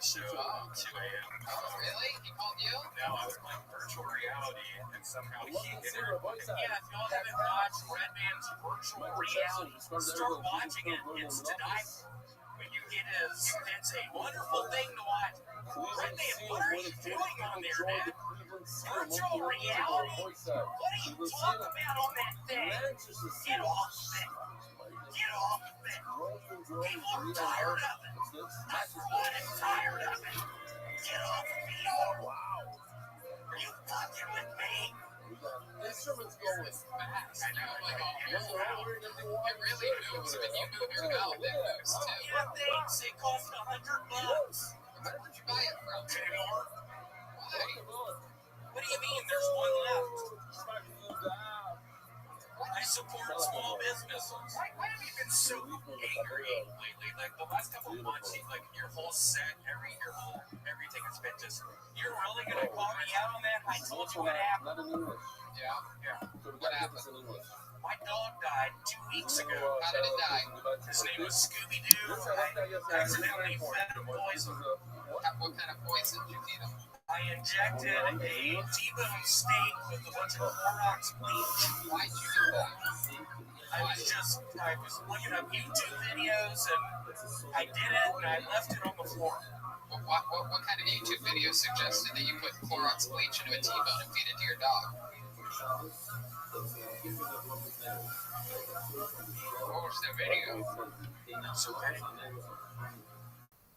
show at 2 a.m. Oh, really? He called you? No, I was playing virtual reality, and somehow he did it. Yeah, if y'all haven't watched Redman's virtual reality, start watching it. It's tonight. When you get it's a wonderful thing to watch. Redman, what are you doing on there, man? Virtual reality? What are you talking about on that thing? Get off of it. Get off of it. People are tired of it. I'm tired of it. Get off of me. Are you fucking with me? Instruments going fast. I know, like all it really moves when you move your mouth. It moves too. Yeah, thanks. It cost $100. Where did you buy it from? Kmart. Why? What do you mean? There's one left. I support small businesses. Why have you been so angry lately? Like the last couple of months, like your whole set, everything has been just. You're really gonna call me out on that? I told you what happened. Yeah. What happened? My dog died 2 weeks ago. How did it die? His name was Scooby Doo. I accidentally fed him poison. What kind of poison did you feed him? I injected a T-bone steak with a bunch of Clorox bleach. Why'd you do that? I was looking up YouTube videos and I did it and I left it on the floor. What kind of YouTube video suggested that you put Clorox bleach into a T-bone and feed it to your dog? What was the video? So ready?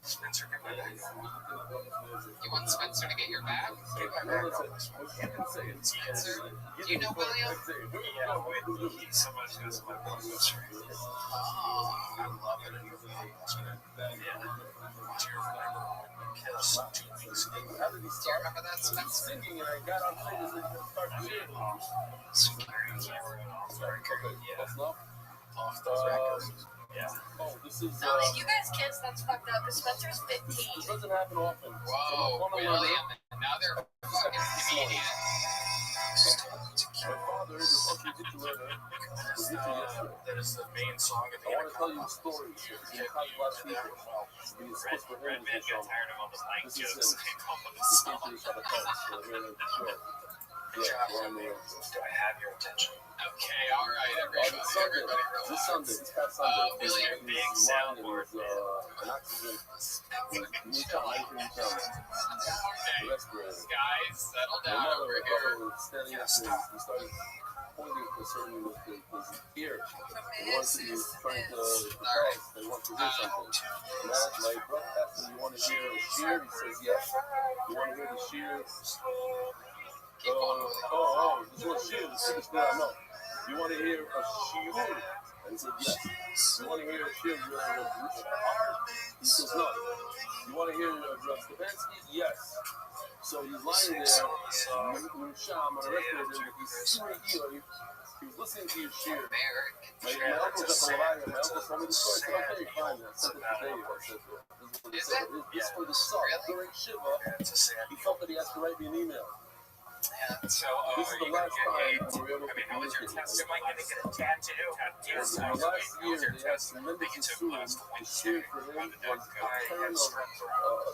Spencer, get my bag. You want Spencer to get your bag? Get my bag. Spencer? Do you know William? Yeah, he's someone who's my boss. Oh. I love it. Yeah. Do you remember when we kissed 2 weeks ago? Do you remember that, Spencer? Security camera off the record. Yeah. Off the record. Yeah. No, if you guys kiss, that's fucked up, because Spencer's 15. Whoa, William. Now they're fucking comedian. That is the main song of the Redman got tired of all the mic jokes. Good job, Romeo. Do I have your attention? Okay, all right, everybody relax. This Sunday, William, big soundboard. Guys, settle down over here. Pointing concerning with his ear. He wants to be trying to press, they want to hear something. Now, my brother asks him, you want to hear a shear? He says, yes. You want to hear the shear? Keep going with it. This was shear. This is what I know. You want to hear a shear? And he said, yes. You want to hear a shear? He says, no. You want to hear Rav Stefanski? Yes. So he's lying there, on a respirator, he's super ear. He was listening to your shear. My uncle just alive, my uncle told me the story. So okay, fine. I sent it to Dave. I said, this is for the son. During Shiva, he felt that he has to write me an email. So, this is the last time we were able to how was your communicate. test? Am I going to get a tattoo? Last year, they had tremendous assurance. The shear for him was a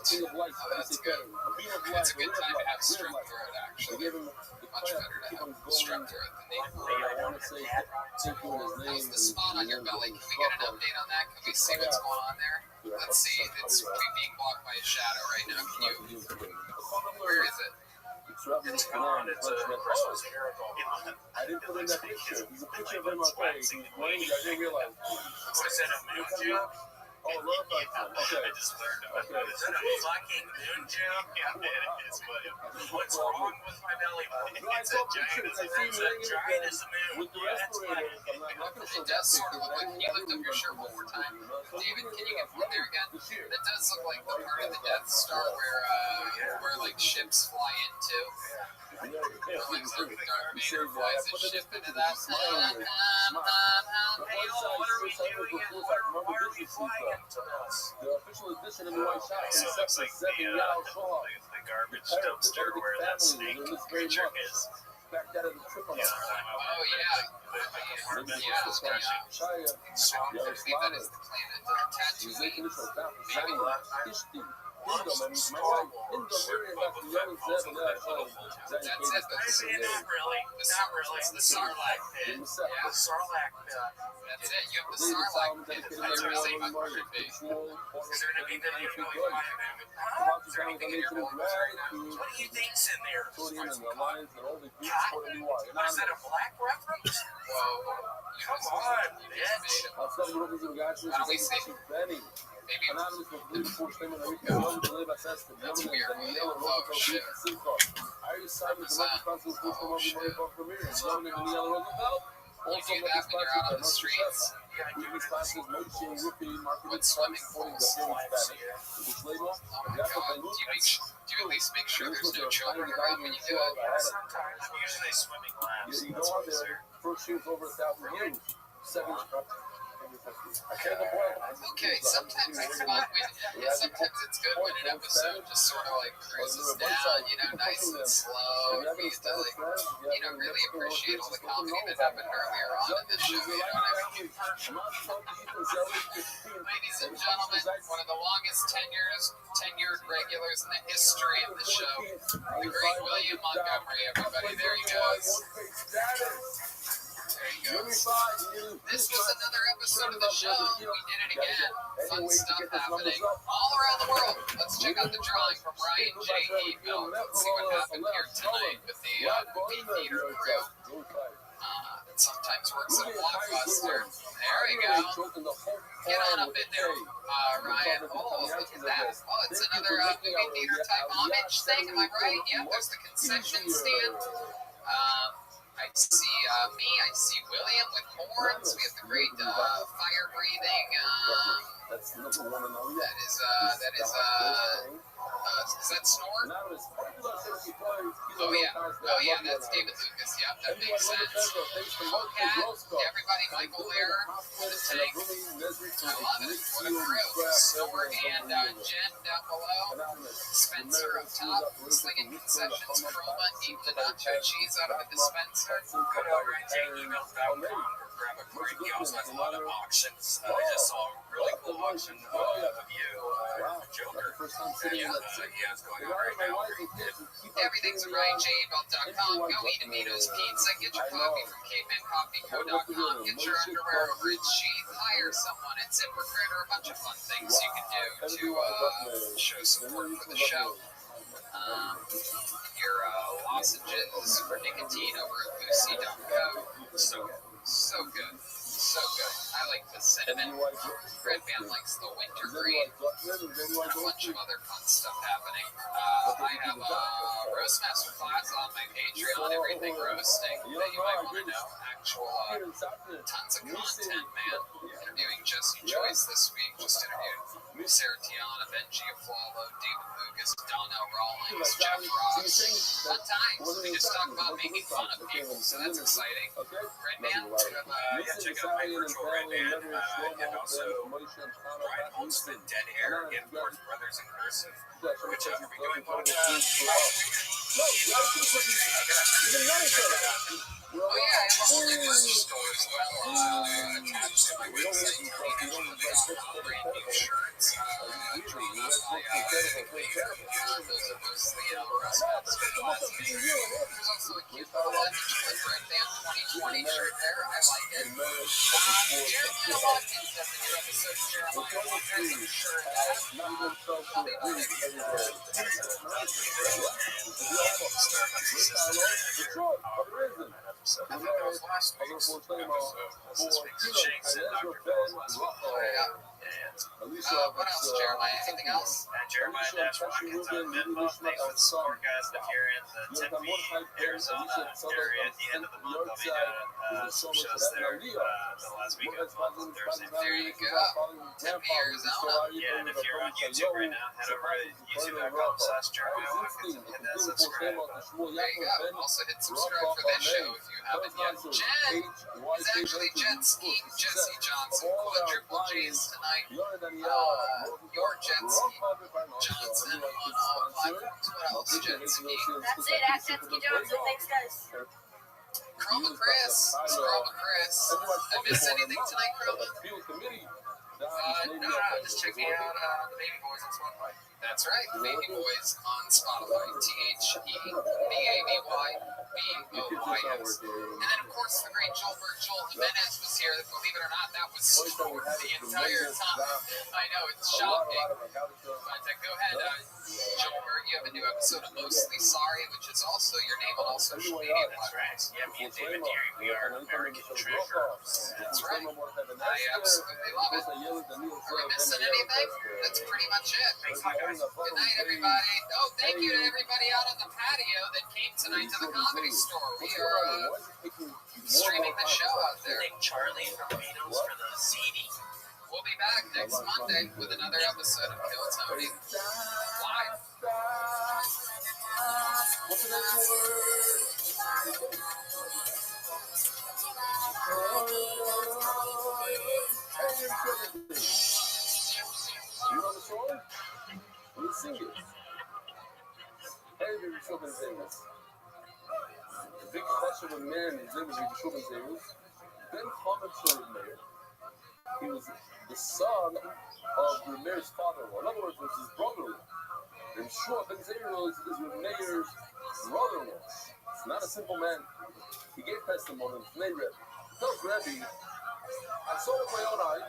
thing of life. That's good. It's a good time to have strep throat, They actually. gave him the Much plan better to keep to him have strep going. throat than the. I want to say, take you in his name. How's the spot on your belly? Can we get an update on that? Can we see what's going on there? Let's see. It's being blocked by a shadow right now. Can you? Where is it? It's gone. It's a Christmas miracle. I didn't put in that picture. There's a picture of him on play. He's playing. I didn't realize. I said a moon joke. Oh, okay. I just learned about that. Is that a fucking moon joke? Yeah, it is. What's wrong with my belly button? It's a giant as a moon. With the Yeah, that's funny. respirator, I'm not going to show It does sort of look like. Can you lift up your shirt one more time? David, can you get from there again? It does look like the part of the Death Star where like ships fly into. Like Darth Vader flies his ship into that. Hey, yo, what are we doing? Why are we flying into this? the official edition of the White Shot. So it looks like the garbage dumpster where that snake creature is. Back out of the trip on Oh, yeah. Shia, Swamp, I believe that is the planet. he's making Tatooine. this about Zion, Kishti, Muslims Star Wars, Boba Fett calls him the beautiful. That's it. Not really. It's the Sarlacc pit. Yeah. The Sarlacc pit. That's it. You have the Sarlacc pit. That's where Zayma could be. Is there going to be video going by him? Huh? Is there anything in your movies right now? What do you think's in there? Cotton? What is that, a black reference? Whoa. Come on, bitch. Why don't we see? Maybe. That's weird. Oh, shit. You do that when you're out on the streets. With swimming pools. Oh my god. Do you at least make sure there's no children around when you do it? Sometimes. Usually swimming laps. That's what it's there. Really? Okay, sometimes it's fun when, sometimes it's good when an episode just sort of like cruises down, nice and slow. And we get to really appreciate all the comedy that happened earlier on in the show, you know what I mean? Ladies and gentlemen, one of the longest tenured regulars in the history of the show, the great William Montgomery, everybody. There he goes. There he goes. This was another episode of the show. We did it again. Fun stuff happening all around the world. Let's check out the drawing from Ryan J. Email. Let's see what happened here tonight with the movie theater crew. That sometimes works at a blockbuster. There we go. Get on up in there, Ryan. Oh, look at that. Oh, it's another movie theater type homage thing. Am I right? Yeah, there's the concession stand. I see I see William with horns. We have the great fire breathing. Is that Snort? Oh yeah, that's David Lucas. Yeah, that makes sense. Cat, everybody, Michael there, the tank. I love it. What a crew. Snort and Jen down below. Spencer up top, slinging concessions. Chroma eating the nacho cheese out of a dispenser. Go to RJEmails.com or grab a quick. He also has a lot of auctions. I just saw a really cool auction of you, Joker. He has going on right now. Everything's at RyanJAbel.com. Go eat Amito's Pizza. Get your coffee from CavemanCoffeeCo.com. Get your underwear over at Sheath. Hire someone at ZipRecruiter. A bunch of fun things you can do to show support for the show. Your lozenges for nicotine over at Lucy.co. So good. I like the cinnamon. Red Band likes the winter green. And a bunch of other fun stuff happening. I have a Roastmaster class on my Patreon. Everything roasting that you might want to know. Actual tons of content, man. Interviewing Jesse Joyce this week. Just interviewed Sarah Tiana, Benji Aflalo, David Lucas, Donnell Rawlings, Jeff Ross. Fun times. We just talk about making fun of people, so that's exciting. Red Band? Check out my virtual Red Band. And also, Brian holds the Dead Hair and Warner Brothers in Cursive, which we're doing podcasts. Oh yeah, I have a whole new merch store as well. Attached to my website, brand new shirts. Those are mostly Rothschild ones. There's also a cute little Red Band 2020 shirt there. I like it. Jeremiah Watkins has a new episode of Jeremiah Watkins shirt. I'll be I think that was last week's episode. This week's Shanks and Dr. Phil's last week. What else, Jeremiah? Anything else? Jeremiah Watkins on Venmo. Thanks for the support, guys. If you're in the Tempe, Arizona area at the end of the month, I'll be doing some shows there the last week of the month, Thursday. There you go. Tempe, Arizona. Yeah, and if you're on YouTube right now, head over to youtube.com/Jeremiah Watkins and hit that subscribe button. There you go. Also hit subscribe for this show if you haven't yet. Jen is actually jet skiing. Jesse Johnson, quadruple J's tonight. Your jet ski, Johnson on all platforms. What else? Jet ski. That's it. At Jet Ski Johnson. Thanks, guys. Chroma Chris. Did I miss anything tonight, Chroma? No, just check me out the Baby Boys on Spotify. That's right, Baby Boys on Spotify. TheBabyBoys. And then, of course, the great Joel Jimenez was here. Believe it or not, that was Storm the entire time. I know, it's shocking. But go ahead, Joel, you have a new episode of Mostly Sorry, which is also your name on all social media platforms. Yeah, me and David Deary, we are American treasures. That's right. I absolutely love it. Are we missing anything? That's pretty much it. Thanks, you guys. Good night, everybody. Oh, thank you to everybody out on the patio that came tonight to the Comedy Store. We are streaming the show out there. Thank Charlie from Tomatoes for the CD. We'll be back next Monday with another episode of Kill Tony live. What's the next word? You know the song? Let's sing it. Hey, baby, children singers. The big question of man is baby children singers. Ben Hamilton Mayor. He was the son of the mayor's father-in-law. In other words, was his brother-in-law. In short, Ben Zero is the mayor's brother-in-law. It's not a simple man. He gave testimony. His name Rabbi. He tells Rabbi, I saw with my own eyes.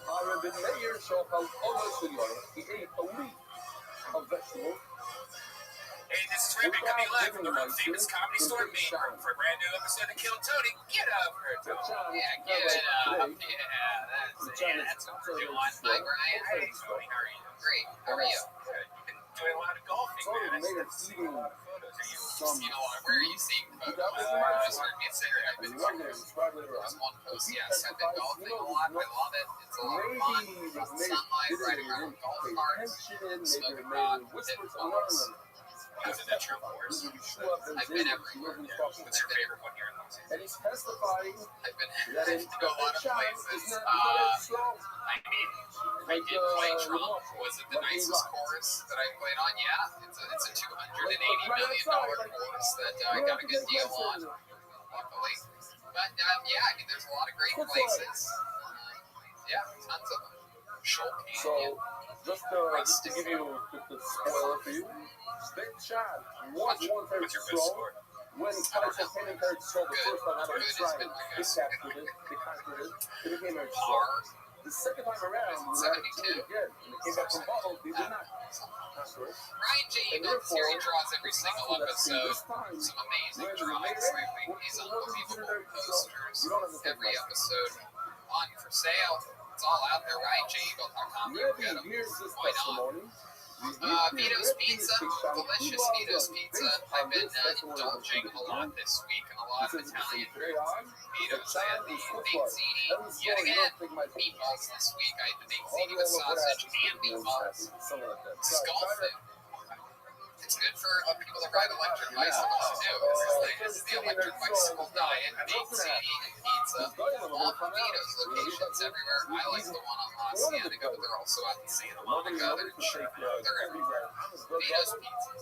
Rabbi Meir Shofal almost he ate a week of vegetables. Hey, this is Rabbi coming live from the world famous Comedy Store main room for a brand new episode of Kill Tony. Get up here, Tony. Yeah, get it up. Yeah, that's what we're doing. Hi, Brian. Hey, Tony, how are you? Great. How are you? Good. You've been doing a lot of golfing, man. I see a lot of photos. Are you You know what? Where are you seeing photos? You just heard me say that I've been There's one post, yes. I've been golfing a lot. I love it. It's a lot of fun. Sunlight, riding around with golf carts, smoking pot, hitting balls. Is it a true course? I've been everywhere. What's your favorite one here in Los Angeles? And he's testifying I've been that to in a lot of places. I mean, I did play Trump. Was it the nicest course that I played on? Yeah, it's a $280 million course that I got a good deal on, luckily. But yeah, I mean, there's a lot of great places. Yeah, tons of them. Shoal Canyon. Just to give you the spoiler for you, Ben Chad was one third What's your best strong. score? When Tyson came in third strong the first time out of the Good. trial, It's they been captured it, they conquered it, they became third Par. strong. The second time around, when they had to do it again, and they came back from bottle, they did not conquer it. Ryan J. Eagles here, he draws every single episode. Some amazing drawings lately. These unbelievable posters. Every episode on for sale. It's all out there, RyanJEagle.com. You can get them. Here's this Why not? testimony. Vito's Pizza, delicious Vito's Pizza. I've been indulging a lot this week in a lot of Italian food. Vito's and the baked ziti. Yet again, meatballs this week. I had the baked ziti with sausage and meatballs. This is golf food. It's good for people that ride electric bicycles too. This is the electric bicycle diet, baked ziti and pizza. All from Vito's locations everywhere. I like the one on La Cienega, but they're also out in Santa Monica. They're in Sherman. They're everywhere. Vito's Pizza.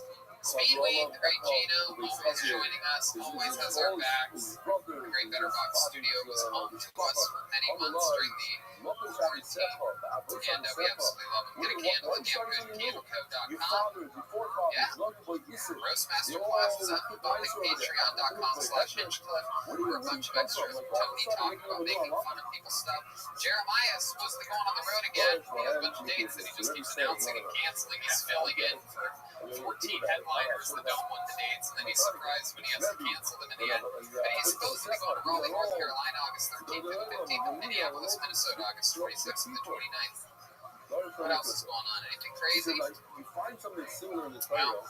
Speedweed, the great Gino, always joining us, always has our backs. The great Better Box Studio was home to us for many months during the quarantine. And we absolutely love them. Get a candle at damngoodcandleco.com. Yeah. Roastmaster classes up above at patreon.com/hinchcliff. For a bunch of extra Tony talking about making fun of people's stuff. Jeremiah is supposed to be going on the road again. He has a bunch of dates that he just keeps announcing and canceling. He's filling in for 14 headliners that don't want the dates, and then he's surprised when he has to cancel them in the end. But he's supposed to be going to Raleigh, North Carolina, August 13th and the 15th, and Minneapolis, Minnesota, August 26th and the 29th. What else is going on? Anything crazy? You find something similar in the title,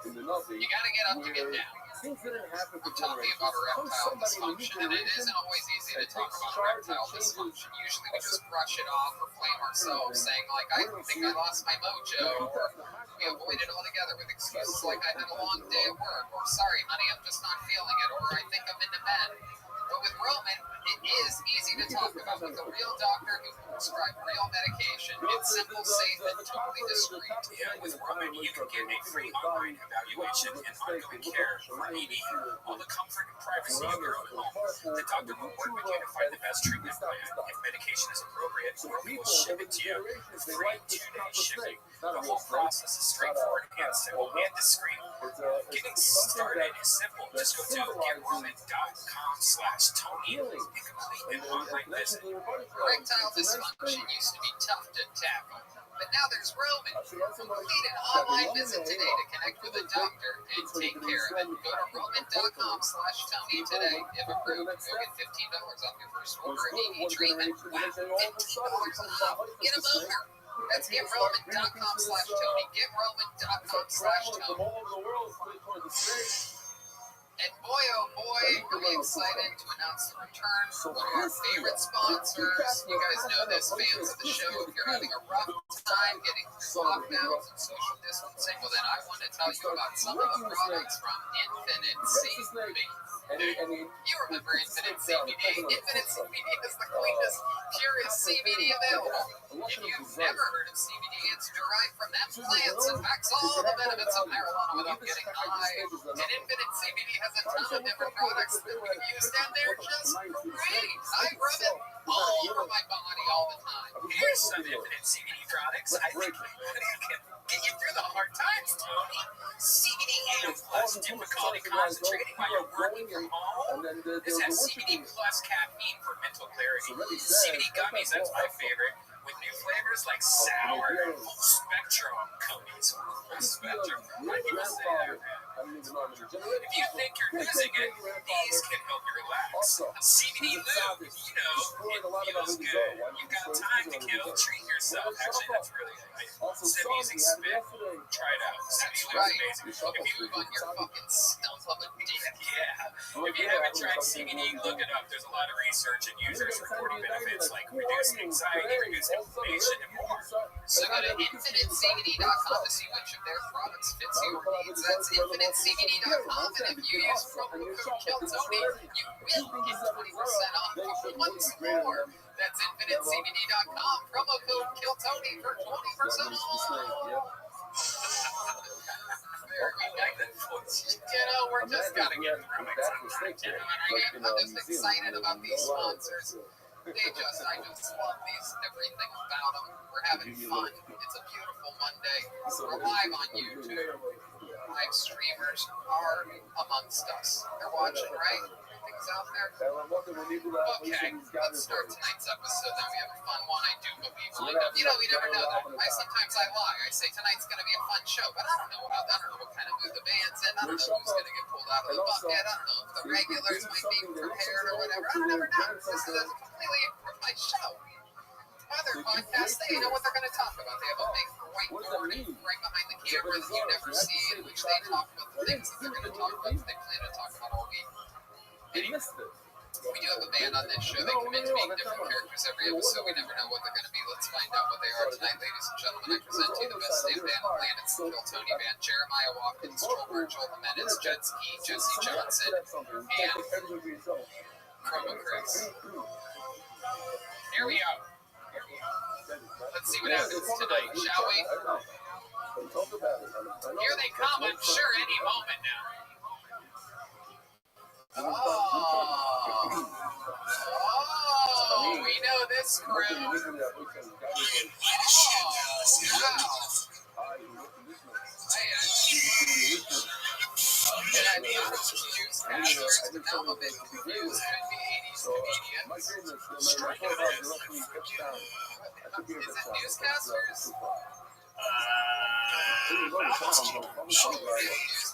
in the nothing. You got to get up to get down. Things didn't happen for I'm talking about erectile dysfunction, and it isn't always easy to talk about erectile dysfunction. Usually we just brush it off or blame ourselves, saying like, I think I lost my mojo, or we avoid it altogether with excuses like I had a long day at work, or sorry honey, I'm just not feeling it, or I think I'm into men. But with Roman, It is easy to talk about with a real doctor who can prescribe real medication. It's simple, safe, and totally discreet. Yeah, with Roman, you can get a free online evaluation and ongoing care for ED, all the comfort and privacy of your own home. The doctor will work with you to find the best treatment plan. If medication is appropriate, Roman will ship it to you. Free 2-day shipping. The whole process is straightforward and simple and discreet. Getting started is simple. Just go to GetRoman.com/Tony and complete an online visit. Erectile dysfunction used to be tough to tackle, but now there's Roman. Complete an online visit today to connect with a doctor and take care of it. Go to Roman.com/Tony today. If approved, you'll get $15 off your first order of ED treatment. Wow, $15 off. Get a boner. That's GetRoman.com/Tony. GetRoman.com/Tony. And boy, oh boy, are we excited to announce the return of one of our favorite sponsors. You guys know this, fans of the show. If you're having a rough time getting through lockdowns and social distancing, well then I want to tell you about some of the products from Infinite CBD. You remember Infinite CBD. Infinite CBD is the cleanest, purest CBD available. If you've never heard of CBD, it's derived from hemp plants and packs all the benefits of marijuana without getting high. And Infinite CBD has a ton of different products that we've used, and they're just great. I rub it all over my body all the time. Here's some Infinite CBD products I think can get you through the hard times, Tony. CBD AM Plus, difficulty concentrating while you're working from home. This has CBD Plus caffeine for mental clarity. CBD gummies, that's my favorite, with new flavors like sour, full spectrum cookies. Full spectrum. What do you say there, man? If you think you're losing it, these can help you relax. CBD lube, you know, it feels good. You got time to kill, treat yourself. Actually, that's really nice. Instead of using spit, try it out. CBD lube is amazing. If you on your fucking stump of a dick. Yeah. If you haven't tried CBD, look it up. There's a lot of research and users reporting benefits like reducing anxiety, reducing inflammation, and more. So go to InfiniteCBD.com to see which of their products fits your needs. That's InfiniteCBD.com, and if you use promo code KILLTONY, you will get 20% off. Once more, that's InfiniteCBD.com, promo code KILLTONY for 20% off. You know, we're just gotta get through it. You know what I mean? I'm just excited about these sponsors. I just love everything about them. We're having fun. It's a beautiful Monday. We're live on YouTube. Live streamers are amongst us. They're watching, right? Things out there. Okay, let's start tonight's episode. Then we have a fun one. I do believe lined up. You know, we never know that. Sometimes I lie. I say tonight's going to be a fun show, but I don't know what kind of mood the band's in. I don't know who's going to get pulled out of the bucket. I don't know if the regulars might be prepared or whatever. I never know. This is a completely improvised show. Other podcasts, they know what they're going to talk about. They have a big whiteboard right behind the camera that you never see, in which they talk about the things that they're going to talk about that they plan to talk about all week. We do have a band on this show. They commit to being different characters every episode. We never know what they're going to be. Let's find out what they are tonight, ladies and gentlemen. I present to you the best damn band on the planet. It's the Kill Tony Band. Jeremiah Watkins, Joel Virgil, Jimenez, Jet Ski, Jesse Johnson, and Chroma Chris. Here we are. Let's see what happens tonight, shall we? Here they come, I'm sure, any moment now. Oh, we know this crew. Oh, newscasters, now I'm a bit confused. Could be 80s comedians. Is it newscasters?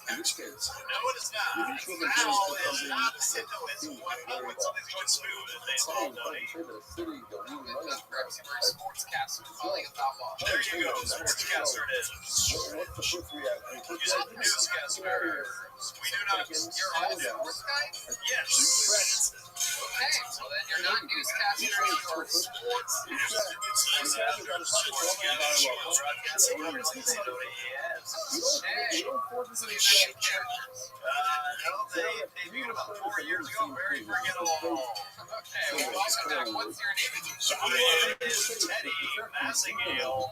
No, it is not. Now is not a Sintoism. When something's going smooth, they all know it. Perhaps you were a sportscaster calling about law. There you go, sportscaster it is. You said newscaster. We do not. You're all sports guys? Yes. Okay, well then you're not newscasters, you're sports. They viewed about 4 years ago. Very forgettable. Okay, well, welcome back. What's your name? My name is Teddy Massingale.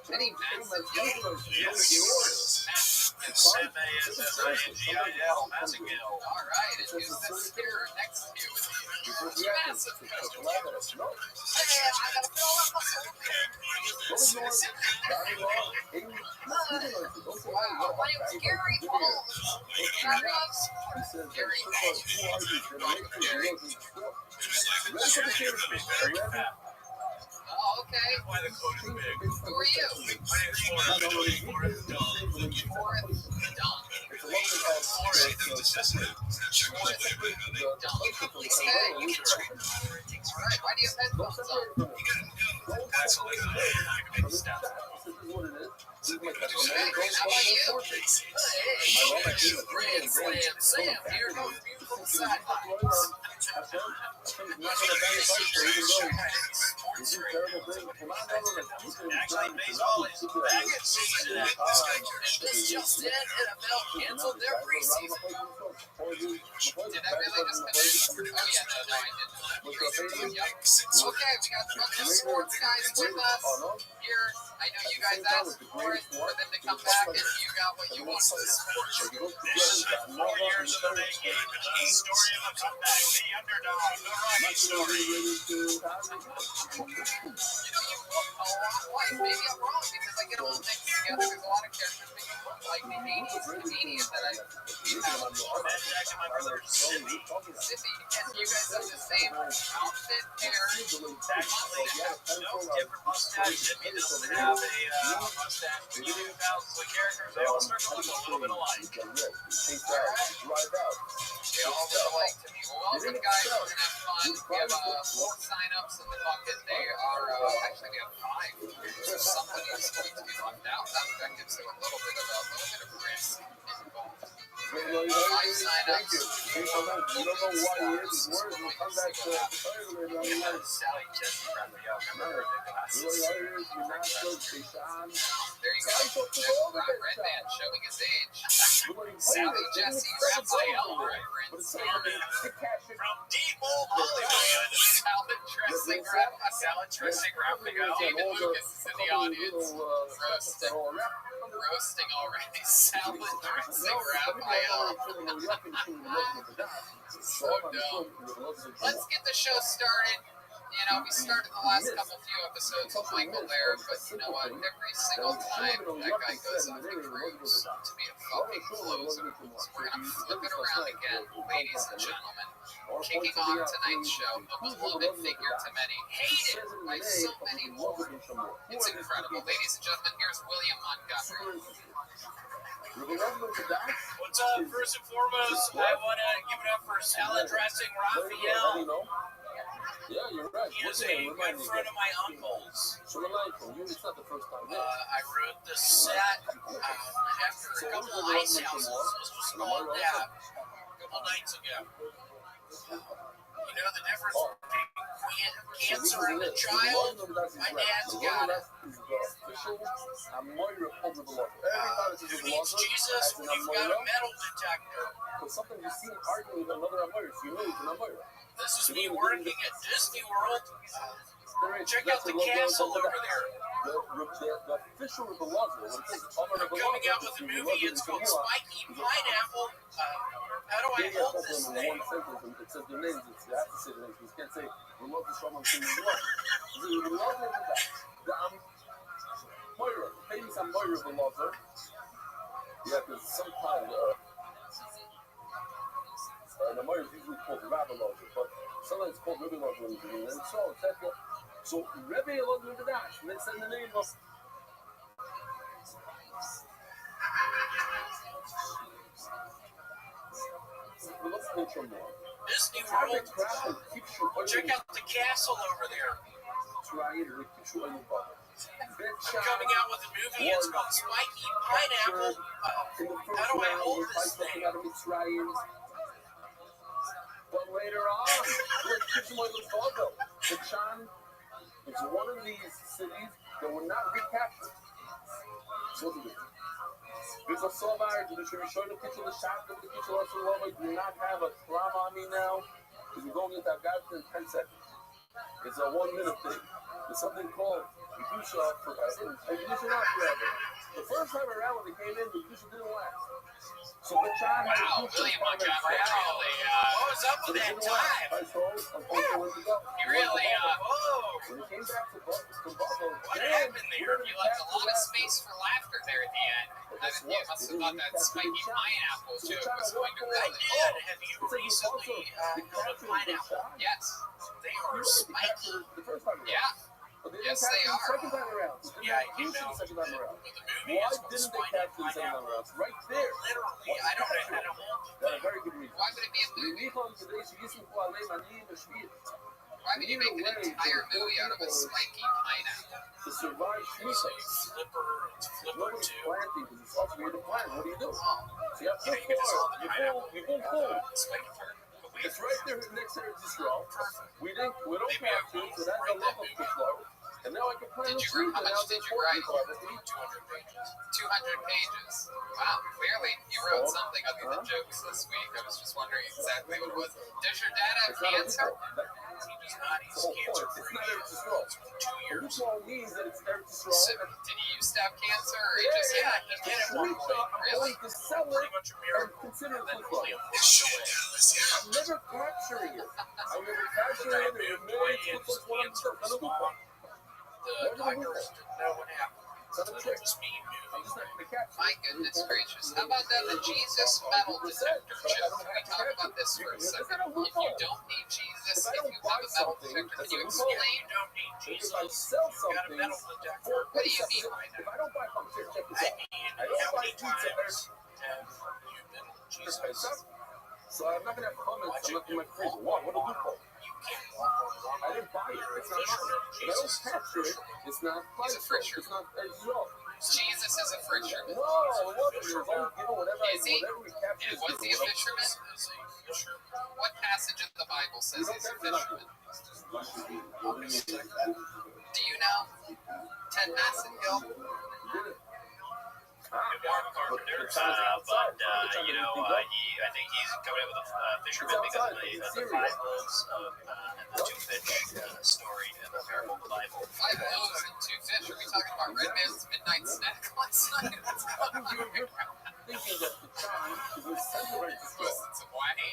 Teddy Massingale. Yes. M-A-S-S-I-N-G-I-L, Massingale. All right, and who's this here next to you? Massive pistol. Hey, I gotta fill up my soul. Wow, my name's Gary Holmes. I love sports. Gary Oh, okay. Why the code is big. Who are you? My name is Forrest Dunn. Forrest Dunn. All right, why do you have headphones on? That's like a big step. Okay, how about you? Hey, Grand Slam Sam, here goes beautiful sidelines. Actually, baseball is back in season. This just in, NFL canceled their preseason. Did that really just finish? Oh, yeah, no, I didn't. Yep. Okay, we got some other sports guys with us here. I know you guys asked for it, for them to come back, and you got what you want for the sports. This has been 4 years of the making. It's the story of a comeback, the underdog, the Rocky story. You know, you look a lot like, maybe I'm wrong, because I get all mixed together. There's a lot of characters that you look like the 80s comedians that I That's actually my brother, Sidney. Sippy, and you guys have the same outfit, hair. Actually, no different mustache. Jimmy doesn't have a mustache. When you do thousands of characters, they all start to look a little bit alike. They all look alike to me. Well, welcome, guys. We're going to have fun. We have 4 sign-ups in the bucket. They are, actually, we have 5. Somebody's going to be left out. That effective, so a little bit of risk involved. 5 sign-ups. You don't know why he is. His words will come back to Sally just from the remember the classes. There you go. There's Red Man showing his age. Sally Jesse Raphael reference. From deep old Hollywood. Salad dressing Raphael. David Lucas is in the audience. Roasting already. Salad dressing Raphael. So dumb. Let's get the show started. You know, we started the last few episodes with Michael there, but you know what? Every single time that guy goes on the cruise to be a fucking closer. So we're gonna flip it around again, ladies and gentlemen. Kicking off tonight's show, a beloved figure to many, hated by so many more. It's incredible. Ladies and gentlemen, here's William Montgomery. What's up? First and foremost, I want to give it up for salad dressing Raphael. Yeah, you're right. He is a good friend of my uncle's. It's not the first time. I wrote the set after a couple of ice houses. This was called that a couple nights ago. You know the difference between cancer and a child? My dad's got it. Means Jesus when you've got a metal detector. Sometimes you see him arguing with another Amira, so you know he's an Amira. This is me working at Disney World. Check out the castle over there. The official Rebelazzo. I'm coming out with a movie. It's called Spiky Pineapple. How do I hold this thing? It says the names. You have to say the names. You can't say Rebelazzo someone from Rebelazzo. Rebelazzo is the Moira. Famous Moira Rebelazzo. Yeah, because sometimes the Moira is usually called Rebelazzo, but sometimes it's called Rebelazzo. And so Rabbi along with the dash. Let's send the name of. Disney World. Check out the castle over there. I'm coming out with a movie. It's called Spiky Pineapple. How do I hold this thing? But later on, like Chicago, Kachan is one of these cities that were not recaptured. Sovar, you should be showing the picture of the shop, the picture of the do not have a trauma on me now, because we're going into Afghanistan in 10 seconds. It's a 1 minute thing. There's something called Kedusha forever, and Kedusha not forever. The first time around when they came in, the Kedusha didn't last. So Kachan had Wow, William Montgomery really, What was up with that time? he really, When he came back to Buffalo, What happened there? you left a lot of space for laughter there at the end. I mean, you must have thought that spiky pineapple joke was going to I really... did. Have you recently gone to Pineapple? Yes. They are spiky. the first time around. Yeah. But they Yes, didn't they capture are. the second time around. They Yeah, didn't you capture know, the second time around. the movie Why is called didn't they Spiky capture the second time Pineapple. around? It's right there. Literally, I don't know. That's a very good reason. Why would it be a movie? Why would you make an entire movie out of a spiky pineapple? To survive It's Shmita. it's Flipper Nobody's too. planting because it's also weird to plant. What do you do? So you have You know, you can just hold the you pineapple. pull. Spiky part. But we It's right there next to Israel. We don't capture it, so that's a level of flow. And now I can plant Did a you tree. how much did you write? 200 pages. 200 pages. Wow, clearly you wrote something other than jokes this week. I was just wondering exactly what it was. Does your dad have cancer? He does not. He's cancer free. It's not 2 years. This all means that it's Eretz So, Yisrael. did he used to have cancer, or he just Yeah, had he did at one point. I'm going to sell Pretty it much a and miracle. consider it Then football. William walked away. I'm never capturing it. I'm never capturing it. It remains football. The doctors didn't know what happened. It was being I'm just not going to capture My goodness gracious. How about that, the Jesus metal detector chip? Can we talk about this for a second? If you don't need Jesus, if you have a metal detector, can you explain? You don't need If Jesus. I sell You got a something, metal detector. What do you mean by if that? I don't buy something, here, check this I out. mean, I don't how buy many pizza times have you been with Just Jesus? face up. So I'm not going to have comments in my freezer. What a loophole. You can't walk around. I didn't buy it. You're a It's not mine. fisherman. If I don't Jesus is a capture it, fisherman. it's not my He's a fault. fisherman. It's not Israel. Jesus is a fisherman. No, it wasn't. It was always given whatever Is he? whatever we capture. And was he a fisherman? Jesus is a fisherman. What passage of the Bible says he's a fisherman? Do you know? Ted Massengill? I think he's coming up with a fisherman because of the 5 loaves and the 2 fish story in the parable of the Bible. 5 loaves and 2 fish. Are we talking about Red Man's midnight snack last night? What's going on here? Thinking that the time is separated to It's a YA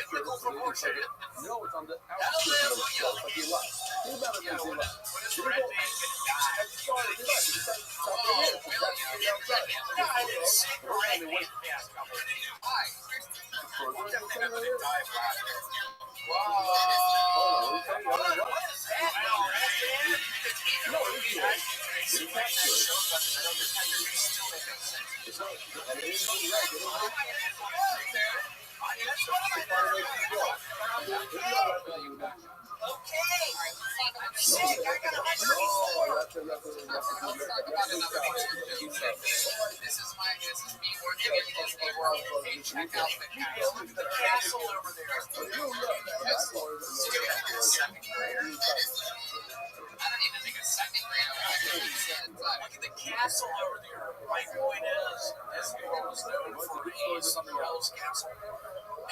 Biblical proportion. No, it's on the outskirts of the show, like he left. Think about it as he left. When is Red Man gonna die? At the start, he left. He decided to stop Oh, here. So that's the outside. Died in sick Red Man past couple of days. Why? Oh, okay. What is that? Well, Red Man, No, it's I see my show, but I don't think it still make sense. It's not. I mean, it's not right. It's not right. Okay. I'm sick. I gotta let you Let's talk about another picture. This is me working in Disney World. Hey, check out the castle. the castle over there. Second grader. I don't even think a second grader. Look at the castle over there. My point is, Disney World was known for a Cinderella's castle.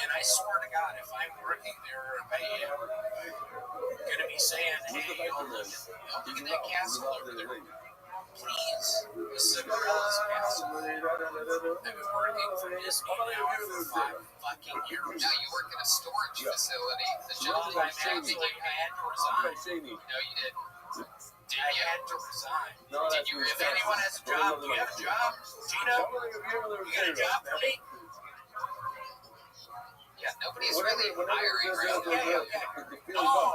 And I swear to God, if I'm working there, I am going to be saying, hey, look at that castle over there. Please, the Cinderella's castle. I've been working for Disney now for 5 fucking years. Now you work in a storage facility. The job I I'm having, actually had to Okay, resign. Shaney. no, you didn't. Did I you? had to resign. No, Did that's you If really? anyone has a job, do you have a job? Gino, you got a job for me? Yeah, nobody's really hiring right now. Oh,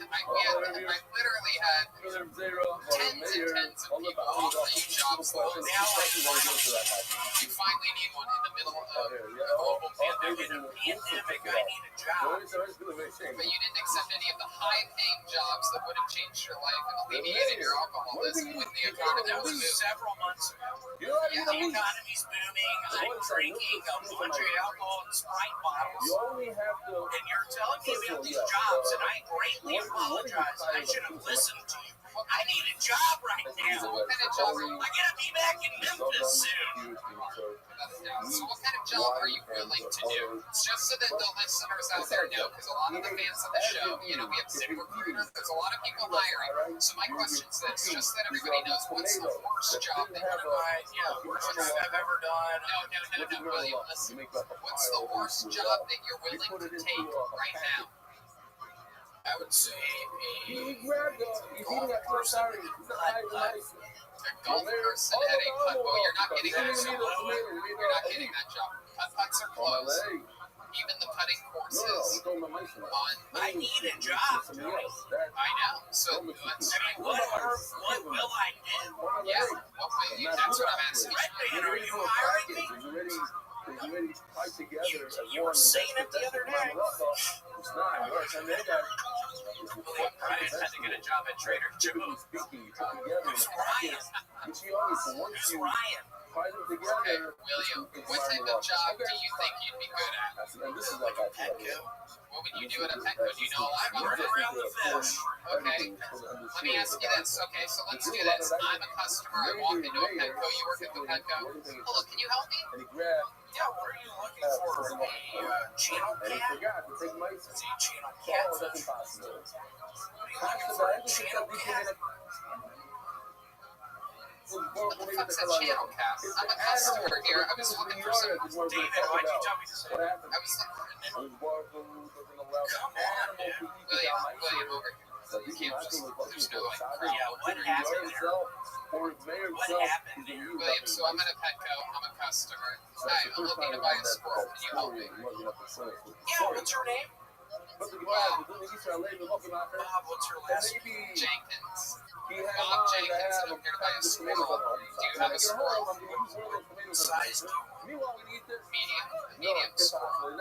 literally had tens and tens of people offering jobs like this. You finally need one in the middle of a global pandemic. I need a job. But you didn't accept any of the high-paying jobs that would have changed your life and alleviated your alcoholism when the economy That was was moving. several months ago. Yeah, The economy's booming. I'm drinking a bunch of alcohol and Sprite bottles. And you're telling me about these jobs, and I greatly apologize. I should have listened to you. I need a job right now. So what kind of job are you? I gotta be back in Memphis soon. So what kind of job are you willing to do? It's just so that the listeners out there know, because a lot of the fans of the show, we have ZipRecruiter, there's a lot of people hiring. So my question is this, just that everybody knows, what's the worst job that Worst job I've ever done. No, William, listen. What's the worst job that you're willing to take right now? I would say A golf person at a putt. Oh, you're not getting that job. You're not getting that job. Putts are closed. Even the putting courses. I need a job, Joey. I know. So let's. What will I do? Yeah. Okay, that's what I'm asking. Red Man, are you hiring me? You were saying it the other day. Brian had to get a job at Trader Joe's. Who's Ryan? Who's Ryan? Okay, William, what type of job do you think you'd be good at? Petco. What would you do at a Petco? Do you know a lot about Run around the fish. Okay, let me ask you this. Okay, so let's do this. I'm a customer. I walk into a Petco. You work at the Petco. Hello, can you help me? Yeah, what are you looking for? A channel cat? Is he a channel catfish? What are you looking for? A channel cat? What the fuck's a channel cat? I'm a customer here. I was looking for some. David, why'd you tell me to say that? I was looking for. Come on, dude. William, over here. You can't just. There's no like. Yeah, what happened there? What happened there? William, so I'm at a Petco. I'm a customer. Hi, I'm looking to buy a squirrel. Can you help me? Yeah, what's her name? Bob, what's her last name? Jenkins. Bob Jenkins, and I'm here to buy a squirrel. Do you have a squirrel? Size 2. Medium squirrel.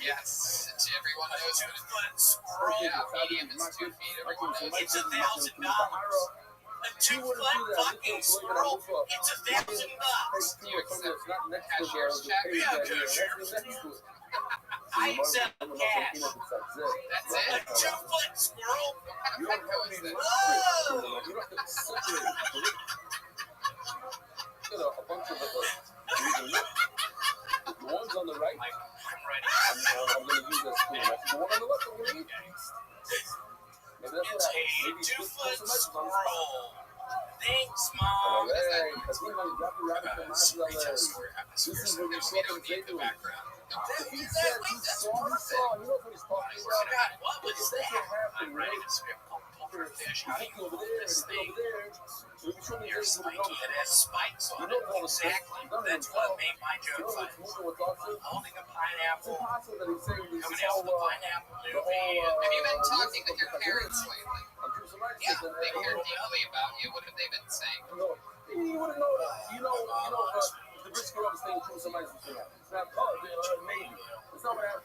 Yes, everyone knows what it is. Yeah, medium is 2 feet. Everyone knows. It's $1,000. A 2-foot fucking squirrel. It's $1,000. Do you accept cashier's check? Yeah, cashier. I accept cash. That's A it? 2-foot squirrel. What kind of Petco is this? Whoa! The ones on the right, I'm ready. I'm going to use that spoon. The one on the left, I'm going to eat. Maybe that's It's what a happens. Maybe 2-foot put some squirrel. Thanks, Mom. Hey, that's when I'm dropping right into my This is what you're we don't supposed to need the do. background. He said he saw, he knows what he's talking about. What was That's what that? happened, I'm writing right? a script called Poker Fish. How do you Over hold there, this and thing? over there. So you show me You're this spiky. It has spikes on it. Exactly. That's what made my joke funny. Holding a pineapple. Coming out with the pineapple movie. Have you been talking with your parents lately? Yeah, They care deeply about you. What have they been saying? You wouldn't know that. You know, the risk of staying true to somebody's thing. It's not, maybe. It's not what happened.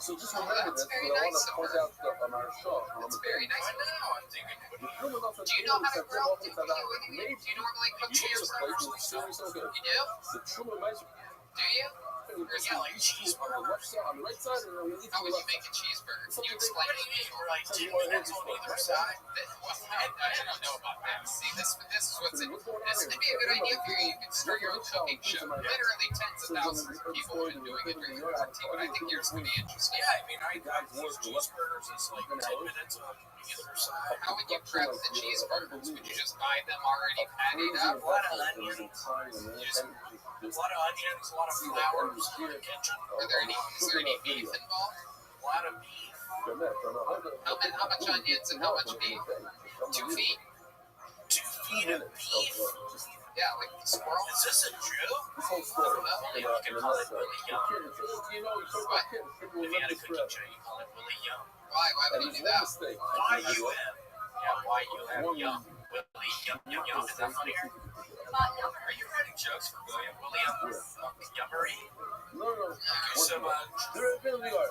So just remember this, because I want to point out stuff on our show. It's very nice. I know. I'm thinking. Do you know how to grill? Do you normally cook cheeseburgers? You do? The true amazing. Do you? Yeah, like cheeseburgers. On the right side, and then we need to How would go you left. make a cheeseburger? Can you What explain do it you to me? mean? We're like 2 minutes on either side. I don't know about that. See, this is what's in. This would be a good idea for you. You could start your own cooking show. Literally tens of thousands of people have been doing it during quarantine, but I think yours would be interesting. Yeah, I mean, I got these cheeseburgers. It's like 10 minutes on either side. How would you prep the cheeseburgers? Would you just buy them already patted up? A lot of onions. A lot of onions, a lot of flowers in the kitchen. Is there any beef involved? A lot of beef. How much onions and how much beef? 2 feet? 2 feet of beef. Yeah, like the squirrel. Is this a Jew? This whole story. I don't know. William, you can call it Willie Young. You know, you talk about kids. People will If you had a never cookie stress. jar, you call it Willie Young. Why would And he it's do one that? mistake. Y-U-M. Yeah, Y-U-M, Young. Willie Yum, Yum, Yum. Is that funnier? Are you writing jokes for William? William Yummery? No. Thank you so much. There really are.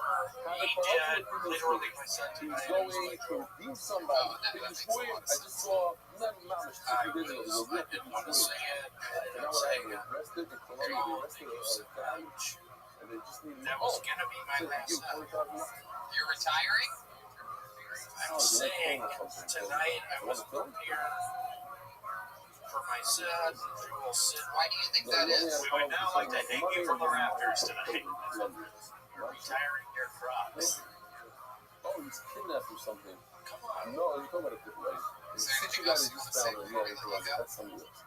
He did literally my son He's tonight. going to redeem somebody. This point, I just saw not much I video. It was a real didn't want to say it. and I was arrested in Colombia. They arrested a guy, and they just needed. That was going to be my last You're retiring? I'm saying tonight I was prepared for my son. We will sit. Why do you think that is? We would now like to hang you from the rafters tonight. You're retiring your crops. Oh, he's kidnapped or something. Come on. No, you're talking about a different guy. Is there anything guy else that you want just to say found before we in let you go? That's something else.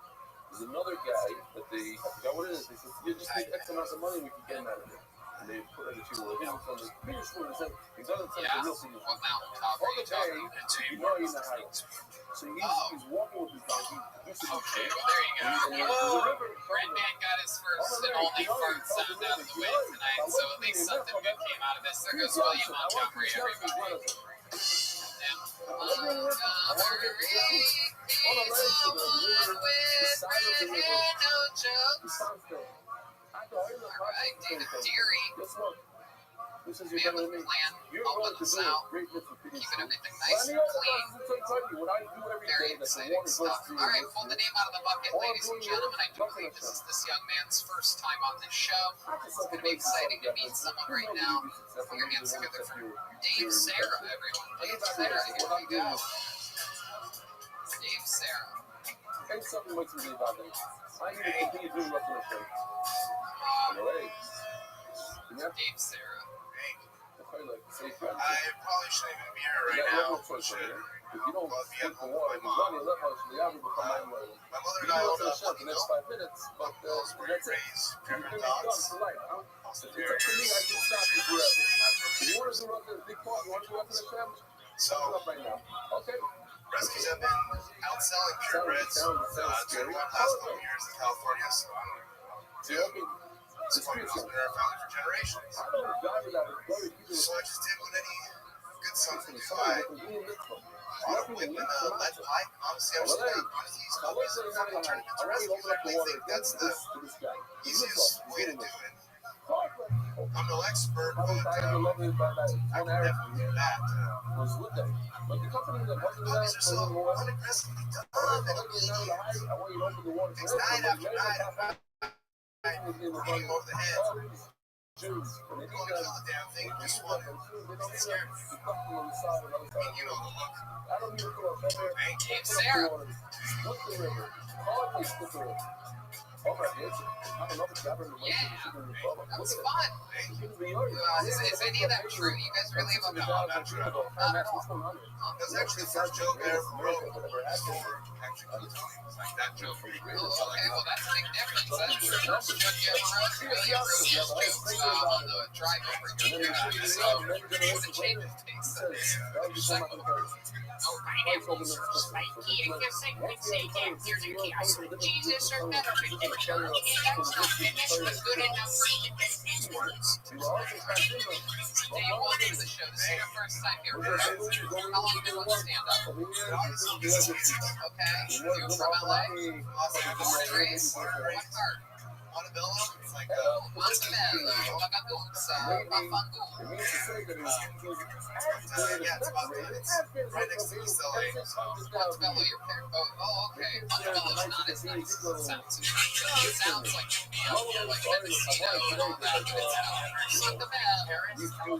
There's another guy that they, I forgot what it is. They said, you just need X amount of money, we can get him out of here. And they put like a few of him on the biggest one. He doesn't take Yeah? the real thing. What mountaintop are On you the day, talking about? you know he's in the highway. So he's walking with his donkey. Okay, well, there you go. Whoa! Redman got his first and only fart sound out of the way tonight, so at least something good came out of this. There goes William Montgomery, everybody. Alright, David Deary. This is We your have a better than me. plan, You're helping going to us do out, great bits of things. keeping everything But nice I and mean, clean. what I do every Very day, that's the exciting water goes stuff. through Alright, your pull the name out of the bucket, ladies and gentlemen. I do believe this is this young man's first time on this show. It's going to be exciting to meet someone right now. Put your hands together for Dave Sarah, everyone. Dave Sarah, here we go. Dave Sarah. Hey, something makes me about that. I need to continue doing what's in the show. Alright. Dave Sarah. I probably shouldn't even be here right now. If you don't get the water, the money left us, the average will come my way. My mother You and I know, opened it's up the next 5 minutes, but those were that's it. raised You German can be done dogs. for life. It's up to me, I can stop you forever. If you want to do up the big part, you want to do up in the sandwich, So, stop it up right now. Okay? rescues have been outselling purebreds during the past couple years in California, so I don't See, okay. This farm has been our family for generations. I don't know, God, that is very easy. So I just did what any good son would do. Somebody I can do this for me. bought a whip and a lead pipe. Honestly, I was just going to use these puppies and fucking turn them into rescues. I really think that's the easiest way to do it. I'm no expert, but I can definitely do that. Puppies are so unaggressively dumb and obedient. It's night after night of beating them over the head. You want to kill the damn thing, you just want to scare me. I mean, you know the look. Dave Sarah. Yeah, that was fun. Is any of that true? You guys really have a No, not true. That's actually the first joke I ever wrote. Actually, it's like that joke. Oh, okay, well that's a big difference. That's the first joke you ever wrote. William wrote those jokes on the drive over here. So, what a change of taste. Oh, pineapples are spiky. I guess I could say that they're the chaos of Jesus or better than the church. And that's not finished, but good enough for me to take these words. Dave, welcome to the show. This is your first time here. How long have you been doing stand-up? Okay, you're from LA? Born and raised? What part? Montebello? It's like Montebello, Magagusa, Bafangu. yeah, it's about it's right next to East LA. So Montebello, your parents. Oh, okay. Montebello's not as nice as it sounds. It sounds like like Mendocino and all that. Montebello.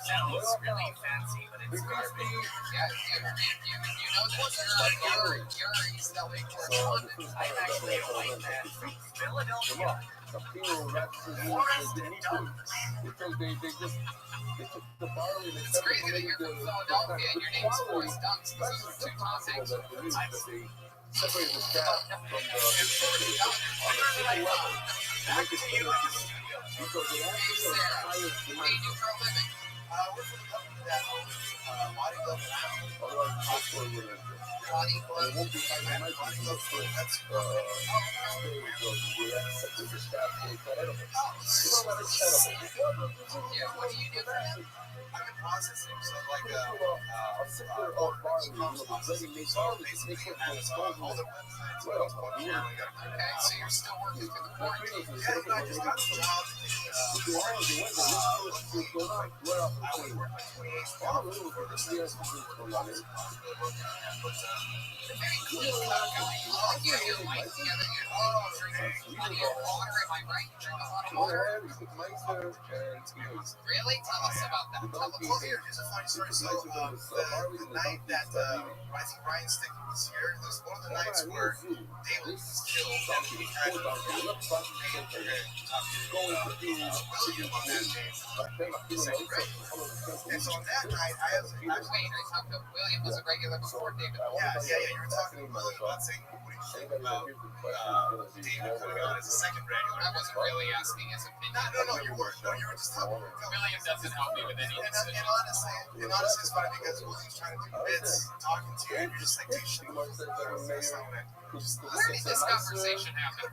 Sounds really fancy, but it's garbage. Yeah, you know that you're East LA correspondent. I'm actually a white man from Philadelphia. It's crazy that you're from Philadelphia and your name's Forrest Dunks because those are two Tom Hanks movies. Separated the staff from Back to you in the studio. because they Hey, actually Sarah, hired what do you do for a living? We're from the company that owns Body Glove and Apple. Body glove. It won't be high night Body until Glove, the first that's stage of the accepting the staff for edibles. You know what it's edible. Yeah, what do you do for them? I'm in processing, so like a sicker of barley, you know, the ready-made barley, basically make sure at it's all cold. their websites. Well, Okay, so you're still working through the quarantine. Yeah, you know, I just got a job. I only work my 28 hours for this year. Very cool stuff going on. You and your wife together, you drink plenty of water, am I right? You drink a lot of water? Really? Tell us about that. Tell us. Well, here's a funny story. So, the night that Rising Ryan Stick was here, it was one of the nights where David was killed, and we tried to William about that day. And so on that night, I was Wait, I talked to William was a regular before David. yeah, you were talking to William about saying, what do you think about David coming on as a second regular? I wasn't really asking his opinion. No, you weren't. No, you were just talking. William doesn't help me with any And decision. honestly, it's funny because William's trying to do bits, talking to you, and you're just like, dude, shut the fuck up. That's not what I mean. Where did this conversation happen?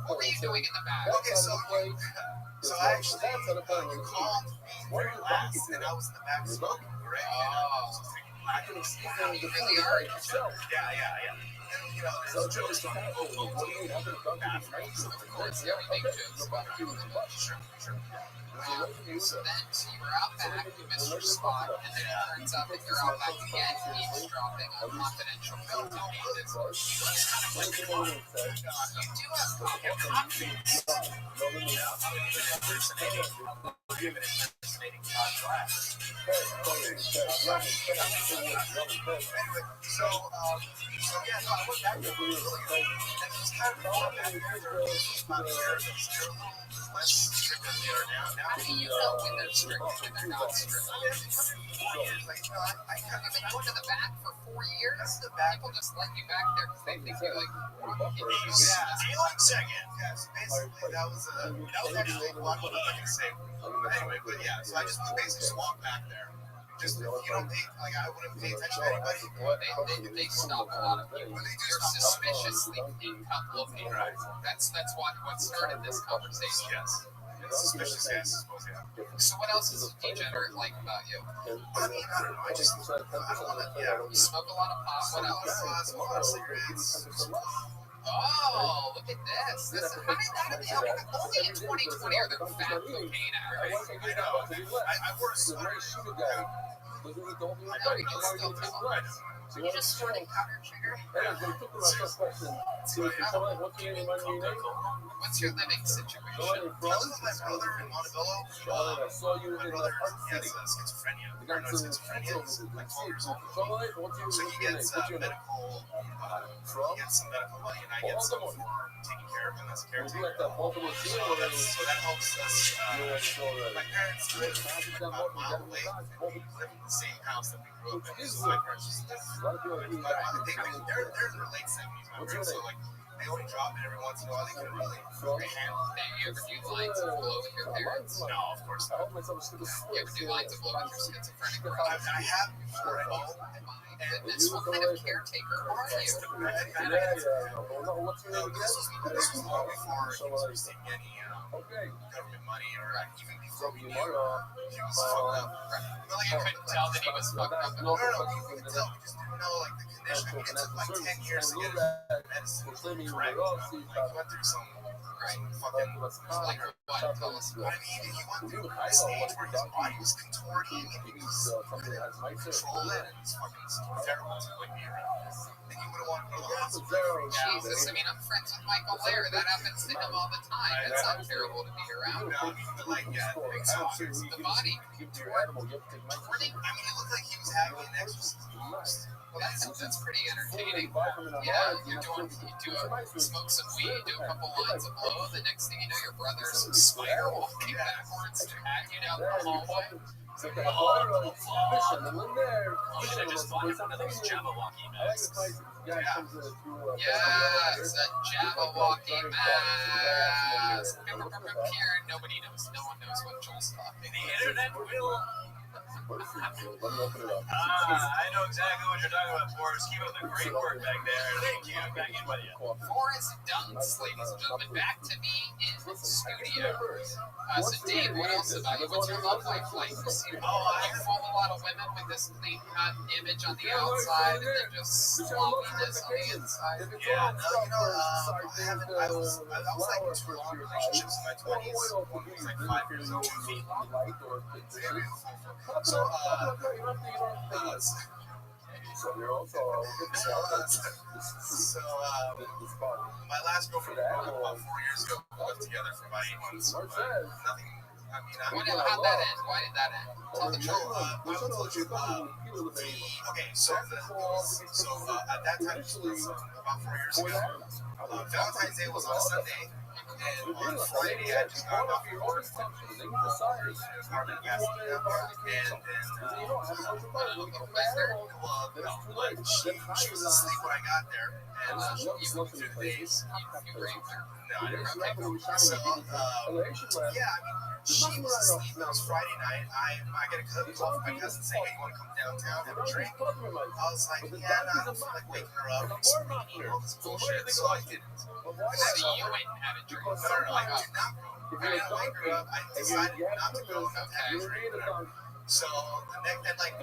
What were you doing in the back? Okay, so I actually, you called me very last, and I was in the back smoking, right? You really are. Yeah. And, you know, So just of course, yeah, we make jokes about it. Sure. So then, so you were out back, you missed your spot, and then it turns out that you're out back again, eavesdropping on confidential film to me. You do have confidence. I went back to William, and it was kind of all back there. Less strict than they are now. How do you know when they're strict and when they're not strict? You've been going to the back for 4 years? People just let you back there because they think you're like, Feeling second. Yeah, so basically that was actually what I was going to say. Anyway, but yeah, so I just basically walked back there. Just, you don't pay, like, I wouldn't pay attention to anybody. they stop a lot of people. You're suspiciously income looking. That's what started this conversation. Yes. Suspicious, yes. So what else is degenerate like about you? I mean, I don't know. I don't want to, You smoke a lot of pot. What else? Smoke a lot of cigarettes. Oh, look at this. How did they only in 2020 are there fat cocaine addicts? I know. I wore a sweater. No, you can still tell. So you just starting powder sugar? What's your living situation? I live with my brother in Montebello. I saw you My in brother Park has City. schizophrenia. You got some Schizophrenia is like 12 years old. So he gets what's your name? medical, he gets some medical money, and I get some for taking care of him as a Was you caretaker. at that Baltimore theater So or that helps us. My parents live about a mile away. We live in the same house that we grew up in. So my parents just live. They're in their late 70s. My parents, so like they only drop it every once in a while. They can really handle it. You ever do lines of blow with your parents? No, of course not. You ever do lines of blow with your schizophrenic I brother? have before, I know. My goodness, what kind of caretaker are you? This was long before he was receiving any government money or even before we knew he was fucked up. Well, you couldn't tell that he was fucked up. No, we could tell. We just didn't know like the condition. I mean, it took like 10 years to get his medicine correct. Like, he went through some fucking Like what? Tell us. I mean, he went through a stage where his body was contorting and he was couldn't control it, and it's fucking terrible to like be around. And you wouldn't want to go to the hospital. Jesus, I mean, I'm friends with Michael Lair. That happens to him all the time. It's not terrible to be around. No, I mean, but like, yeah, it makes sense. The body. I mean, it looked like he was having an exorcism. That's pretty entertaining. Yeah, you smoke some weed, do a couple lines of blow. The next thing you know, your brother's spider walking backwards to pat you down the hallway. You should have just bought him one of those Jabberwocky masks. Yes, a Jabberwocky mask. Nobody knows. No one knows what Joel's talking. The internet will I know exactly what you're talking about, Forrest. Keep up the great work back there. Thank you. Back in with you. Forrest Dunks, ladies and gentlemen, back to me in the studio. So Dave, what else about you? What's your love life like? You fool a lot of women with this clean cut image on the outside and then just sloppiness on the inside. Yeah, I was like in two long relationships in my 20s. One was like 5 years old. So, my last girlfriend about 4 years ago, we lived together for about 8 months. Nothing. I mean, How'd that end? Why did that end? Tell the truth. I will tell the truth. Okay, so at that time, about 4 years ago, Valentine's Day was on a Sunday. And on Friday, I just got off your work. And then she was asleep when I got there. And she was looking through the days. You raped her. No, I didn't rape her. So, yeah, I mean, she was asleep. It was Friday night. I got a call from my cousin saying, hey, you want to come downtown, have a drink? I was like, yeah, no, I don't feel like waking her up, explaining all this bullshit. So I didn't. So you went and had a drink. No, I did not go. I didn't wake her up. I decided not to go, not to have a drink. So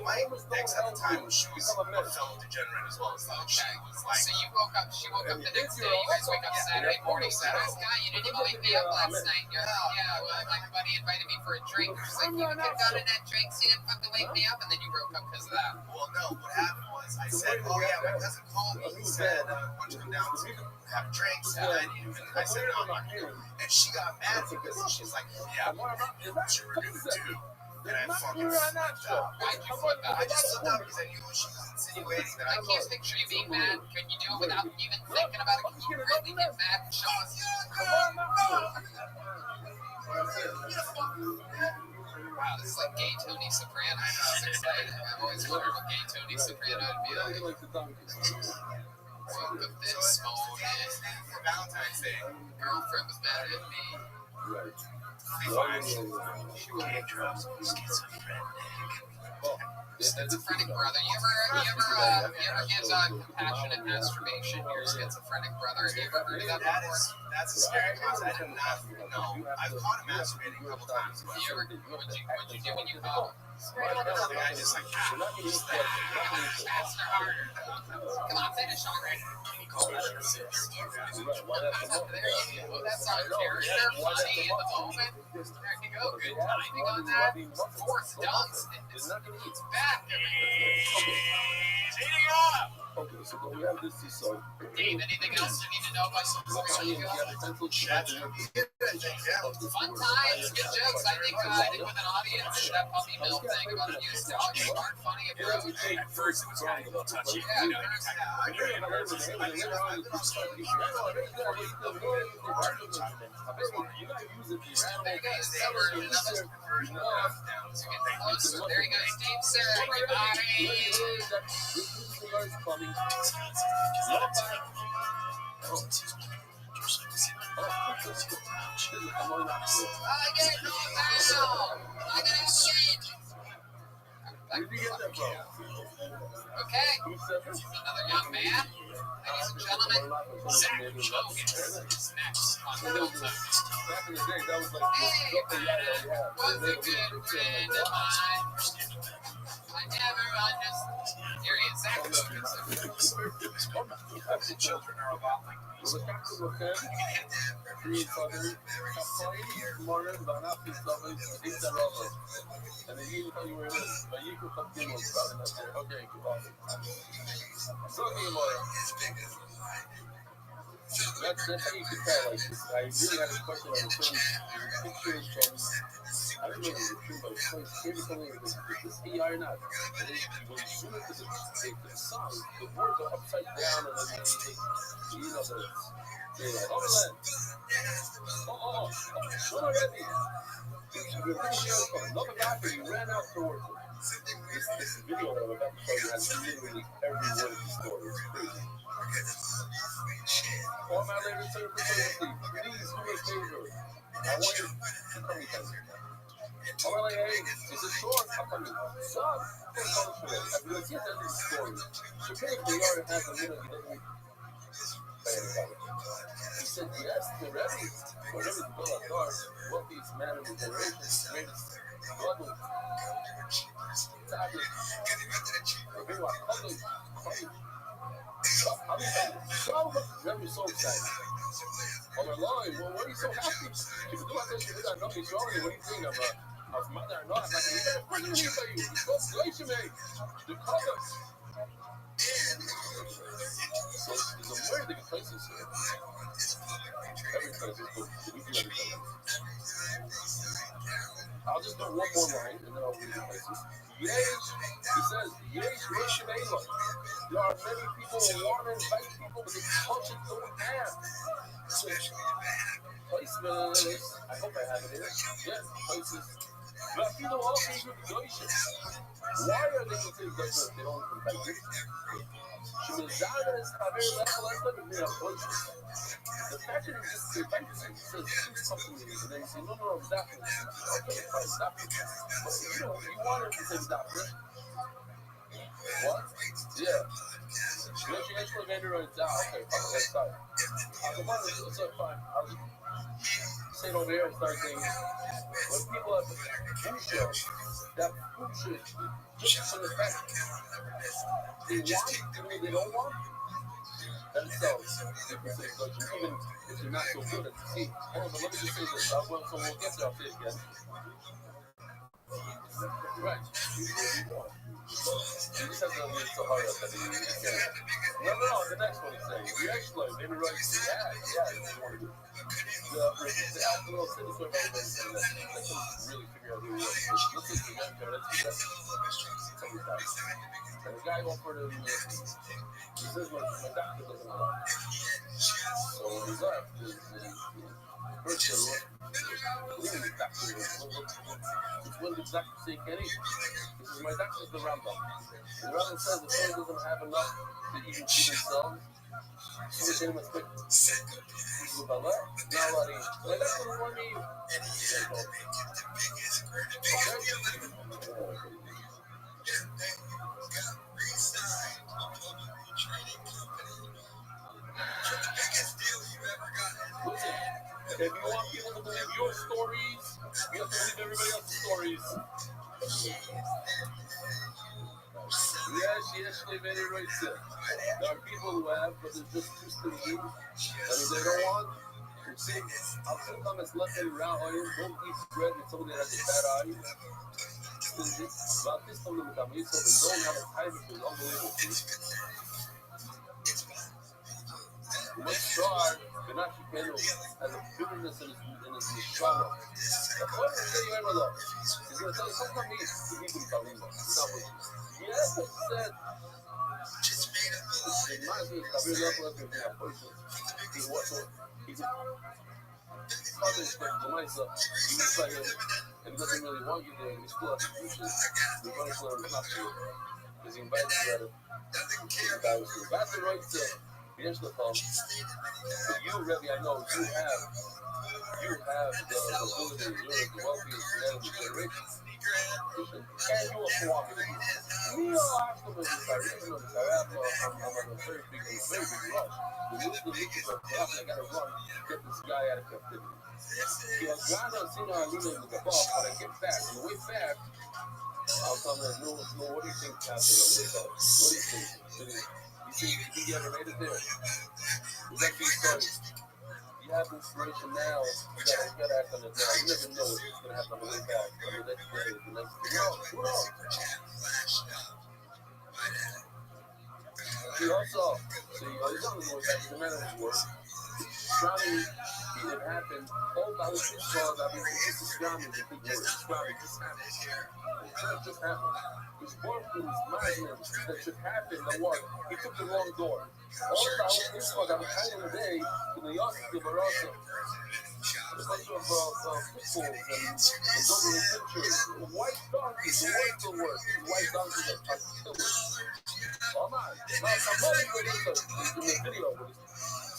my ex at the time, she was a fellow degenerate as well. So she was like, so she woke up the next day. You guys wake up Saturday morning. Saturday, God, you didn't even wake me up last night. You're like, yeah, well, my buddy invited me for a drink. She's like, you could have gotten that drink, so you didn't fucking wake me up, and then you broke up because of that. Well, no, what happened was I said, oh yeah, my cousin called me. He said, why don't you come down to have drinks? And I said, no, I'm not here. And she got mad because she's like, yeah, what you were going to do. And I fucking flipped out. Why'd you flip out? I just flipped out because I knew she was insinuating that I can't picture you being mad. Can you do it without even thinking about it? Can you really get mad and show us? Wow, this is like gay Tony Soprano. I'm excited. I've always wondered what gay Tony Soprano would be like. Woke up this morning. For Valentine's Day, Girlfriend was mad at me. Schizophrenic brother. You ever give compassionate masturbation to your schizophrenic brother? Have you ever heard of that before? That's a scary concept. I did not know. I've caught him masturbating a couple times. What'd you do when you caught him? Nothing. I just like Faster, harder. Come on, finish already. There you go. That's our character. Funny in the moment. There you go. Good timing on that. Fourth dunks. It's back. he's eating up. Okay, so we have this so Dave, anything else you need to know about some before you go? Fun times, good jokes. I think with an audience, that puppy mill thing about a used dog, you aren't funny approach. At first, it was kind of a little touchy. There he goes, Dave, sir, everybody. Plumbing. I get no now. I get a shit. Where did you get that from? Okay. Another young man. Ladies and gentlemen, Zach Logan is next on Hilltop. Back in the day, that was like Hey, man, was a good friend of mine. I never understood. Here he is, Zach Logan. The children are a lot like these. That's how you can tell. Like, I really had a question on the film. Pictures from, I don't know if it's true, but it's maybe something like this AI or not. And then when you zoom into the song, the words are upside down, and then you know, they're like, oh, what already? Another guy, he ran out towards him. This video that I'm about to show you has literally every word of the story. It's crazy. All my ladies, please do me a favor. I want you to tell me something. I'm like, hey, is it short? I'm coming. Son, it's so short. I mean, see, that's the story. The kid in the yard has a little, he doesn't say anything. He said, yes, the Rabbi, whatever the bill of God, what these man of the generation, greatest level, tablet, Rabbi, Rabbi so excited. On my line, well, what are you so happy? She said, do I think you did not know me strongly? What do you think? I was mother or not? I'm like, you better freaking hear for you. Go situation, mate. The colors. So there's a myriad of places here. Every place is good. We do every place. I'll just do one more line and then I'll read the places. Yesh, he says, Yesh, Rosh Hashanah. There are many people who want to invite people, but they culture don't have. Places, I hope I have it here. Yes, places. But people all came to the Goyim. Why are they going to the Goyim if they don't invite you? The fact that he just says something to me, and then you say, no, I'm doctor. Okay, fine, doctor. But you want him to say doctor. What? Yeah. You actually made it right down. Okay, fine, let's start. I'll go on, it's fine. I'll just say it over here and start saying, when people have bullshit, that bullshit, just for the fact they want, they don't want, themselves, even if you're not so good at the see. Hold on, let me just say this. So we'll get there, I'll say it again. Right. You just have to read so hard up that you can't. No, the next one he's saying. We actually, maybe right. Yeah. The little city story about it, I couldn't really figure out who he was. This is the young guy, that's and the guy offered him, he says, my doctor doesn't know. So he's left. First, what did the doctor say, Kenny? He says, my doctor's the Rabbi. The Rabbi says the soul doesn't have enough to even feed himself. So they him a quick. He's a ballet. Now, my doctor doesn't want me. Listen, if you want people to believe your stories, you have to believe everybody else's stories. Yes, they made it right there. There are people who have, but they're just too stingy. And if they don't want, I'll tell them it's left and round oil. Don't eat bread with somebody that has a bad eye. Stingy. But this time, they don't have a time, which is unbelievable. Much star, but not Shikeno, has a bitterness in his neshama. That's what I'm saying, you ever love. He's going to tell you, sometimes he's even Kalima. He's not with you. Yes, I said, it reminds me of Kabir Lopez with the appointment. He's what? He's a father expect the myself. You look like him, and he doesn't really want you there, and he still has to push it. You're going to learn not to. Because he invites you at it. That's the right thing. Here's the phone. But you, Rabbi, I know you have the ability, you're the wealthiest man of the generation. And you are cooperative. We all have to live this. I'm on a very big rush. The leaders are I gotta run, get this guy out of captivity. When I get back, on the way back, I'll tell them, no, what do you think happened on the way back? What do you think? You ever made it there? That being started. You have inspiration now. You gotta act on it now. You never know what's gonna happen on the way back. On the next day, the next day. Who knows? He also, he's on the way back. He's a man of his word. Drowning, it happened. I was just called. This is drowning. The big word. Drowning just happened. It just happened. His work was imagining that should happen. The what? He took the wrong door. All the hours I'm kind of a day in the office of Barasa. A bunch of pitbulls and government pictures. White donkeys, the words of work. White donkeys are killers. Oh my mother put in the video. It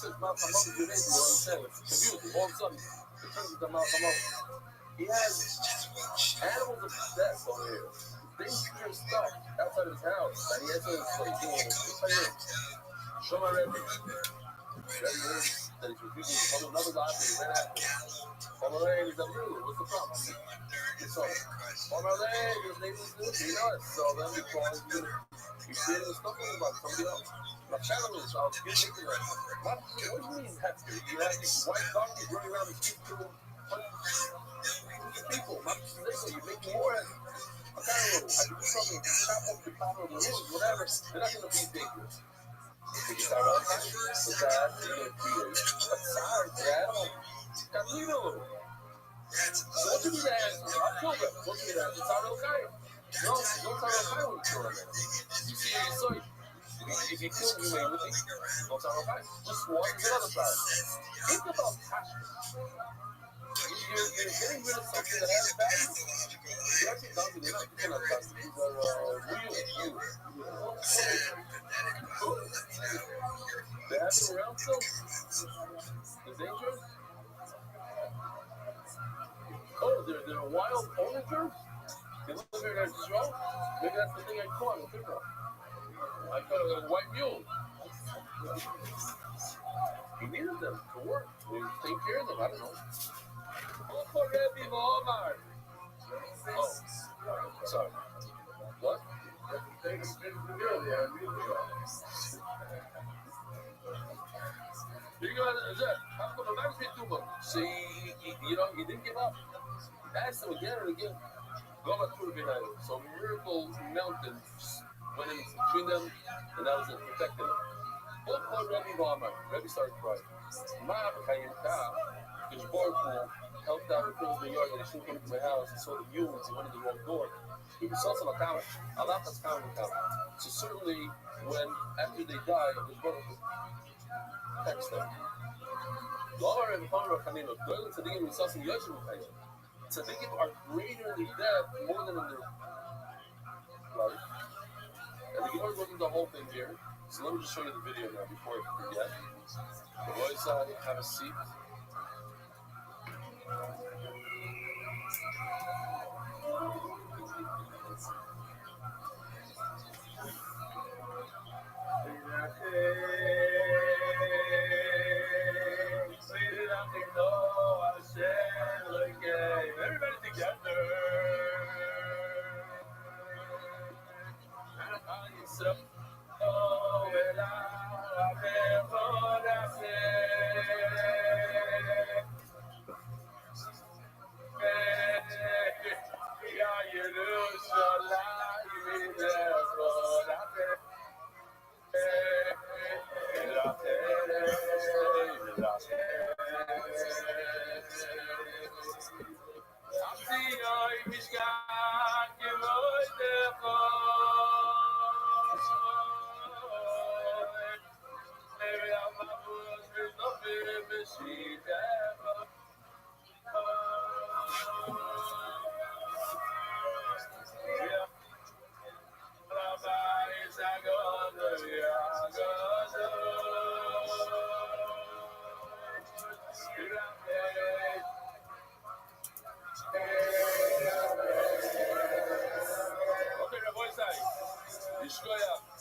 says my mother did it, you know what I'm saying? It's confusing. All of a sudden, it turns into my mother. He has animals obsessed on here. Dangerous stuff outside of his house that he has to like doing. Show my Rabbi. Rabbi heard that he's refusing to come another lot and he ran after him. Omalay, he's like, what's the problem? It's all. Omalay, his name is this, he knows. So then he calls you. He's creating a stuff about somebody else. My family is out. What do you mean, Hector? You have these white donkeys running around the street to people. You make more of it. I do something, chop up the top of the roof, whatever. They're not going to be dangerous. You start all the time. The guy, sorry, Dad. Got leave it a little. So what you need to answer? I'll kill them. What you need to answer? It's all okay. No, don't tell them when you kill them. You see, you saw it. If you kill me, with me, don't tell them. Just walk to the other side. Think about passion. You're getting rid of something that has value. You actually don't do that. You cannot trust it. These are they have it around still? The danger? Oh, they're a wild onager? They live here in Israel? Maybe that's the thing I caught in Israel. I caught a white mule. He needed them to work. We take care of them. I don't know. Oh, sorry. What? So he didn't give up. He asked him again and again. So Miracle Mountain went in between them, and that was it, protected them. Rabbi started crying. Because Baruch helped out and closed the yard and he shouldn't come to my house. He saw the mules, he went in the wrong door. He saw some account. Allah has counted account. So certainly when after they die, his brother would text them. Tzaddikim are greater in death more than in their life. And the Gemara goes into the whole thing here. So let me just show you the video now before I forget. The right side, have a seat. Everybody together.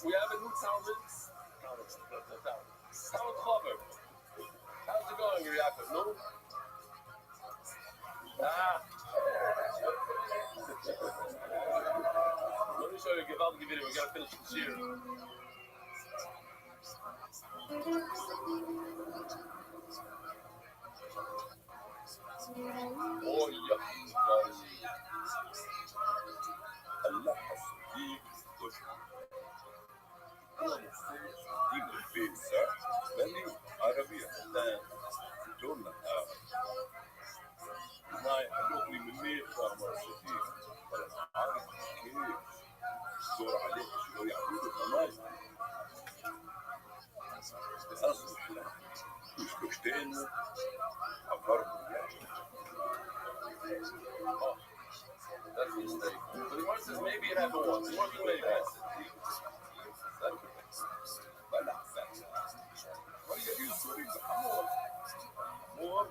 We have a new Talmud. Talmud Chaver. How's it going, Yaakov? No? Let me show you a Givaldi video. We gotta finish this year. Oh, yeah. Allah Hasib. بني عربية دولنا ما يحلوقني مني فما صديق عارف كيف دور عليك شنو يعملوا خلاص أصبح لنا مش كشتين أفرق يعني that's the mistake. But the one says maybe it happened once. The one thing maybe that's it. What do you do? More.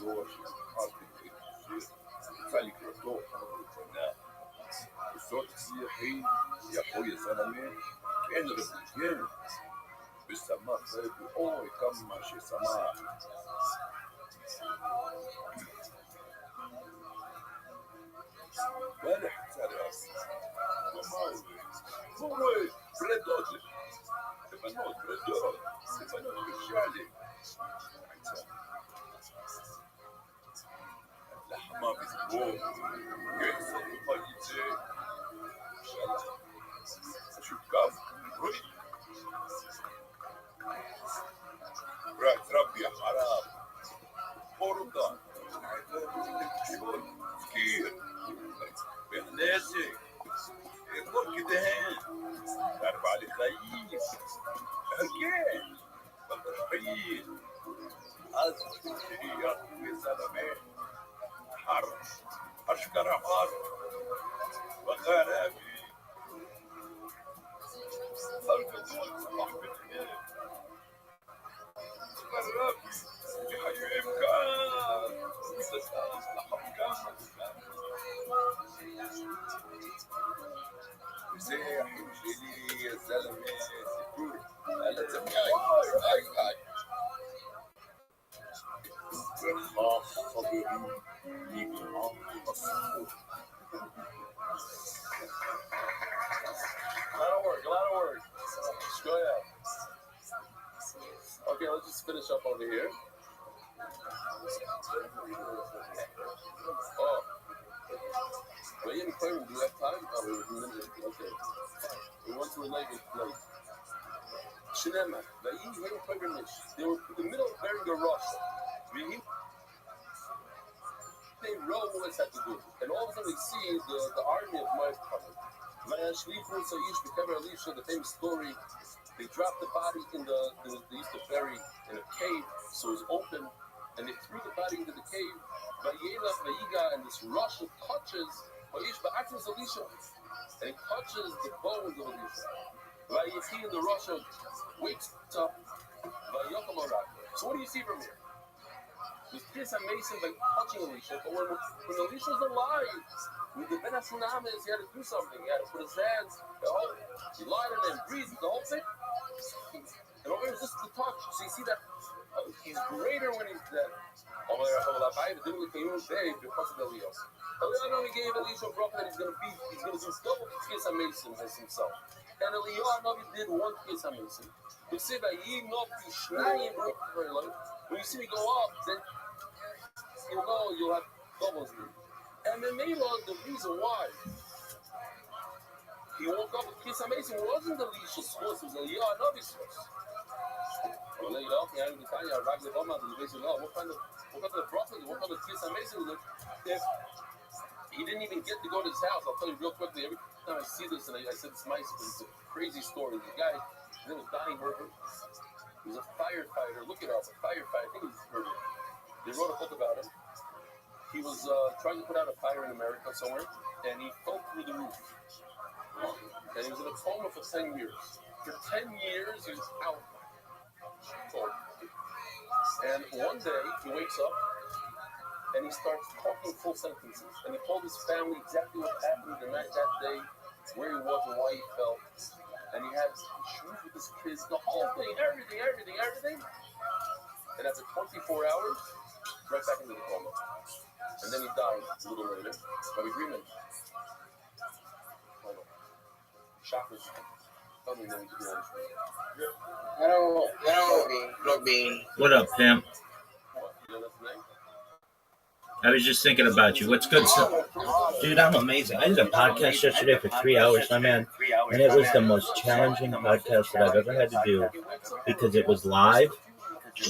Rothschild, يطلع لي كرتون الصوت السياحي يا خويا زلمه كان رجال بالسماء خايف اوه كم ماشي سماء امبارح ترى هو بريدوت تبنوت بريدوت تبنوت بالشعلي لحمة بزبون جاهزة للفايتة إن شاء الله أشوف كم روي رات ربي يا حرام فرضا كيف بحناسي يقول كده تعرف علي خيي هكين بقدر خيي أزل يا زلمة حر أشكر حر وغرامي خلف الدول صباح بالخير غرامي بحي إمكان لحم كان مسيح يمشي يا زلمة سكور لا تسمعي هاي بالخاص صبري A lot of work. Just go ahead. Okay, let's just finish up over here. Oh. Wait, in prayer, do you have time? Oh, okay. We went to a lake place. Shinema. They were pilgrimage. They were in the middle of burying a Rothschild. They rode what had to do. And all of a sudden they see the army of Mars coming. The famous story, they dropped the body in they used to bury in a cave, so it was open, and they threw the body into the cave. And this Russian touches and he touches the bones of Elisha. And the Russian wakes up. So what do you see from here? There's this amazing by touching Elisha, but when Elisha was alive, with the Ben Hasunamis, he had to do something. He had to put his hands, he lied on him, breathed, the whole thing. And over here is just the touch. So you see that he's greater when he's dead. Eliyahu gave Elisha a bracha that he's going to do double Tkiyas HaMesim as himself. And Eliyahu did one Tkiyas HaMesim. We say that when you see me go up, then you'll have doubles. And then the reason why he woke up with Tkiyas HaMesim wasn't Elisha's source, it was Eliyahu Navi's source. What kind of prophet, what kind of Tkiyas HaMesim? If he didn't even get to go to his house, I'll tell you real quickly, every time I see this, and I said it's nice, it's a crazy story. The guy, his name was Donnie Herbert. He was a firefighter. Look it up, a firefighter. I think it was Herbert. They wrote a book about him. He was trying to put out a fire in America somewhere, and he fell through the roof. And he was in a coma for 10 years. For 10 years, he was out cold. And one day, he wakes up, and he starts talking full sentences. And he told his family exactly what happened the night that day, where he was and why he fell. And he had issues with his kids, the whole thing, everything. And after 24 hours, right back into the coma. And then he died a little later. Rabbi Greenman. Chakras. Tell me then we can do it. What up, pimp? I was just thinking about you. What's good, dude? I'm amazing. I did a podcast yesterday for 3 hours, my man, and it was the most challenging podcast that I've ever had to do because it was live.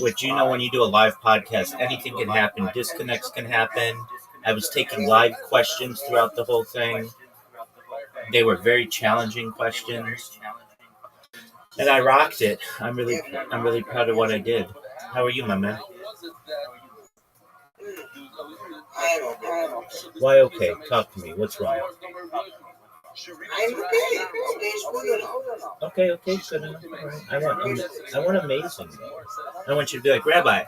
Which, when you do a live podcast, anything can happen. Disconnects can happen. I was taking live questions throughout the whole thing. They were very challenging questions, and I rocked it. I'm really proud of what I did. How are you, my man? Why okay? Talk to me. What's wrong? Okay, good enough. All right. I want amazing, though. I want you to be like, Rabbi,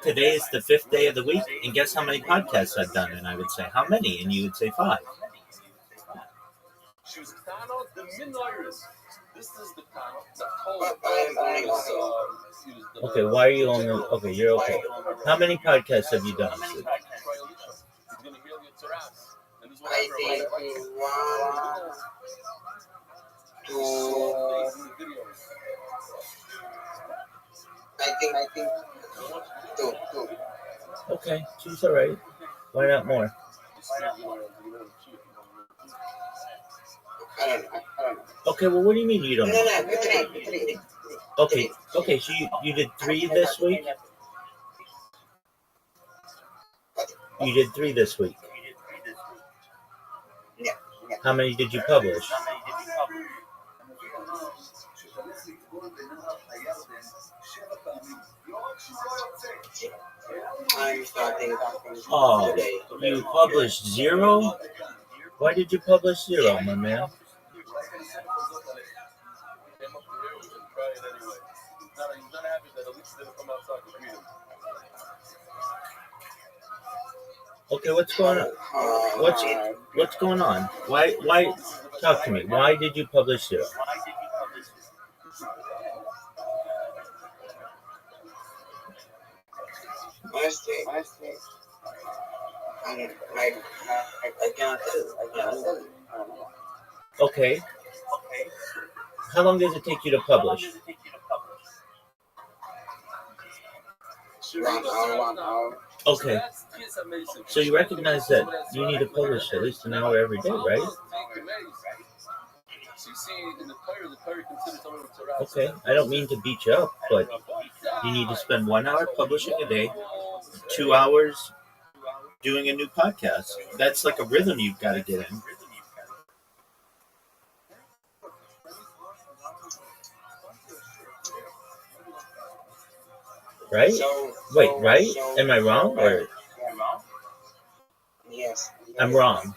today is the 5th day of the week, and guess how many podcasts I've done? And I would say, how many? And you would say 5. Okay, why are you only... Okay, you're okay. How many podcasts have you done this week? I think 1, 2. I think 2. Okay, two's all right. Why not more? I don't know. Okay, well, what do you mean you don't know? No, 3. Okay, so you did 3 this week? You did 3 this week. Yeah. How many did you publish? I'm starting Oh, today. you published 0? Why did you publish 0, my man? Okay, what's going on? What's going on? Why? Talk to me. Why did you publish 0? Honestly, I cannot tell. Okay. How long does it take you to publish? 1 hour. Okay. So you recognize that you need to publish at least an hour every day, right? Okay. I don't mean to beat you up, but you need to spend 1 hour publishing a day, 2 hours doing a new podcast. That's like a rhythm you've got to get in. Right? Wait, right? Am I wrong? Or Yes. I'm wrong.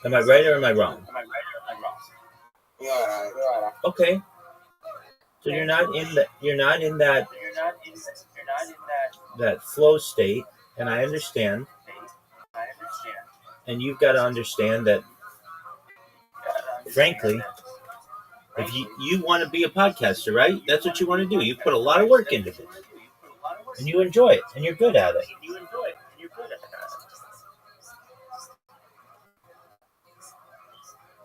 Am I right or am I wrong? You are right. Okay. So you're not in that flow state, and I understand. And you've got to understand that, frankly, if you want to be a podcaster, right? That's what you want to do. You put a lot of work into this, and you enjoy it, and you're good at it.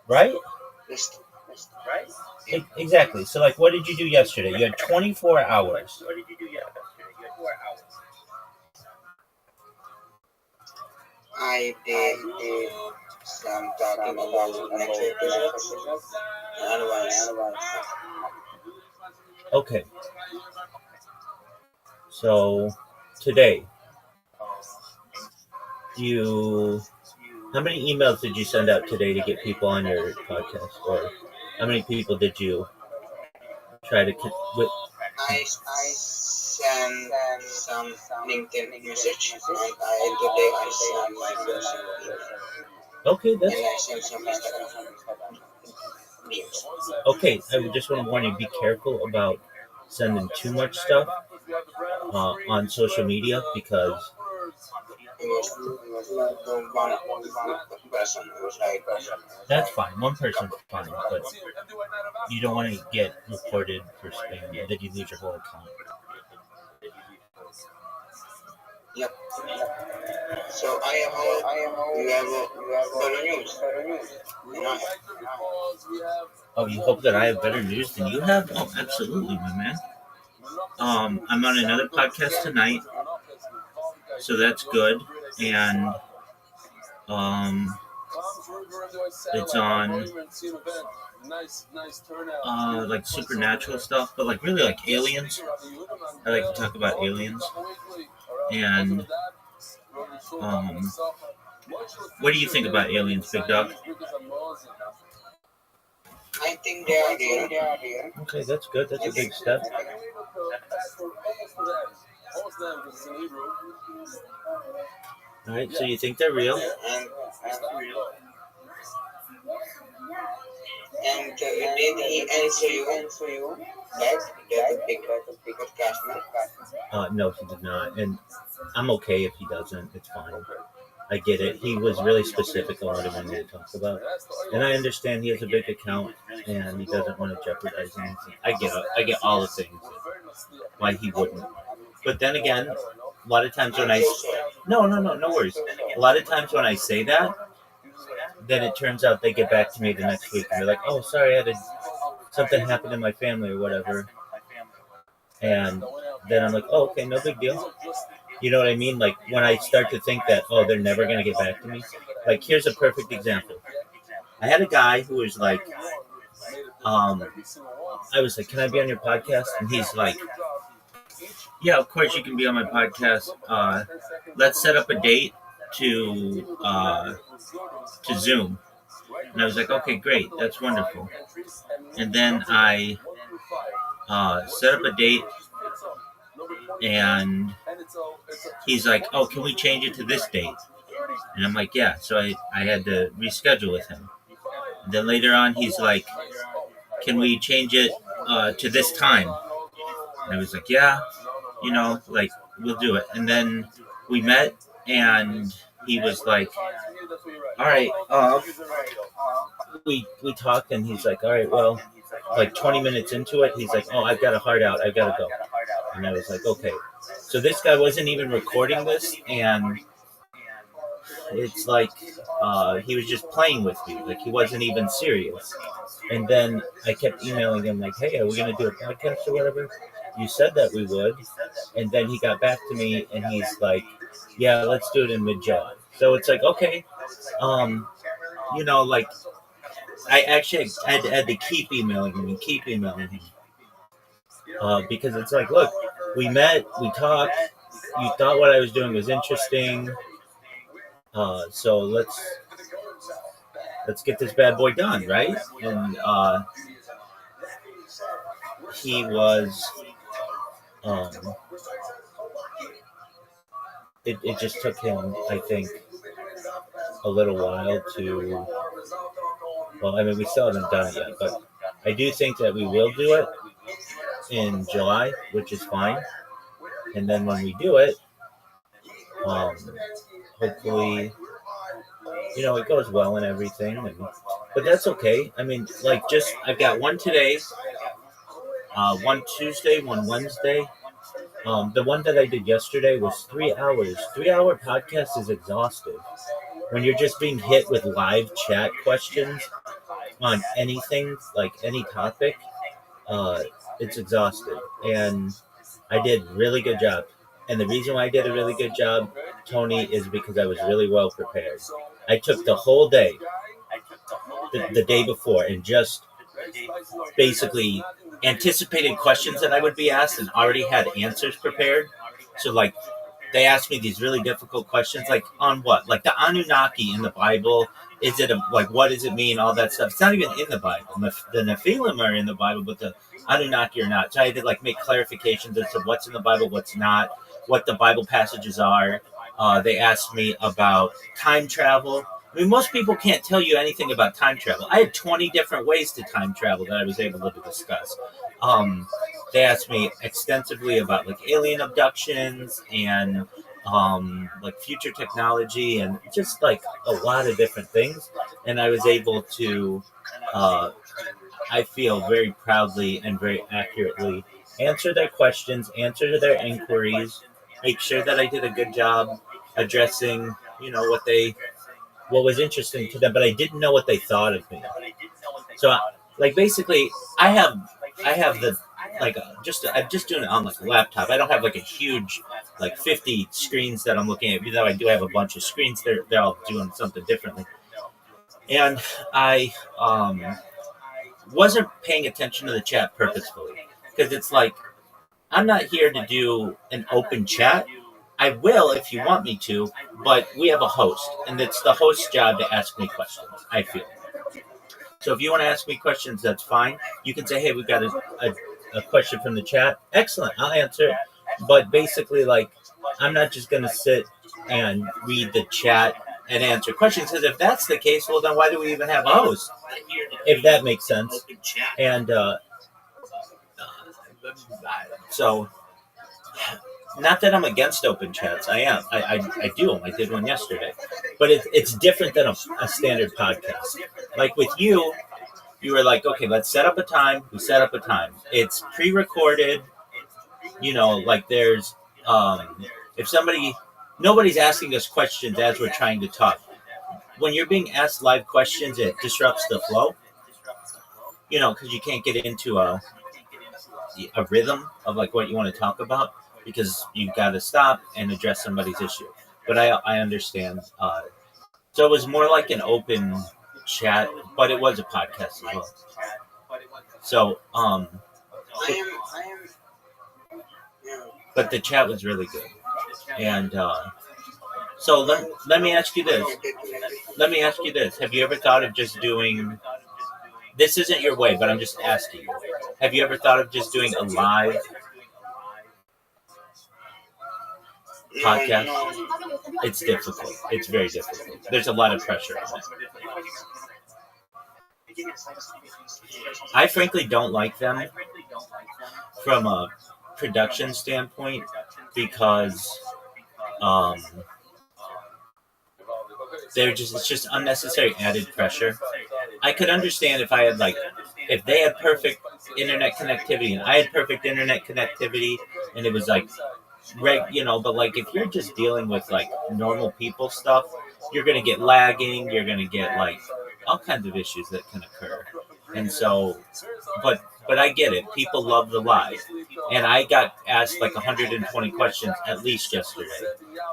Right? Exactly. So, like, what did you do yesterday? You had 24 hours. I did some talking about network business and otherwise. Okay. So, today, how many emails did you send out today to get people on your podcast? Or how many people did you try to with? I sent some LinkedIn message and today I sent my first email. Okay, And I sent some Instagram DMs. Okay, I just want to warn you, be careful about sending too much stuff on social media, because It was one person. It was like that's fine. One person's fine, but you don't want to get reported for spam, that you lose your whole account. Yep. So I hope you have better news. And I have. Oh, you hope that I have better news than you have? Oh, absolutely, my man. I'm on another podcast tonight, so that's good. And it's on like supernatural stuff, but like really like aliens. I like to talk about aliens. And what do you think about aliens, Big Dog? I think they are real. Okay, that's good. That's a big step. All right, so you think they're real? And did he answer you that because of biggest classmate? No, he did not, and I'm okay if he doesn't. It's fine. I get it. He was really specific on what he wanted to talk about, and I understand he has a big account and he doesn't want to jeopardize anything. I get it. I get all the things why he wouldn't. But then again, a lot of times when no worries. A lot of times when I say that, then it turns out they get back to me the next week and they're like, "Oh, sorry, something happened in my family or whatever," and then I'm like, "Oh, okay, no big deal." You know what I mean? Like when I start to think that, oh, they're never gonna get back to me. Like here's a perfect example. I had a guy who was like, I was like, "Can I be on your podcast?" And he's like, "Yeah, of course you can be on my podcast. Let's set up a date to Zoom." And I was like, "Okay, great, that's wonderful." And then I set up a date, and he's like, "Oh, can we change it to this date?" And I'm like, "Yeah." So I had to reschedule with him. And then later on, he's like, "Can we change it to this time?" And I was like, "Yeah, like we'll do it." And then we met, and he was like, "All right." We talked, and he's like, "All right, well," like 20 minutes into it, he's like, "Oh, I've got a heart out. I've got to go." And I was like, "Okay." So this guy wasn't even recording this, and it's like he was just playing with me. Like he wasn't even serious. And then I kept emailing him like, "Hey, are we going to do a podcast or whatever? You said that we would." And then he got back to me, and he's like, "Yeah, let's do it in mid-July." So it's like, okay. Like I actually had to keep emailing him because it's like, look, we met, we talked, you thought what I was doing was interesting, so let's get this bad boy done, right? And he was, it just took him, I think, a little while to. Well, I mean, we still haven't done it yet, but I do think that we will do it in July, which is fine. And then when we do it, hopefully, it goes well and everything. But that's okay. I mean, like, I've got one today, one Tuesday, one Wednesday. The one that I did yesterday was 3 hours. 3-hour podcast is exhaustive. When you're just being hit with live chat questions on anything, like any topic, it's exhausting. And I did a really good job. And the reason why I did a really good job, Tony, is because I was really well prepared. I took the whole day, the day before, and just basically anticipated questions that I would be asked and already had answers prepared. So, like, they asked me these really difficult questions, like, on what? Like, the Anunnaki in the Bible, is it, what does it mean, all that stuff. It's not even in the Bible. The Nephilim are in the Bible, but the Anunnaki are not. So I had to, make clarifications as to what's in the Bible, what's not, what the Bible passages are. They asked me about time travel. I mean, most people can't tell you anything about time travel. I had 20 different ways to time travel that I was able to discuss. They asked me extensively about alien abductions and future technology and just a lot of different things. And I was able to, I feel very proudly and very accurately answer their questions, answer their inquiries, make sure that I did a good job addressing, what was interesting to them, but I didn't know what they thought of me. So, basically, I have the I'm just doing it on a laptop. I don't have a huge 50 screens that I'm looking at. Even though I do have a bunch of screens, they're all doing something differently. And I wasn't paying attention to the chat purposefully because it's I'm not here to do an open chat. I will if you want me to, but we have a host, and it's the host's job to ask me questions, I feel. So if you want to ask me questions, that's fine. You can say, hey, we've got a question from the chat. Excellent, I'll answer it. But basically, I'm not just going to sit and read the chat and answer questions. Because if that's the case, well, then why do we even have a host? If that makes sense. And so, not that I'm against open chats. I am. I do them. I did one yesterday. But it's different than a standard podcast. Like with you, you were like, okay, let's set up a time. We set up a time. It's pre-recorded. Like there's, if nobody's asking us questions as we're trying to talk. When you're being asked live questions, it disrupts the flow. Because you can't get into a rhythm of like what you want to talk about because you've got to stop and address somebody's issue. But I understand. So it was more like an open chat, but it was a podcast as well. So, but the chat was really good. And so let me ask you this. Have you ever thought of just doing, this isn't your way, but I'm just asking you. Have you ever thought of just doing a live podcast? It's difficult. It's very difficult. There's a lot of pressure on it. I frankly don't like them from a production standpoint because it's just unnecessary added pressure. I could understand if if they had perfect internet connectivity and I had perfect internet connectivity and it was like, but like if you're just dealing with like normal people stuff, you're going to get lagging, you're going to get like all kinds of issues that can occur. And so, but I get it. People love the live. And I got asked like 120 questions at least yesterday,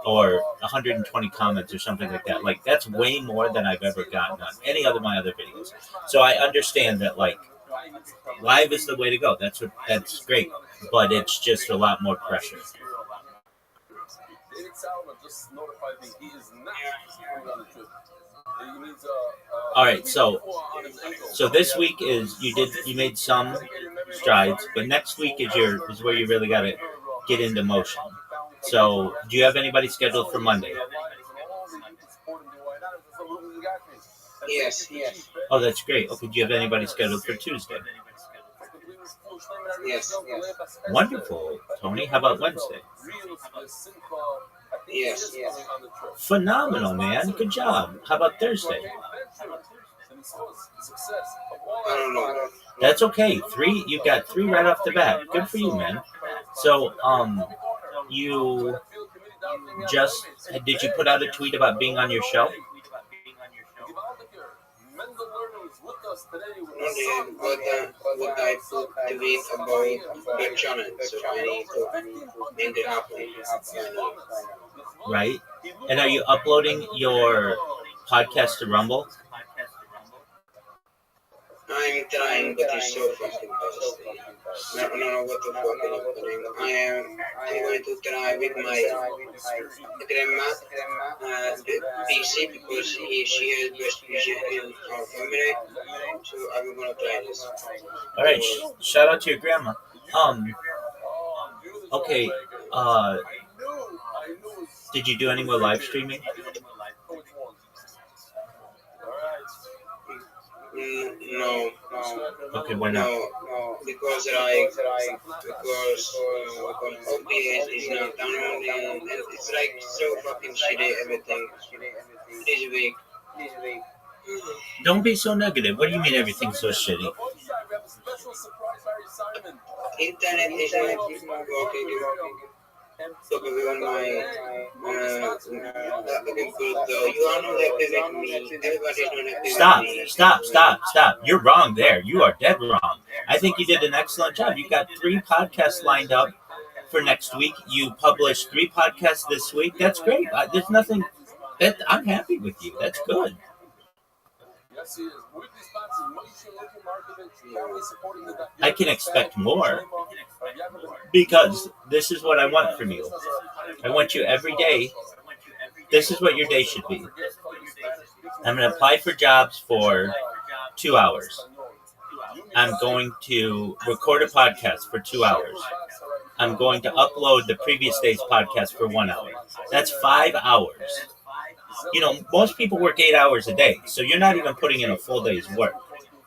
or 120 comments or something like that. Like that's way more than I've ever gotten on any of my other videos. So I understand that like live is the way to go. That's great, but it's just a lot more pressure. All right, so this week is you made some strides, but next week is where you really got to get into motion. So, do you have anybody scheduled for Monday? Yes. Oh, that's great. Okay, do you have anybody scheduled for Tuesday? Yes. Wonderful, Tony. How about Wednesday? Yes. Phenomenal, man. Good job. How about Thursday? I don't know. That's okay. You've got 3 right off the bat. Good for you, man. So, did you put out a tweet about being on your show? But I put the tweet about the channel, so I need to make it happen. Right. And are you uploading your podcast to Rumble? I'm trying, but it's so fucking fast. I don't know what the fuck is happening. I'm going to try with my grandma, the PC, because she has best vision in our family. So I'm going to try this. All right. Shout out to your grandma. Okay. Did you do any more live streaming? No. Okay, why not? No, because OBS is not downloading, and it's like so fucking shitty, everything. This week. Don't be so negative. What do you mean everything's so shitty? Internet is not working. So everyone, Stop. You're wrong there. You are dead wrong. I think you did an excellent job. You got 3 podcasts lined up for next week. You published 3 podcasts this week. That's great. There's nothing that I'm happy with you. That's good. I can expect more because this is what I want from you. I want you every day. This is what your day should be. I'm going to apply for jobs for 2 hours. I'm going to record a podcast for 2 hours. I'm going to upload the previous day's podcast for 1 hour. That's 5 hours. most people work 8 hours a day, so you're not even putting in a full day's work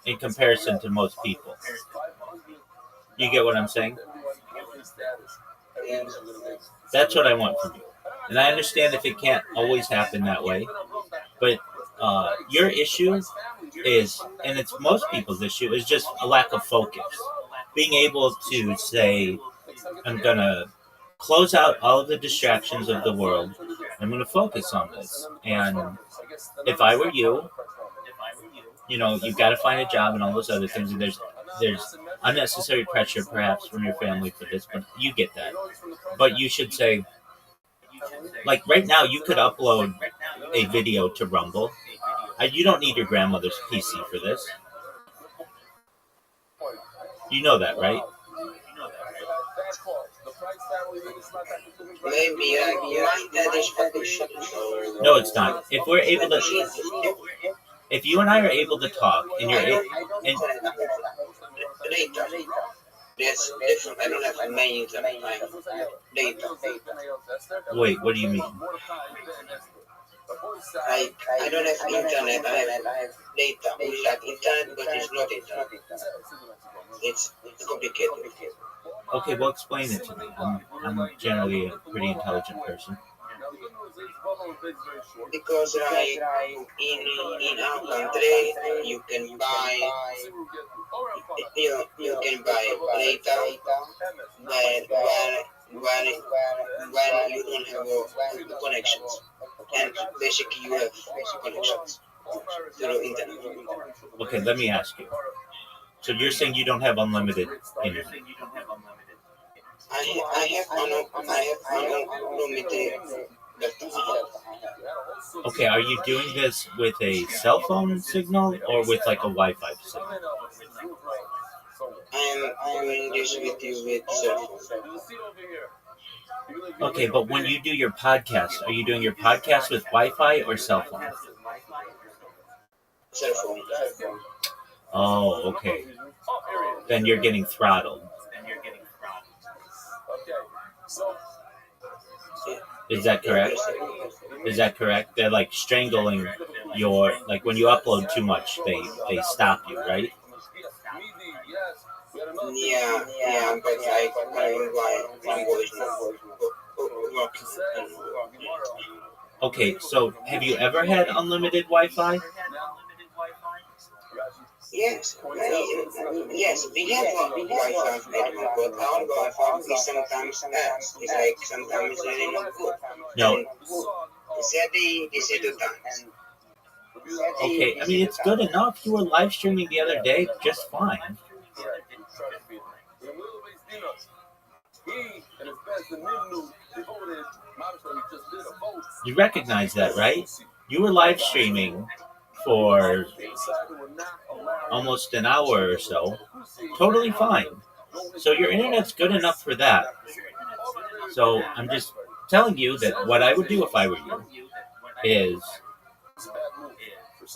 in comparison to most people. You get what I'm saying? That's what I want from you. And I understand if it can't always happen that way, but your issue is, and it's most people's issue, is just a lack of focus. Being able to say, I'm going to close out all of the distractions of the world. I'm going to focus on this. And if I were you, you've got to find a job and all those other things. And there's unnecessary pressure perhaps from your family for this, but you get that. But you should say, like right now, you could upload a video to Rumble. You don't need your grandmother's PC for this. You know that, right? Maybe my dad is fucking shit. No, it's not. If we're able to, if you and I are able to talk, and you're able, and That's different. I don't have a main data. Wait, what do you mean? I don't have internet. I have data. We have internet, but it's not internet. It's complicated. Okay, well, explain it to me. I'm generally a pretty intelligent person. Because in our country you can buy you can buy data when you don't have connections, and basically you have connections through internet. Okay, let me ask you. So you're saying you don't have unlimited internet? I have unlimited data. Okay, are you doing this with a cell phone signal or with like a Wi-Fi signal? I'm doing this with you with cell phone. Okay, but when you do your podcast, are you doing your podcast with Wi-Fi or cell phone? Cell phone. Oh, okay. Then you're getting throttled. Is that correct? Is that correct? They're like strangling your, like when you upload too much, they stop you, right? Yeah, but I don't buy one voice now. Okay, so have you ever had unlimited Wi-Fi? Yes, we have Wi-Fi at home, but our Wi-Fi is sometimes bad. It's like sometimes it's really not good. No. They say two times. Okay, I mean, it's good enough. You were live streaming the other day just fine. You recognize that, right? You were live streaming for almost an hour or so, totally fine. So your internet's good enough for that. So I'm just telling you that what I would do if I were you is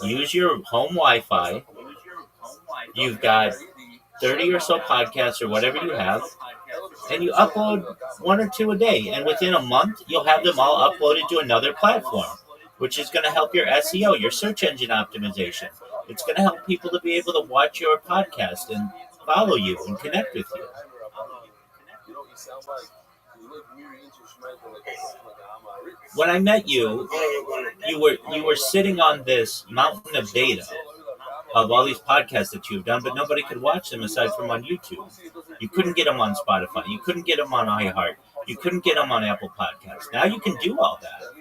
use your home Wi-Fi. You've got 30 or so podcasts or whatever you have, and you upload 1 or 2 a day. And within a month, you'll have them all uploaded to another platform, which is going to help your SEO, your search engine optimization. It's going to help people to be able to watch your podcast and follow you and connect with you. When I met you, you were sitting on this mountain of data of all these podcasts that you've done, but nobody could watch them aside from on YouTube. You couldn't get them on Spotify. You couldn't get them on iHeart. You couldn't get them on Apple Podcasts. Now you can do all that.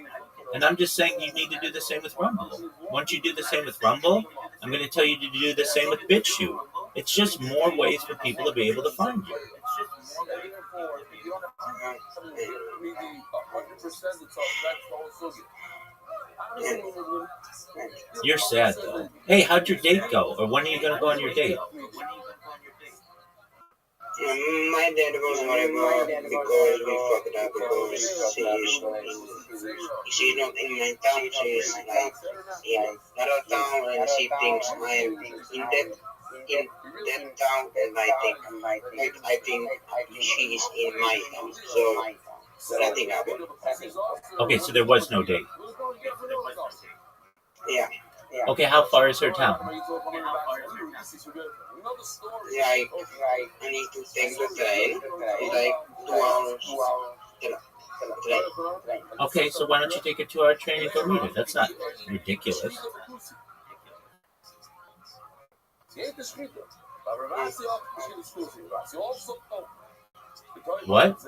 And I'm just saying you need to do the same with Rumble. Once you do the same with Rumble, I'm going to tell you to do the same with BitChute. It's just more ways for people to be able to find you. You're sad, though. Hey, how'd your date go? Or when are you going to go on your date? My dad was horrible because we fucked up because she's not in my town, she's like in another town, and she thinks I'm in that town, and I think she is in my town. nothing happened. Okay, so there was no date. Yeah. Okay, how far is her town? Like, I need to take the train. It's like 2 hours. Train. Okay, so why don't you take a 2-hour train and go meet her? That's not ridiculous. What?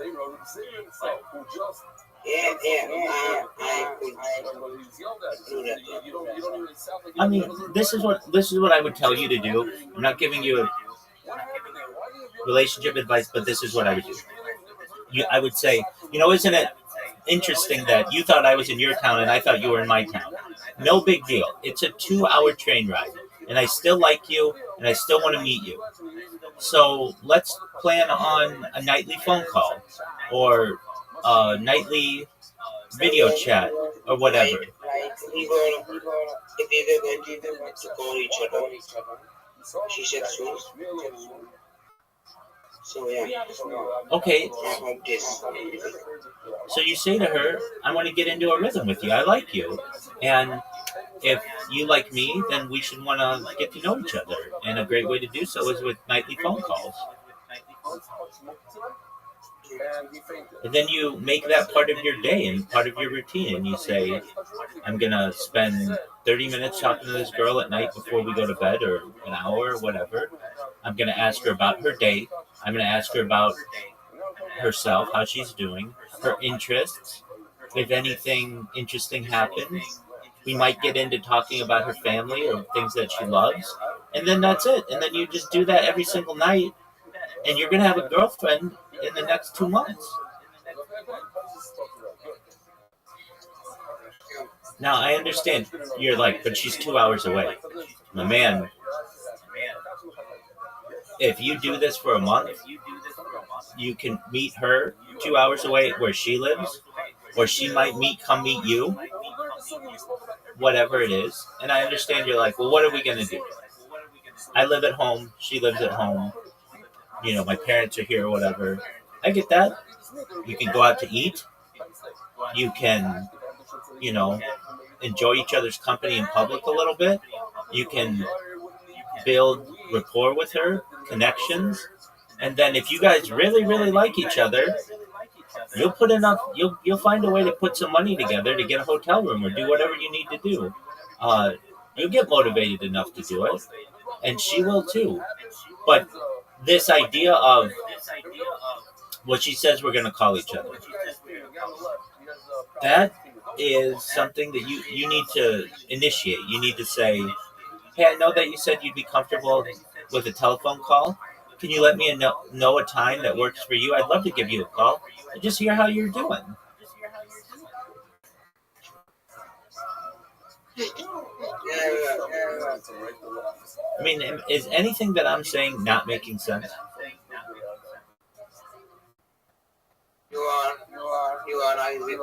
Yeah, I could do that. I mean, this is what I would tell you to do. I'm not giving you relationship advice, but this is what I would do. I would say, isn't it interesting that you thought I was in your town and I thought you were in my town? No big deal. It's a 2-hour train ride, and I still like you, and I still want to meet you. So let's plan on a nightly phone call or a nightly video chat or whatever. Like we were going to call each other. She said soon. So yeah. Okay, I hope this. so you say to her, I want to get into a rhythm with you. I like you. And if you like me, then we should want to get to know each other. And a great way to do so is with nightly phone calls. And then you make that part of your day and part of your routine. And you say, I'm going to spend 30 minutes talking to this girl at night before we go to bed, or an hour or whatever. I'm going to ask her about her day. I'm going to ask her about herself, how she's doing, her interests. If anything interesting happens, we might get into talking about her family or things that she loves. And then that's it. And then you just do that every single night. And you're going to have a girlfriend in the next 2 months. Now, I understand you're like, but she's 2 hours away. My man, if you do this for a month, you can meet her 2 hours away where she lives, or she might come meet you, whatever it is. And I understand you're like, well, what are we going to do? I live at home. She lives at home. My parents are here or whatever. I get that. You can go out to eat. You can, enjoy each other's company in public a little bit. You can build rapport with her, connections. And then if you guys really, really like each other, you'll find a way to put some money together to get a hotel room or do whatever you need to do. You'll get motivated enough to do it. And she will too. But this idea of what she says we're going to call each other, that is something that you need to initiate. You need to say, hey, I know that you said you'd be comfortable with a telephone call. Can you let me know a time that works for you? I'd love to give you a call and just hear how you're doing. I mean, is anything that I'm saying not making sense? You are right with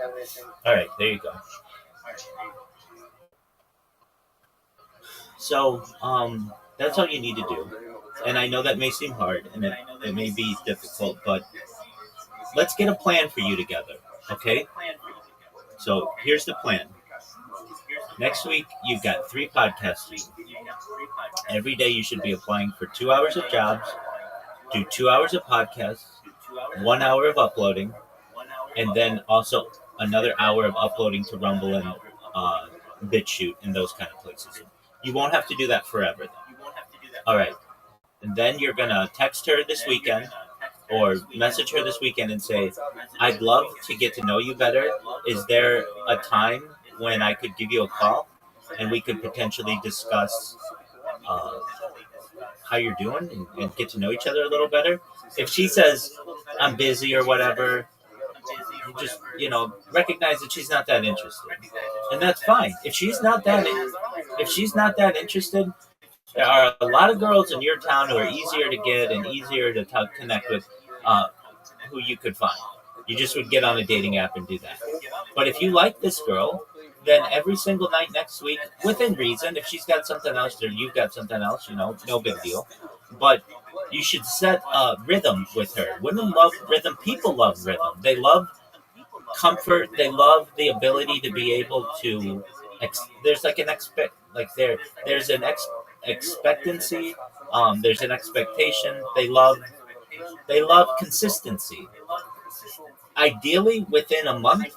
everything. All right, there you go. So, that's all you need to do. And I know that may seem hard and it may be difficult, but let's get a plan for you together, okay? So here's the plan. Next week, you've got 3 podcasts to do. Every day you should be applying for 2 hours of jobs, do 2 hours of podcasts, 1 hour of uploading, and then also another hour of uploading to Rumble and BitChute and those kind of places. You won't have to do that forever, though. All right. And then you're going to text her this weekend or message her this weekend and say, I'd love to get to know you better. Is there a time when I could give you a call and we could potentially discuss how you're doing and get to know each other a little better? If she says, I'm busy or whatever, you just, recognize that she's not that interested. And that's fine. If she's not that interested, there are a lot of girls in your town who are easier to get and easier to connect with, who you could find. You just would get on a dating app and do that. But if you like this girl, then every single night next week, within reason, if she's got something else or you've got something else, no big deal. But You should set a rhythm with her. Women love rhythm. People love rhythm. They love comfort. They love the ability to be able to. There's like an There's an expectancy. There's an expectation. They love consistency. Ideally, within a month,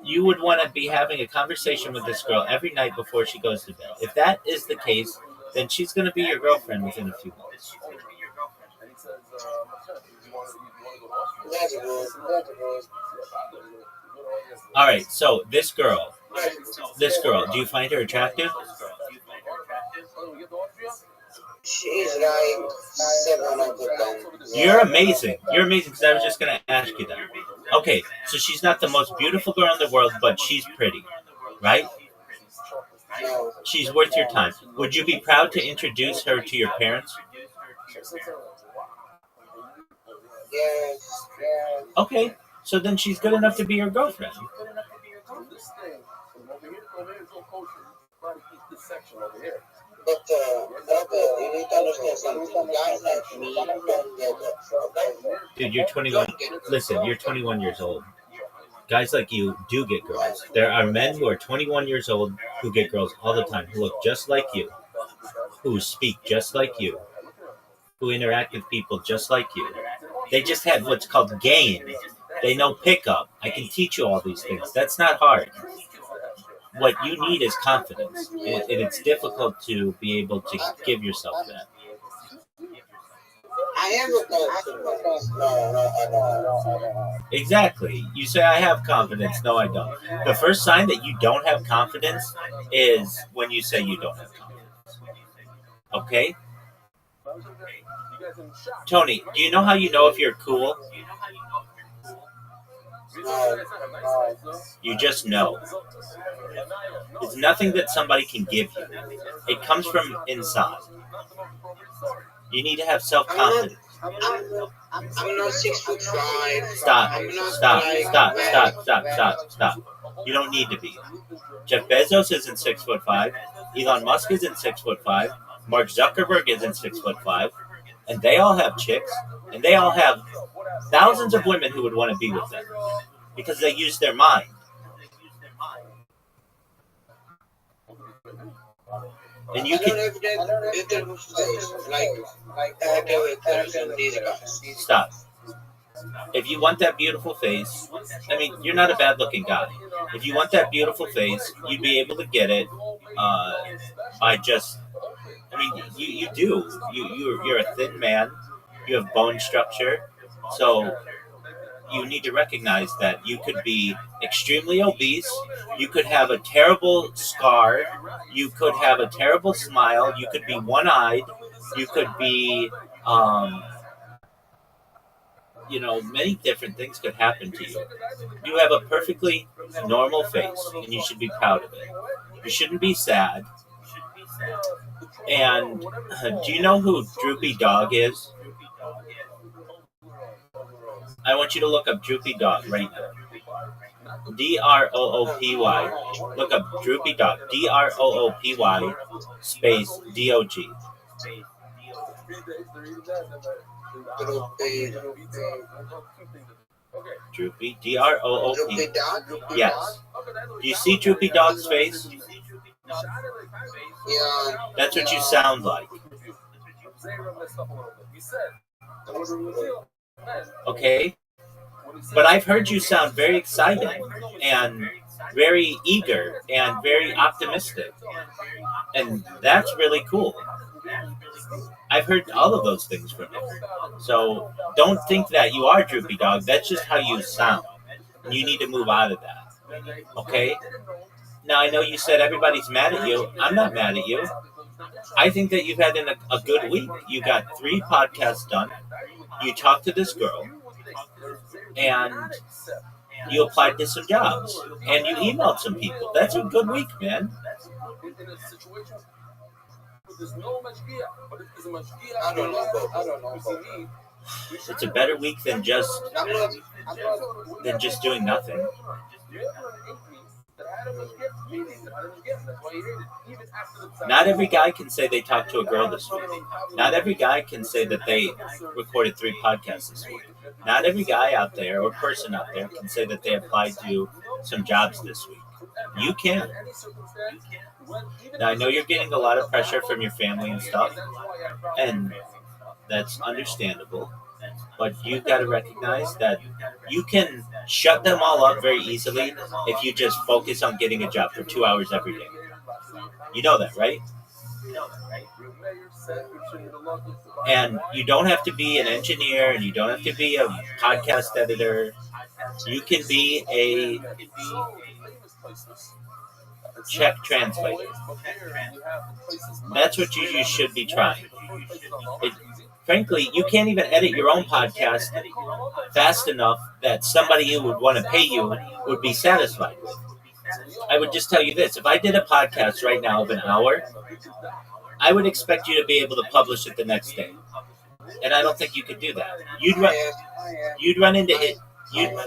you would want to be having a conversation with this girl every night before she goes to bed. If that is the case, then she's going to be your girlfriend within a few months. All right, so this girl, do you find her attractive? She's like 7 out of 10. You're amazing. You're amazing because I was just going to ask you that. Okay, so she's not the most beautiful girl in the world, but she's pretty, right? No. She's worth your time. Would you be proud to introduce her to your parents? Yes. Okay, so then she's good enough to be your girlfriend. But you need to understand something. Guys like me don't get it. Dude, you're 21. Listen, you're 21 years old. Guys like you do get girls. There are men who are 21 years old who get girls all the time, who look just like you, who speak just like you, who interact with people just like you. They just have what's called game. They know pickup. I can teach you all these things. That's not hard. What you need is confidence, and it's difficult to be able to give yourself that. I have a confidence. No, I don't. Exactly. You say, I have confidence. No, I don't. The first sign that you don't have confidence is when you say you don't have confidence. Okay? Tony, do you know how you know if you're cool? You just know. It's nothing that somebody can give you. It comes from inside. You need to have self-confidence. I'm not 6'5". Stop. You don't need to be. Jeff Bezos isn't 6'5". Elon Musk isn't 6'5". Mark Zuckerberg isn't 6'5". And they all have chicks, and they all have thousands of women who would want to be with them because they use their mind. And you can stop. If you want that beautiful face, I mean, you're not a bad-looking guy. If you want that beautiful face, you'd be able to get it by just. I mean, you do. You're a thin man. You have bone structure, so you need to recognize that you could be extremely obese. You could have a terrible scar. You could have a terrible smile. You could be one-eyed. You could be, many different things could happen to you. You have a perfectly normal face, and you should be proud of it. You shouldn't be sad. And do you know who Droopy Dog is? I want you to look up Droopy Dog right now. DROOPY. Look up Droopy Dog. DROOPY space DOG. Droopy. DROOP. Yes. Do you see Droopy Dog's face? Yeah. That's what you sound like. Okay? But I've heard you sound very excited and very eager and very optimistic. And that's really cool. I've heard all of those things from you. So don't think that you are Droopy Dog. That's just how you sound. And you need to move out of that. Okay? Now, I know you said everybody's mad at you. I'm not mad at you. I think that you've had a good week. You got 3 podcasts done. You talked to this girl. And you applied to some jobs. And you emailed some people. That's a good week, man. I don't know. It's a better week than just doing nothing. Not every guy can say they talked to a girl this week. Not every guy can say that they recorded 3 podcasts this week. Not every guy out there or person out there can say that they applied to some jobs this week. You can. Now, I know you're getting a lot of pressure from your family and stuff, and that's understandable. But you've got to recognize that you can shut them all up very easily if you just focus on getting a job for 2 hours every day. You know that, right? And you don't have to be an engineer, and you don't have to be a podcast editor. You can be a Czech translator. That's what you should be trying. Frankly, you can't even edit your own podcast fast enough that somebody who would want to pay you would be satisfied with. I would just tell you this. If I did a podcast right now of an hour, I would expect you to be able to publish it the next day. And I don't think you could do that. You'd run into it. You'd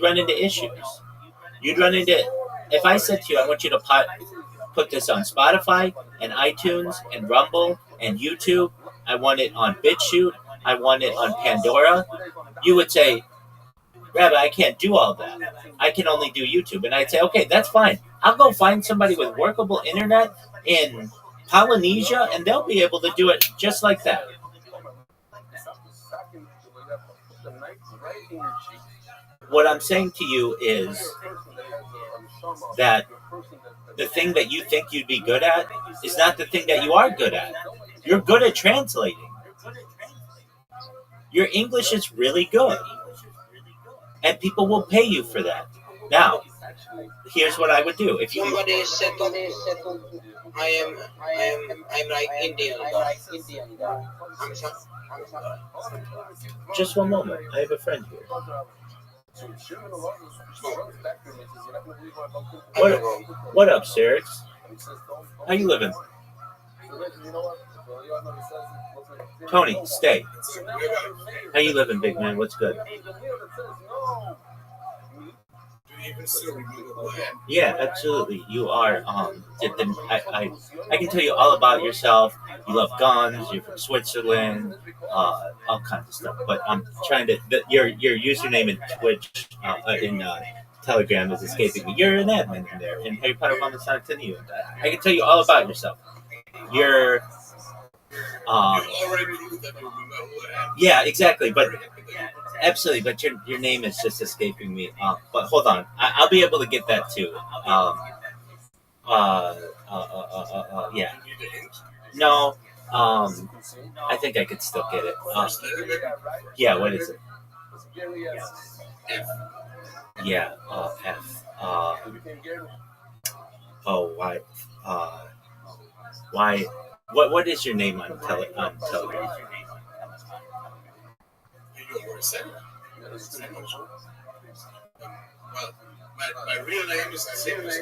run into issues. You'd run into, if I said to you, I want you to put this on Spotify and iTunes and Rumble and YouTube, I want it on BitChute, I want it on Pandora, you would say, Rabbi, I can't do all that. I can only do YouTube. And I'd say, okay, that's fine. I'll go find somebody with workable internet in Polynesia, and they'll be able to do it just like that. What I'm saying to you is that the thing that you think you'd be good at is not the thing that you are good at. You're good at translating. Your English is really good. And people will pay you for that. Now, here's what I would do. If somebody said to me, I'm like Indian guy. I'm sorry. Just one moment. I have a friend here. What up, Serix? How you living? Tony, stay. How you living, big man? What's good? Yeah, absolutely. You are. I can tell you all about yourself. You love guns. You're from Switzerland. All kinds of stuff. But I'm trying to. Your username in Twitch, in Telegram, is escaping me. You're an admin in there in Harry Potter Mom and Sonic to you. I can tell you all about yourself. You're. Yeah, exactly. But. Absolutely, but your name is just escaping me. But hold on, I'll be able to get that too. Yeah. No. I think I could still get it. Yeah. What is it? Yeah. F. Oh, why? Why? What is your name on Telegram? Well, my real name is the same as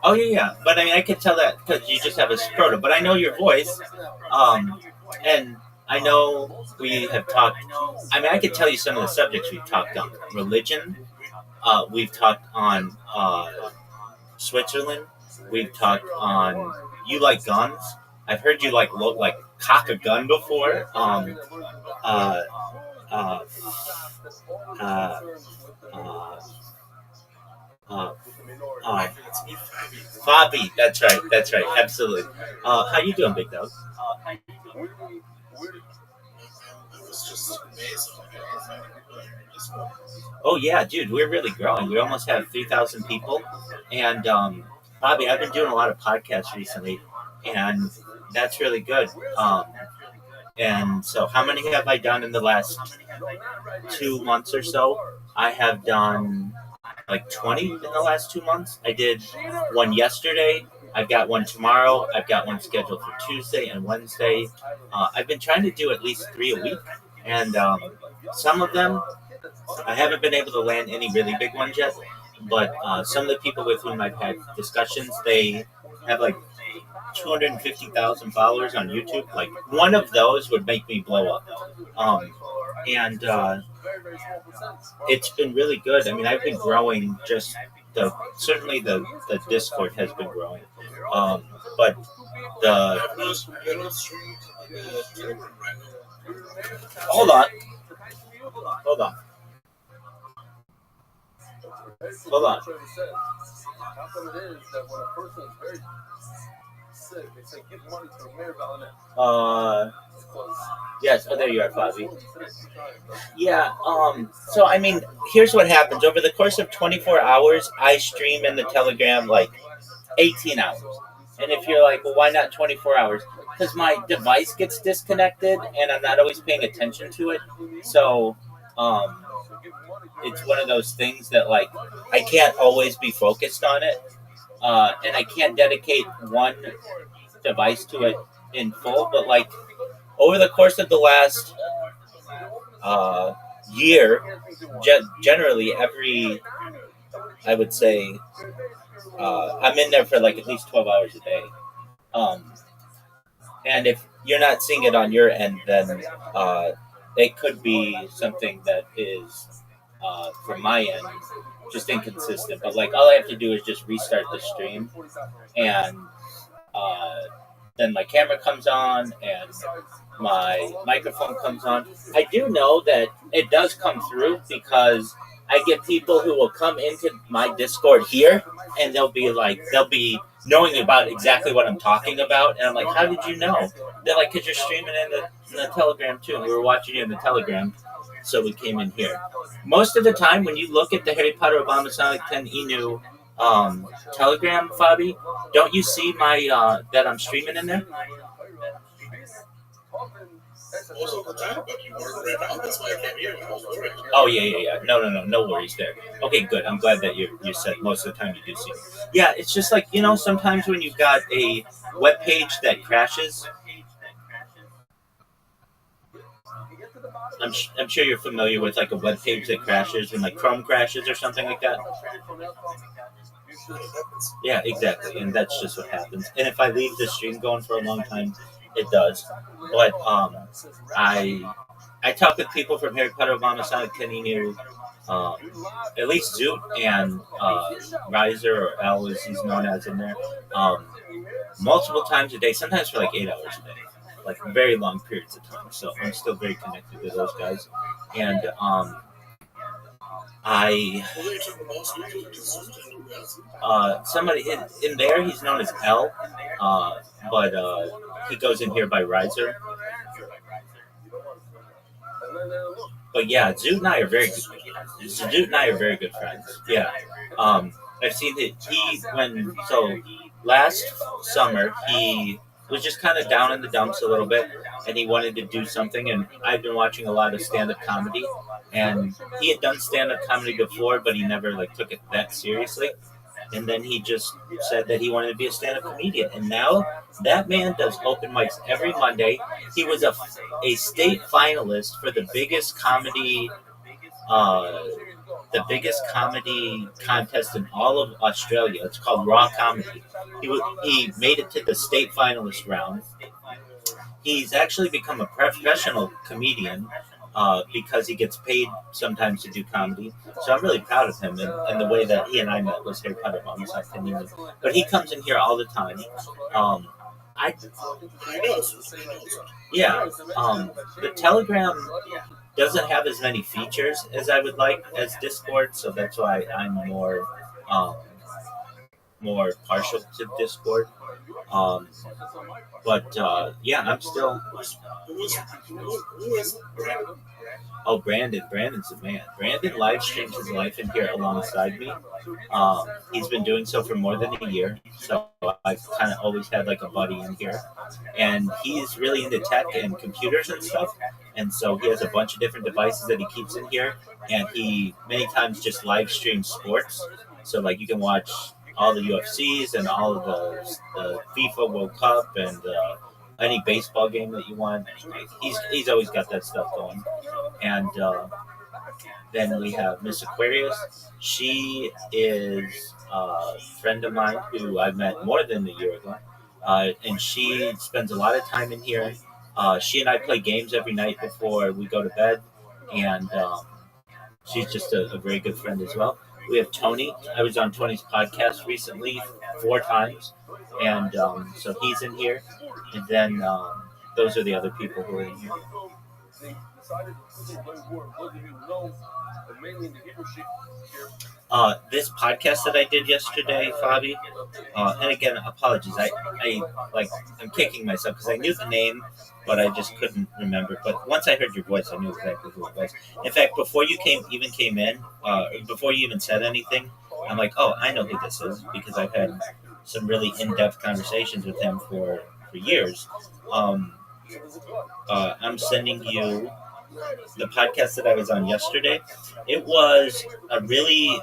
Oh yeah. But I mean, I could tell that because you just have a proto. But I know your voice, and I know we have talked. I mean, I could tell you some of the subjects we've talked on: religion. We've talked on Switzerland. We've talked on. You like guns? I've heard you like cock a gun before. Fabi, that's right, absolutely. How you doing, big dog? Oh yeah, dude, we're really growing. We almost have 3,000 people, and Bobby, I've been doing a lot of podcasts recently, and that's really good. And so how many have I done in the last 2 months or so? I have done like 20 in the last 2 months. I did one yesterday. I've got one tomorrow. I've got one scheduled for Tuesday and Wednesday. I've been trying to do at least 3 a week. And some of them, I haven't been able to land any really big ones yet. But some of the people with whom I've had discussions, they have like 250,000 followers on YouTube. Like one of those would make me blow up. And it's been really good. I mean, I've been growing. Just certainly the Discord has been growing, but the hold on, hold on, hold on. How come it is that when a person is very sick, they say give money to Mayor Valinet? Yes. Oh, there you are, Bobby. Yeah. So I mean, here's what happens over the course of 24 hours. I stream in the Telegram like 18 hours. And if you're like, well, why not 24 hours? Because my device gets disconnected, and I'm not always paying attention to it. So, it's one of those things that like I can't always be focused on it, and I can't dedicate one device to it in full. But like over the course of the last year, generally I would say I'm in there for like at least 12 hours a day. And if you're not seeing it on your end, then it could be something that is from my end just inconsistent. But like all I have to do is just restart the stream, and then my camera comes on and my microphone comes on. I do know that it does come through because I get people who will come into my Discord here, and they'll be knowing about exactly what I'm talking about, and I'm like, how did you know? They're like, because you're streaming in the Telegram too. We were watching you in the Telegram, so we came in here. Most of the time, when you look at the Harry Potter Obama Sonic 10 Inu Telegram, Fabi, don't you see my that I'm streaming in there? Most of the time, but you weren't right now. That's why I came here. Oh yeah. No worries there. Okay, good. I'm glad that you said most of the time you do see. Yeah, it's just like sometimes when you've got a web page that crashes. I'm sure you're familiar with like a web page that crashes when like Chrome crashes or something like that. Yeah, exactly, and that's just what happens. And if I leave the stream going for a long time, it does. But I talk with people from Harry Potter Obama Sonic 10 Inu, at least Zoot and Riser, or L as he's known as in there, multiple times a day, sometimes for like 8 hours a day. Like very long periods of time. So I'm still very connected to those guys. And somebody in there, he's known as L, but he goes in here by Riser. But yeah, Zoot and I are very good friends. Yeah. I've seen that last summer he was just kind of down in the dumps a little bit, and he wanted to do something, and I've been watching a lot of stand-up comedy, and he had done stand-up comedy before, but he never took it that seriously, and then he just said that he wanted to be a stand-up comedian, and now that man does open mics every Monday. He was a state finalist for the biggest comedy contest in all of Australia. It's called Raw Comedy. He made it to the state finalist round. He's actually become a professional comedian because he gets paid sometimes to do comedy. So I'm really proud of him, and the way that he and I met was Harry Potter Obama Sonic 10 Inu. But he comes in here all the time. The Telegram doesn't have as many features as I would like as Discord, so that's why I'm more partial to Discord. I'm still. Oh, Brandon. Brandon's a man. Brandon live streams his life in here alongside me. He's been doing so for more than a year, so I've kind of always had like a buddy in here. And he's really into tech and computers and stuff. And so he has a bunch of different devices that he keeps in here. And he many times just live streams sports. So like you can watch all the UFCs and all of the FIFA World Cup and any baseball game that you want. He's always got that stuff going. And then we have Miss Aquarius. She is a friend of mine who I met more than a year ago. And she spends a lot of time in here. She and I play games every night before we go to bed. And she's just a very good friend as well. We have Tony. I was on Tony's podcast recently 4 times, and so he's in here. And then those are the other people who are in here. This podcast that I did yesterday, Fabi, and again, apologies. I'm kicking myself because I knew the name, but I just couldn't remember. But once I heard your voice, I knew exactly who it was. In fact, before you came in, before you even said anything, I'm like, oh, I know who this is because I've had some really in-depth conversations with him for years. I'm sending you the podcast that I was on yesterday. It was a really,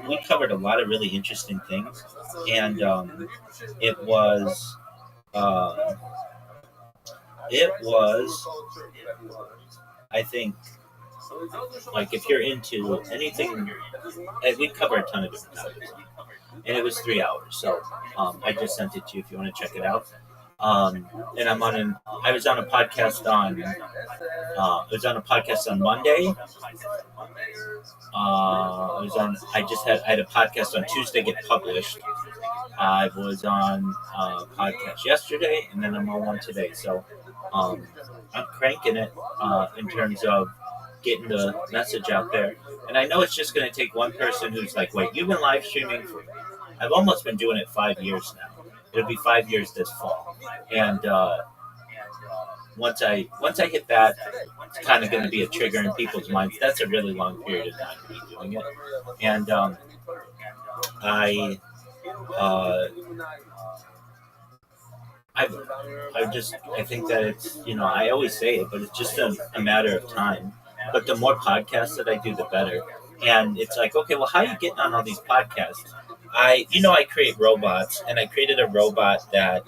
we covered a lot of really interesting things, and it was, I think, like if you're into anything, we cover a ton of different topics, and it was 3 hours. So I just sent it to you if you want to check it out. And I was on a podcast on Monday. I had a podcast on Tuesday get published. I was on a podcast yesterday, and then I'm on one today. So I'm cranking it in terms of getting the message out there. And I know it's just going to take one person who's like, wait, you've been live streaming I've almost been doing it 5 years now. It'll be 5 years this fall. And once I hit that, it's kind of going to be a trigger in people's minds. That's a really long period of time to be doing it. And I think that it's, I always say it, but it's just a matter of time. But the more podcasts that I do, the better. And it's like, okay, well, how are you getting on all these podcasts? I create robots, and I created a robot that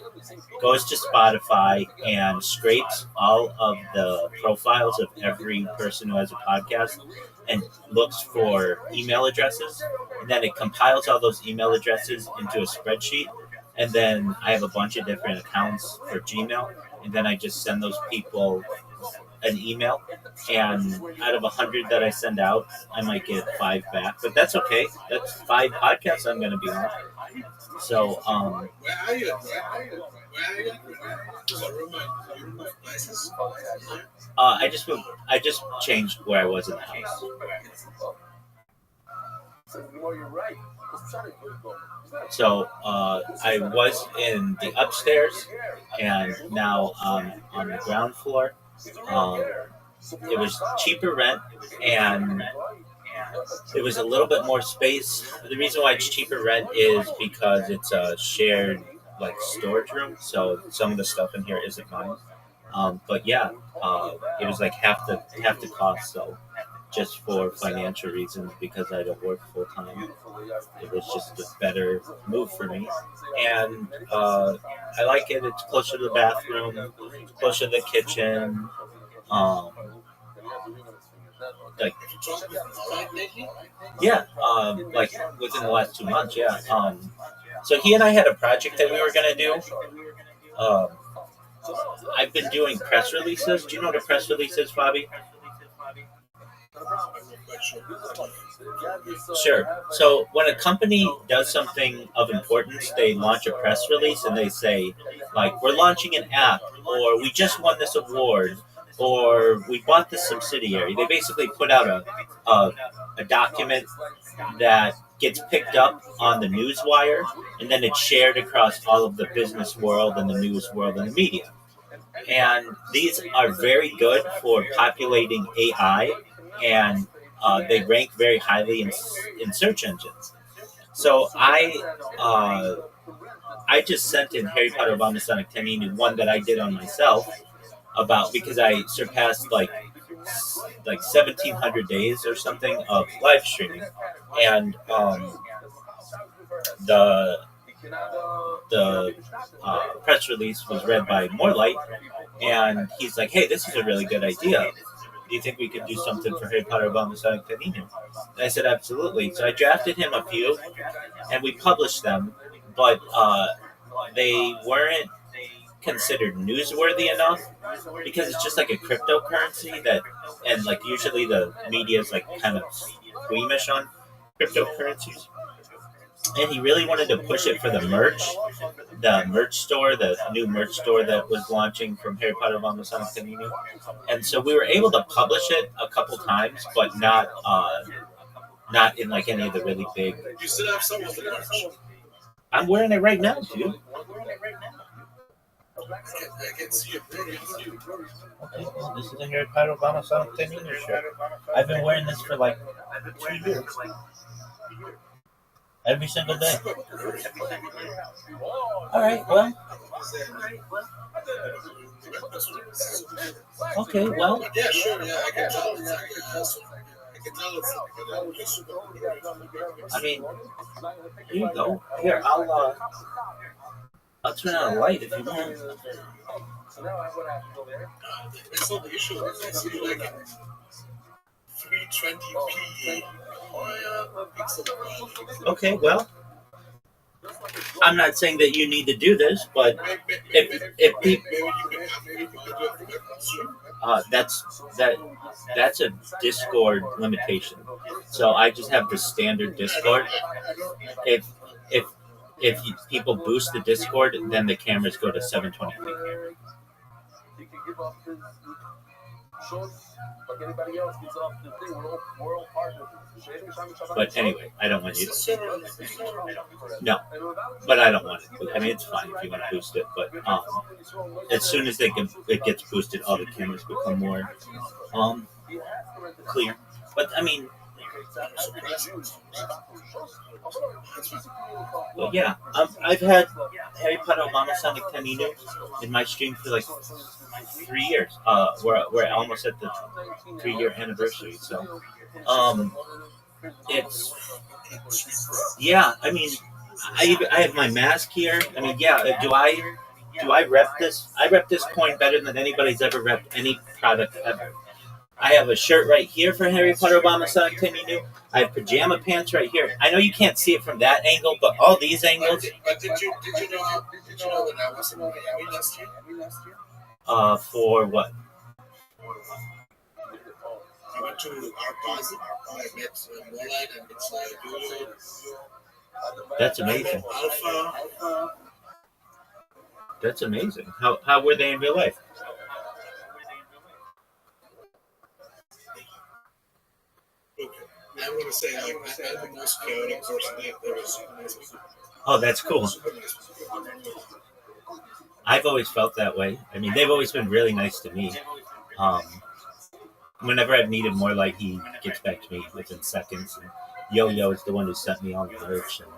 goes to Spotify and scrapes all of the profiles of every person who has a podcast and looks for email addresses. And then it compiles all those email addresses into a spreadsheet. And then I have a bunch of different accounts for Gmail. And then I just send those people an email, and out of 100 that I send out, I might get 5 back, but that's okay. That's 5 podcasts I'm going to be on. So, Where are you? I just changed where I was in the house. So I was in the upstairs, and now I'm on the ground floor. It was cheaper rent, and it was a little bit more space. The reason why it's cheaper rent is because it's a shared storage room, so some of the stuff in here isn't mine. But yeah, it was like half the cost. So just for financial reasons, because I don't work full time, it was just a better move for me. And I like it. It's closer to the bathroom, closer to the kitchen. Within the last 2 months, yeah. So he and I had a project that we were gonna do. I've been doing press releases. Do you know what a press release is, Bobby? Sure. So when a company does something of importance, they launch a press release and they say, like, we're launching an app, or we just won this award, or we bought this subsidiary. They basically put out a document that gets picked up on the news wire, and then it's shared across all of the business world and the news world and the media. And these are very good for populating AI, and they rank very highly in search engines. So I just sent in Harry Potter Obama Sonic Tanini, one that I did on myself, because I surpassed like 1,700 days or something of live streaming, and the press release was read by Morelight, and he's like, hey, this is a really good idea. Do you think we could do something for Harry Potter Obama Sonic Tanini? And I said, absolutely. So I drafted him a few, and we published them, but they weren't considered newsworthy enough because it's just like a cryptocurrency that, and like usually the media is like kind of squeamish on cryptocurrencies. And he really wanted to push it for the merch store, the new merch store that was launching from Harry Potter Obama Sonic Canino. And so we were able to publish it a couple times, but not in like any of the really big. You still have some of the merch. I'm wearing it right now, dude. I can see it. Okay, well, this is a Harry Potter Obama Sonic Canino shirt. I've been wearing this for like 2 years. Every single day. All right, well. Okay, well. Yeah, sure. Yeah, I can tell. I can tell it's. I mean, here you go. Here, I'll turn on a light if you want. That's not the issue. I see like 320p. Okay, well, I'm not saying that you need to do this, but if people, that's a Discord limitation. So I just have the standard Discord. If people boost the Discord, then the cameras go to 720p. But anyway, I don't want you to. No, but I don't want it. I mean, it's fine if you want to boost it, but as soon as it gets boosted, all the cameras become more clear. But I mean, well, yeah, I've had Harry Potter Obama Sonic Canino in my stream for like 3 years. We're almost at the 3-year anniversary, so it's yeah. I mean, I have my mask here. I mean, yeah. Do I rep this? I rep this coin better than anybody's ever repped any product ever. I have a shirt right here for Harry Potter Obama Sonic Canino. I have pajama pants right here. I know you can't see it from that angle, but all these angles. But did you know that I was in Miami last year? For what? I went to Art Basel. I met Moonlight and it's Doodle. That's amazing. Alpha. That's amazing. How were they in real life? Okay. I'm going to say I'm the most chaotic person there is. Oh, that's cool. I've always felt that way. I mean, they've always been really nice to me. Whenever I've needed more light, he gets back to me within seconds. And Yo-Yo is the one who sent me all the merch. And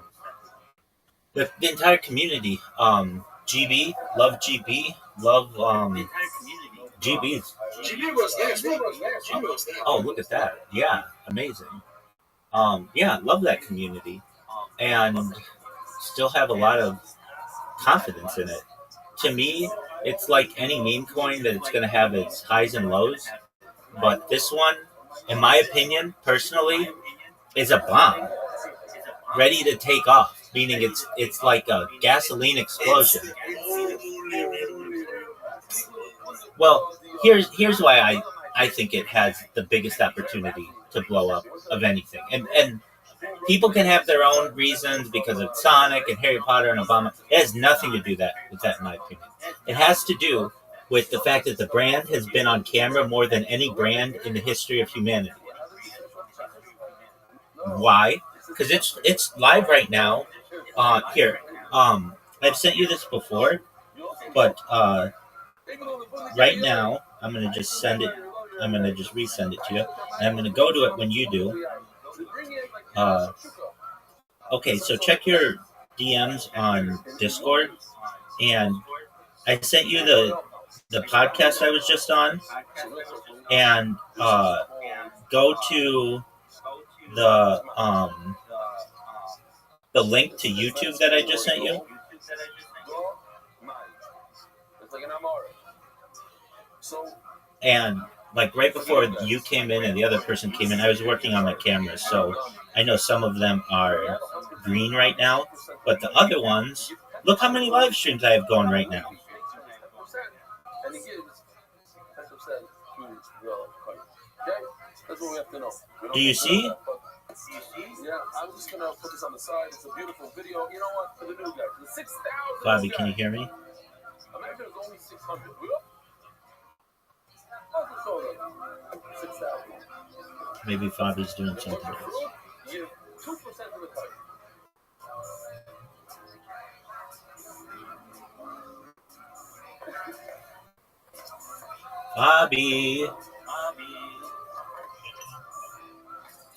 the entire community. GB, love GB, love GB's. GB was there. Oh, look at that. Yeah, amazing. Yeah, love that community. And still have a lot of confidence in it. To me, it's like any meme coin that it's going to have its highs and lows. But this one, in my opinion, personally, is a bomb. Ready to take off. Meaning it's like a gasoline explosion. Well, here's why I think it has the biggest opportunity to blow up of anything. And people can have their own reasons because of Sonic and Harry Potter and Obama. It has nothing to do with that, in my opinion. It has to do with the fact that the brand has been on camera more than any brand in the history of humanity. Why? Because it's live right now. Here, I've sent you this before, but right now I'm gonna just send it. I'm gonna just resend it to you, and I'm gonna go to it when you do. Okay, so check your DMs on Discord, and I sent you the podcast I was just on, and go to the link to YouTube that I just sent you. And like right before you came in and the other person came in, I was working on my cameras, so I know some of them are green right now, but the other ones, look how many live streams I have going right now. That's what we have to know. Do you see? Yeah, I'm just gonna put this on the side. It's a beautiful video. You know what? For the new guys, the 6,000. Bobby, can you hear me? Imagine there's only 600. How's the 6,000. Maybe Bobby's doing something else. Give 2% of the cut. Bobby.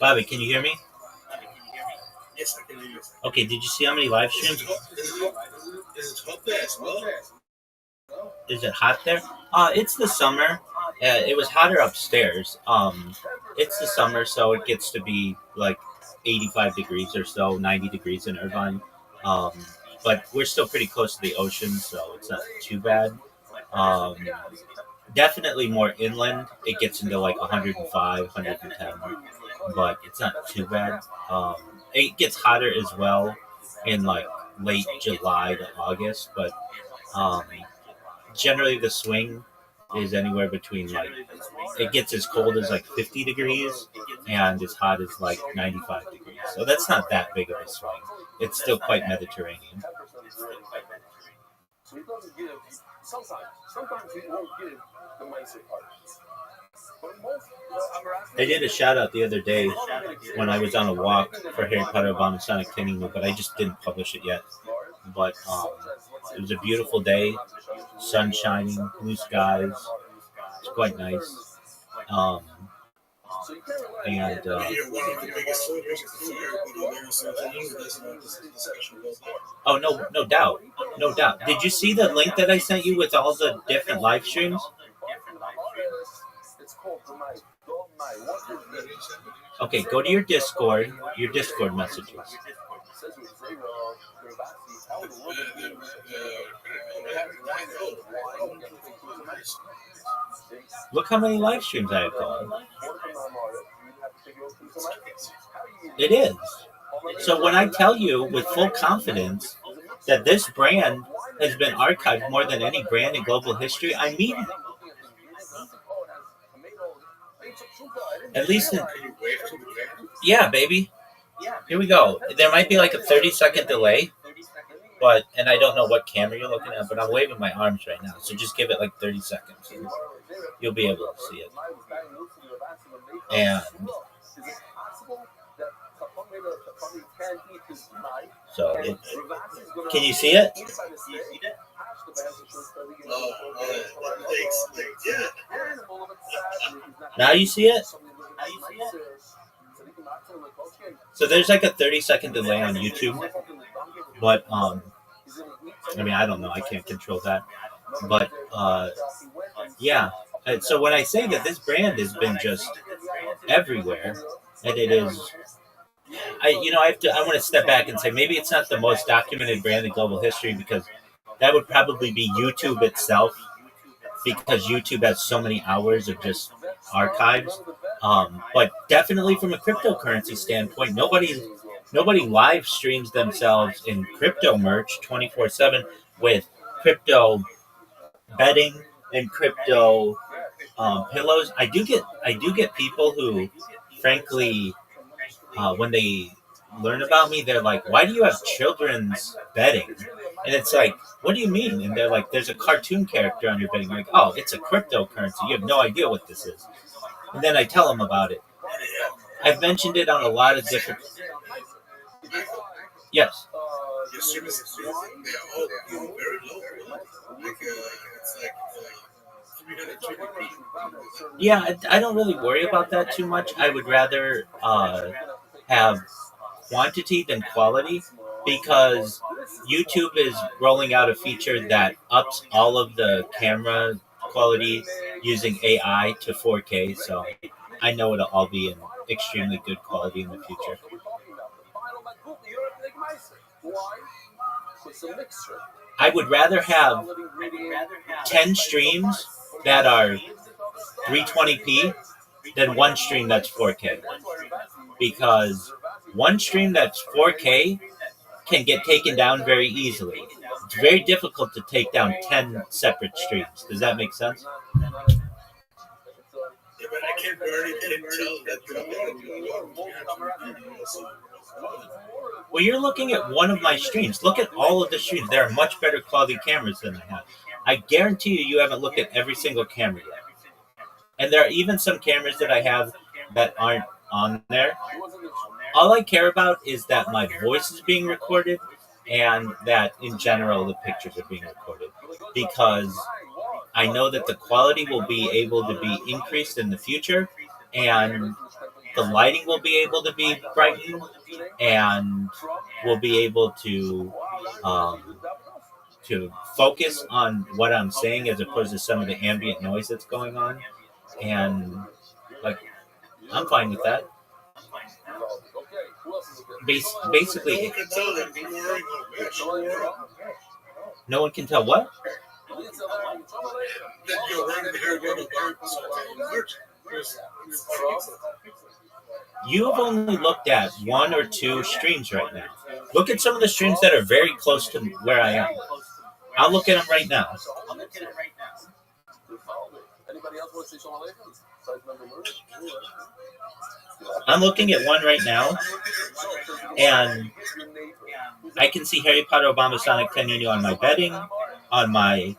Bobby, can you hear me? Yes, I can hear you. Okay, did you see how many live streams? Is it hot there as well? Is it hot there? It's the summer. It was hotter upstairs. It's the summer, so it gets to be like 85 degrees or so, 90 degrees in Irvine. But we're still pretty close to the ocean, so it's not too bad. Definitely more inland. It gets into like 105, 110, but it's not too bad. It gets hotter as well in like late July to August, but generally the swing is anywhere between like, it gets as cold as like 50 degrees and as hot as like 95 degrees. So that's not that big of a swing. It's still quite Mediterranean. So he doesn't give, sometimes he won't give the nicer part. I did a shout out the other day when I was on a walk for Harry Potter Bomb and Sonic Cleaning Me, but I just didn't publish it yet. But it was a beautiful day, sun shining, blue skies. It's quite nice. And You're one of the biggest soldiers of the fire, but there's something that's not this discussion goes on. oh, no doubt, no doubt. Did you see the link that I sent you with all the different live streams? Okay, go to your Discord messages. Look how many live streams I have going. It is. So when I tell you with full confidence that this brand has been archived more than any brand in global history, I mean it. At least, yeah, baby. Here we go. There might be like a 30-second delay, and I don't know what camera you're looking at, but I'm waving my arms right now, so just give it like 30 seconds. You'll be able to see it. And so, can you see it? Now you see it? So there's like a 30-second delay on YouTube, but I mean, I don't know, I can't control that, but yeah. And so when I say that this brand has been just everywhere, and it is, I want to step back and say maybe it's not the most documented brand in global history, because that would probably be YouTube itself, because YouTube has so many hours of just archives. But definitely from a cryptocurrency standpoint, nobody live streams themselves in crypto merch 24/7 with crypto bedding and crypto pillows. I do get people who, frankly, when they learn about me, they're like, "Why do you have children's bedding?" And it's like, "What do you mean?" And they're like, "There's a cartoon character on your bedding." I'm like, "Oh, it's a cryptocurrency. You have no idea what this is." And then I tell them about it. I've mentioned it on a lot of different. Yes. Your services, they're all very low. Like, it's like 320p. Yeah, I don't really worry about that too much. I would rather have quantity than quality, because YouTube is rolling out a feature that ups all of the camera quality using AI to 4K, so I know it'll all be in extremely good quality in the future. I would rather have 10 streams that are 320p than one stream that's 4K, because one stream that's 4K can get taken down very easily. It's very difficult to take down 10 separate streams. Does that make sense? Yeah, but I can't barely tell that Well, you're looking at one of my streams. Look at all of the streams. There are much better quality cameras than I have. I guarantee you haven't looked at every single camera yet. And there are even some cameras that I have that aren't on there. All I care about is that my voice is being recorded and that in general the pictures are being recorded, because I know that the quality will be able to be increased in the future, and the lighting will be able to be brightened, and we'll be able to focus on what I'm saying as opposed to some of the ambient noise that's going on. And like, I'm fine with that. Basically, no one can tell what? You've only looked at one or two streams right now. Look at some of the streams that are very close to where I am. I'll look at them right now. I'm looking at one right now, and I can see Harry Potter Obama Sonic Teninu on my bedding, on my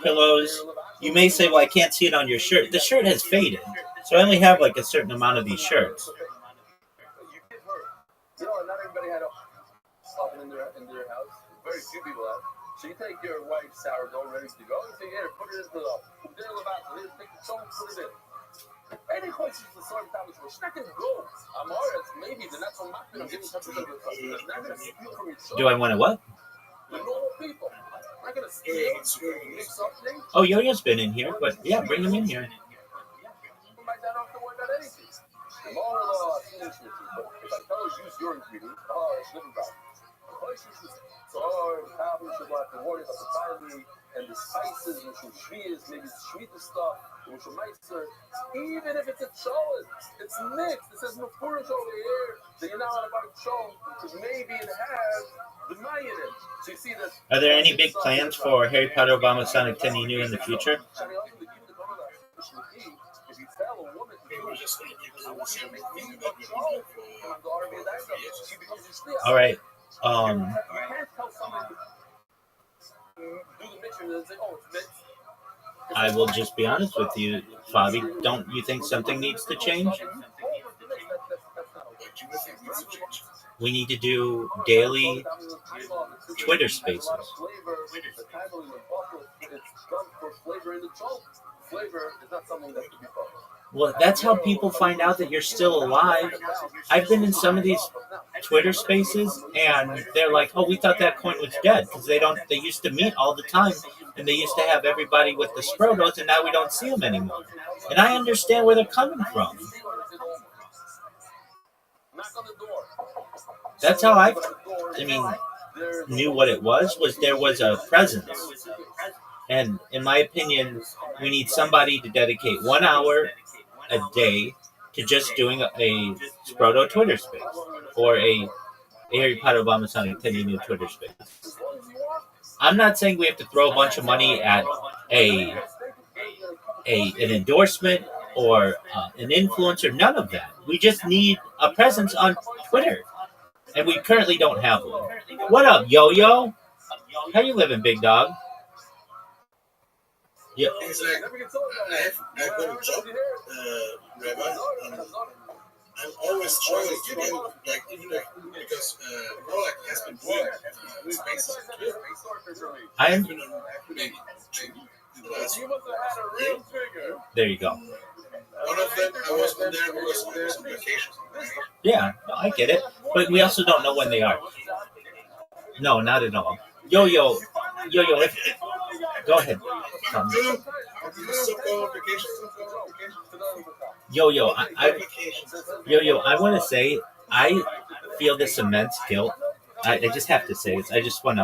pillows. You may say, well, I can't see it on your shirt. The shirt has faded, so I only have like a certain amount of these shirts. Not everybody had a oven in their house. Very few people have. So you take your wife's sourdough ready to go, and say, here, put it into the bathroom. Take the salt, put it in. Any questions to sort of time, it's not going to go. I'm alright, maybe the next one might be getting touch of the customer. It's not going to steal from your show. Do I want to what? The normal people. I'm not going to steal, mix up things. Oh, Yo-Yo's been in here, but yeah, bring him in here. You might not have to worry about anything. The moral finish with you, but if I tell you use your ingredients, it's different about it. So, the problem should have to worry about the family and the spices, which are shvias, maybe it's sweeter stuff, which are nicer. Even if it's a cholent, it's mixed. It says mufurish over here that you're not allowed about a cholent because maybe it has the mayan in it. So you see that. Are there any big plans for Harry Potter Obama Sonic Teninu in the future? All right. I will just be honest with you, Fabi. Don't you think something needs to change? We need to do daily Twitter spaces. Well, that's how people find out that you're still alive. I've been in some of these Twitter spaces, and they're like, "Oh, we thought that coin was dead," because they used to meet all the time, and they used to have everybody with the Sprotos, and now we don't see them anymore. And I understand where they're coming from. That's how I knew what it was there was a presence. And in my opinion, we need somebody to dedicate 1 hour a day to just doing a Sproto Twitter space or a Harry Potter Obama Sonic Teninu Twitter space. I'm not saying we have to throw a bunch of money at an endorsement or an influencer. None of that. We just need a presence on Twitter, and we currently don't have one. What up, Yo-Yo? How you living, big dog? Yeah. It's like, I've got a job, Rabbi, and I'm always trying to get in, because Rolex has been doing spaces. I am. There you go. One of them, I was there because I was on vacation. Yeah, no, I get it. But we also don't know when they are. No, not at all. Yo-Yo, go ahead. Yo-Yo, I want to say, I feel this immense guilt. I just have to say this. I just want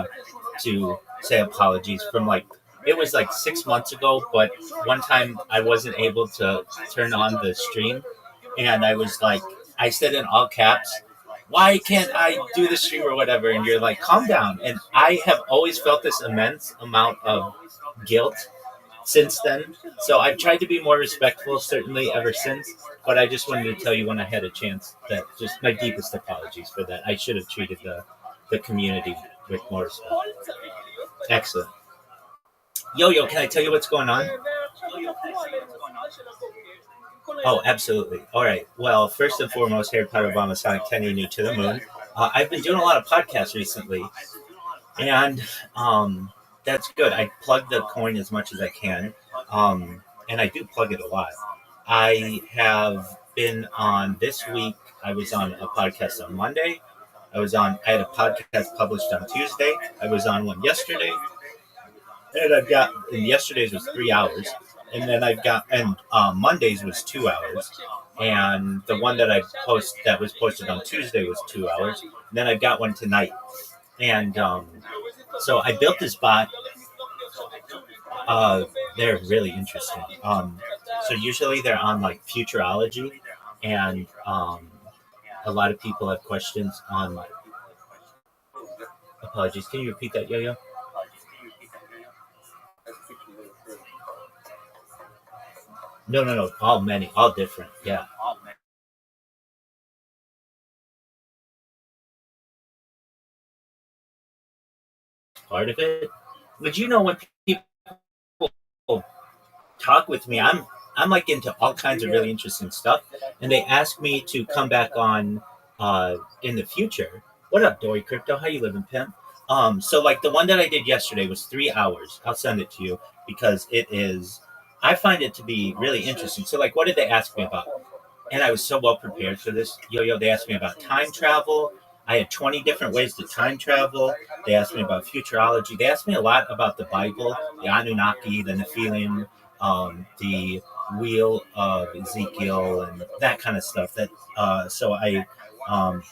to say apologies from it was 6 months ago, but one time I wasn't able to turn on the stream, and I was I said in all caps, why can't I do the stream or whatever? And you're like, calm down. And I have always felt this immense amount of guilt since then. So I've tried to be more respectful, certainly ever since. But I just wanted to tell you when I had a chance that just my deepest apologies for that. I should have treated the community with more respect. Excellent. Yo, can I tell you what's going on? Oh, absolutely. All right. Well, first and foremost, Harry Potter Obama Sonic 10 new to the moon. I've been doing a lot of podcasts recently, and that's good. I plug the coin as much as I can, and I do plug it a lot. I have been on this week. I was on a podcast on Monday. I had a podcast published on Tuesday. I was on one yesterday, and yesterday's was 3 hours, and then Monday's was 2 hours, and the one that was posted on Tuesday was 2 hours. And then I've got one tonight, and so I built this bot. They're really interesting. So usually they're on like futurology, and a lot of people have questions on. Apologies. Can you repeat that, Yo-Yo? No. All different. Yeah. Part of it. But when people talk with me, I'm like into all kinds of really interesting stuff, and they ask me to come back on in the future. What up, Dory Crypto? How you living, pimp? So like the one that I did yesterday was 3 hours. I'll send it to you because it is. I find it to be really interesting. So like, what did they ask me about? And I was so well prepared for this. Yo, they asked me about time travel. I had 20 different ways to time travel. They asked me about futurology. They asked me a lot about the Bible, the Anunnaki, the Nephilim, the Wheel of Ezekiel, and that kind of stuff. So I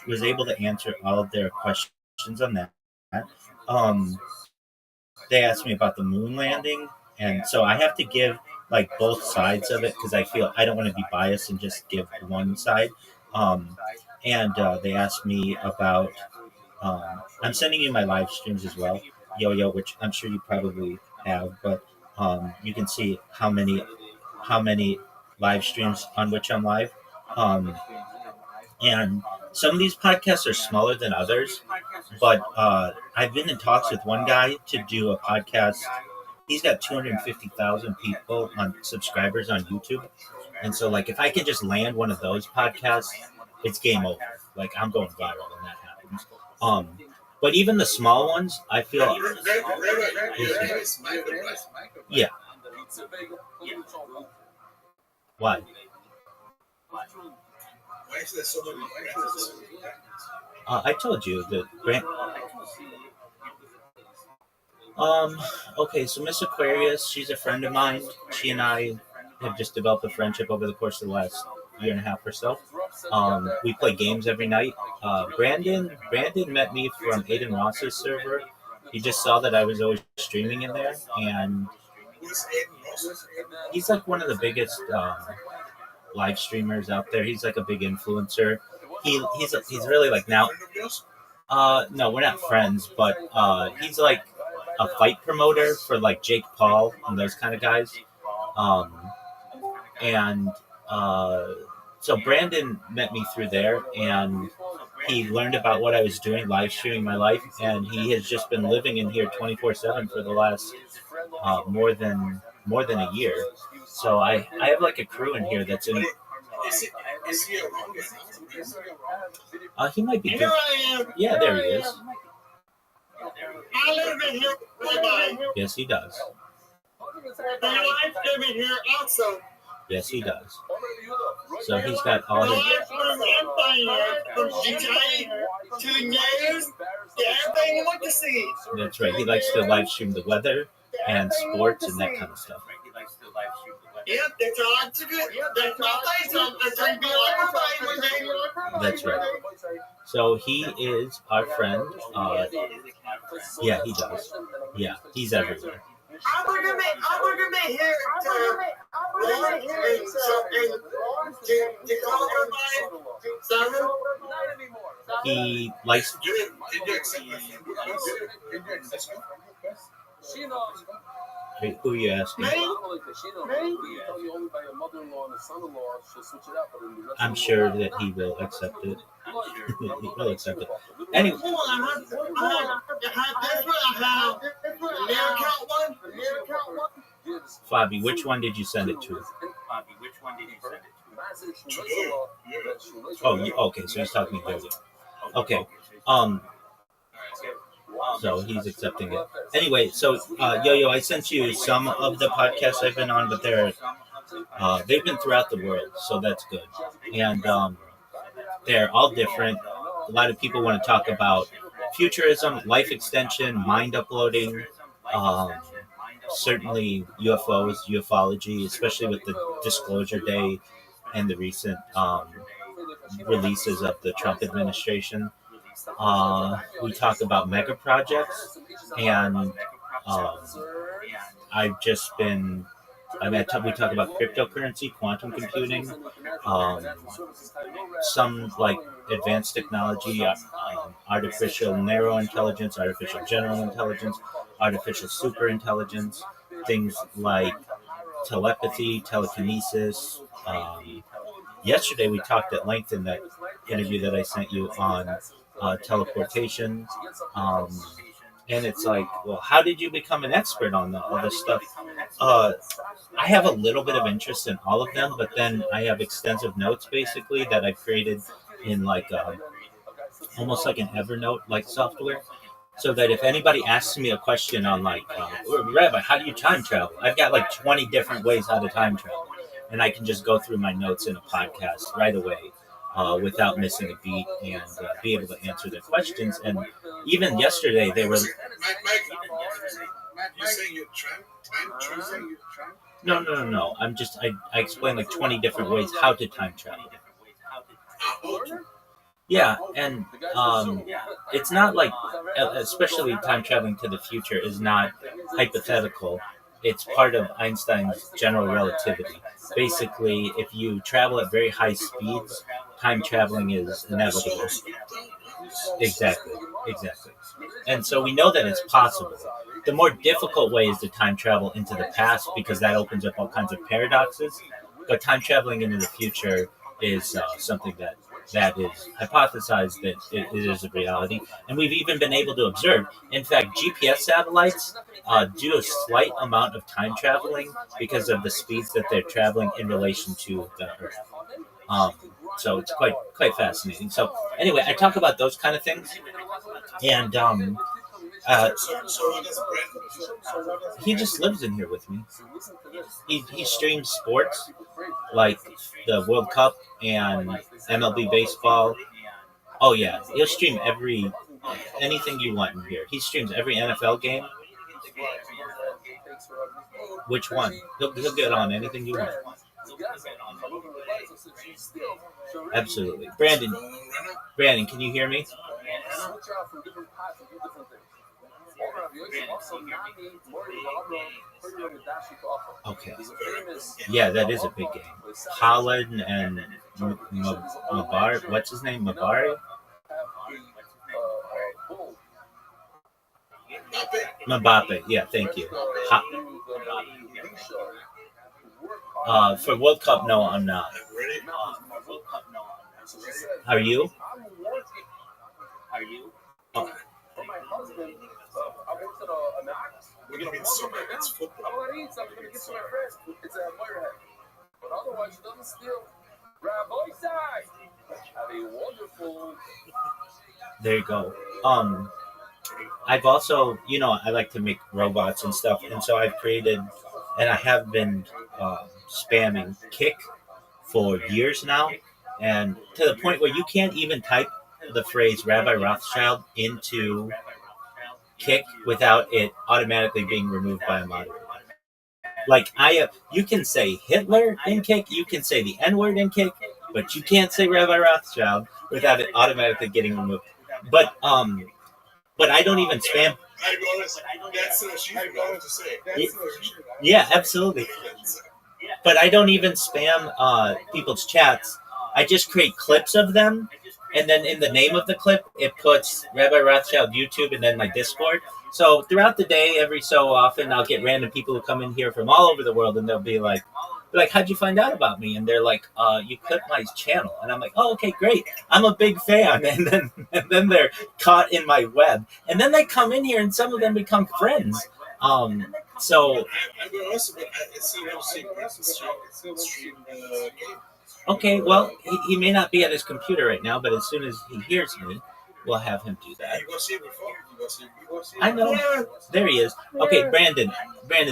was able to answer all of their questions on that. They asked me about the moon landing, and so I have to give like both sides of it because I feel I don't want to be biased and just give one side. And they asked me about. I'm sending you my live streams as well, Yo, which I'm sure you probably have, but you can see how many live streams on which I'm live. And some of these podcasts are smaller than others, but I've been in talks with one guy to do a podcast. He's got 250,000 people on subscribers on YouTube. And so, like, if I can just land one of those podcasts, it's game over. Like, I'm going viral when that happens. But even the small ones, I feel. Yeah. Why? I told you that Grant. Okay, so Miss Aquarius, she's a friend of mine. She and I have just developed a friendship over the course of the last year and a half or so. We play games every night. Brandon met me from Aiden Ross's server. He just saw that I was always streaming in there, and he's like one of the biggest live streamers out there. He's like a big influencer. He's really like now. No, we're not friends, but he's like a fight promoter for like Jake Paul and those kind of guys. So Brandon met me through there, and he learned about what I was doing, live streaming my life, and he has just been living in here 24/7 for the last more than a year. So I have like a crew in here that's in. Is he around? He might be. Here I am. Yeah, there he is. I live in here, Rabbi. Yes, he does. And your wife live in here also. Yes, he does. So he's got all his. From GTA to news to everything you want to see. That's right. He likes to live stream the weather and sports and that kind of stuff. Yeah, that's all it's good. That's all it's going to be like everybody. That's right. So he is our friend. Yeah, he does. Yeah, he's everywhere. I'm gonna be here He likes. Wait, who are you asking? I'm sure that he will accept it. He will accept it. Anyway, Fabi, which one did you send it to? Oh, okay. So he's talking to Yo-Yo. Okay. So he's accepting it. Anyway, so Yo-Yo, I sent you some of the podcasts I've been on, but they've been throughout the world, so that's good. And they're all different. A lot of people want to talk about futurism, life extension, mind uploading, certainly UFOs, ufology, especially with the Disclosure Day and the recent releases of the Trump administration. We talk about mega projects, and we talk about cryptocurrency, quantum computing, some like advanced technology, artificial narrow intelligence, artificial general intelligence, artificial super intelligence, things like telepathy, telekinesis. Yesterday we talked at length in that interview that I sent you on teleportation. And it's like, well, how did you become an expert on all this stuff? I have a little bit of interest in all of them, but then I have extensive notes basically that I've created in like almost like an Evernote like software, so that if anybody asks me a question on like, Rabbi, how do you time travel? I've got like 20 different ways how to time travel, and I can just go through my notes in a podcast right away. Without missing a beat, and be able to answer their questions. And even yesterday, they were. Mike, you're saying you're time traveling? No. I explained like 20 different ways how to time travel. Yeah, and it's not like, especially time traveling to the future is not hypothetical. It's part of Einstein's general relativity. Basically, if you travel at very high speeds, time traveling is inevitable. Exactly. And so we know that it's possible. The more difficult way is to time travel into the past, because that opens up all kinds of paradoxes. But time traveling into the future is something that is hypothesized that it is a reality. And we've even been able to observe. In fact, GPS satellites do a slight amount of time traveling because of the speeds that they're traveling in relation to the Earth. So it's quite fascinating. So anyway, I talk about those kind of things. And he just lives in here with me. He streams sports like the World Cup and MLB baseball. Oh yeah, he'll stream anything you want in here. He streams every NFL game. Which one? He'll get on anything you want. Absolutely. Brandon, can you hear me? Okay. Yeah, that is a big game. Holland and Mabari. What's his name? Mabari? Mbappe. Yeah, thank you. For World Cup, no, I'm not. Are you? Oh. What do you mean soccer? It's football. There you go. I've also, I like to make robots and stuff, and so I've created, and I have been spamming Kick for years now, and to the point where you can't even type the phrase Rabbi Rothschild into Kick without it automatically being removed by a moderator. Like you can say Hitler in Kick, you can say the N-word in Kick, but you can't say Rabbi Rothschild without it automatically getting removed. But I don't even spam. That's what she's going to say. Yeah, absolutely. But I don't even spam people's chats. I just create clips of them, and then in the name of the clip, it puts Rabbi Rothschild YouTube and then my Discord. So throughout the day, every so often, I'll get random people who come in here from all over the world, and they'll be like, how'd you find out about me? And they're like, you clicked my channel. And I'm like, oh, okay, great. I'm a big fan. And then they're caught in my web. And then they come in here, and some of them become friends. So. Okay, well, he may not be at his computer right now, but as soon as he hears me, we'll have him do that. I know. There he is. Okay, Brandon,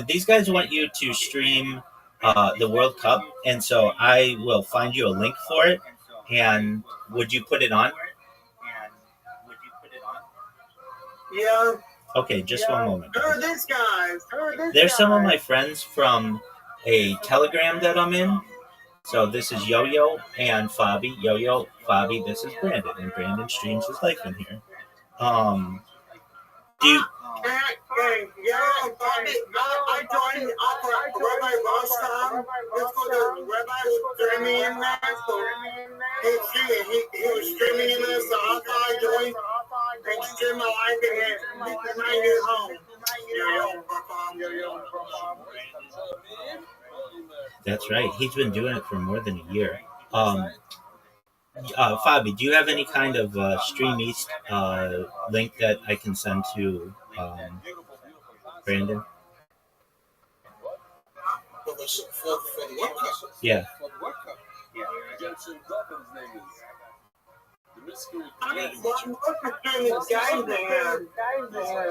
these guys want you to stream the World Cup, and so I will find you a link for it. And would you put it on? Yeah. Okay, just one moment. Who are these guys? There's some of my friends from a Telegram that I'm in. So this is Yo-Yo and Fabi. Yo-Yo, Fabi, this is Brandon. And Brandon streams his life in here. Do you... I joined Rabbi Rothschild. Let's go to Rabbi was streaming in there. So he was streaming in there, so I joined and streamed my life in here. This is my new home. That's right. He's been doing it for more than a year. Fabi, do you have any kind of Stream East link that I can send to Brandon? For the World Cup? Yeah.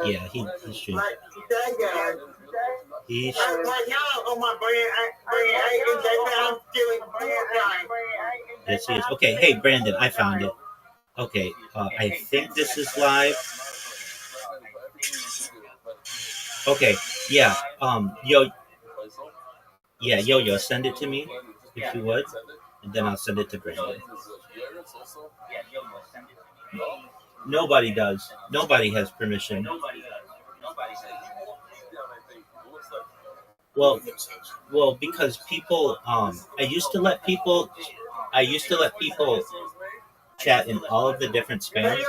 Yeah, he should. He's right now on my I'm feeling yes, he is. Okay, hey Brandon, I found it. Okay, I think this is live. Okay, yeah. Yo-Yo, send it to me if you would, and then I'll send it to Brandon. Nobody does. Nobody has permission. Well, because people, I used to let people chat in all of the different spams.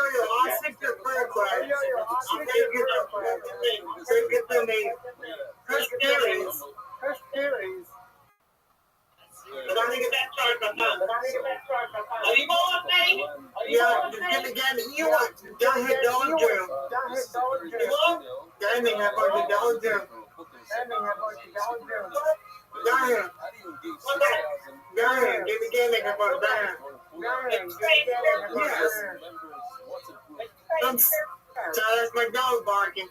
My dog barking.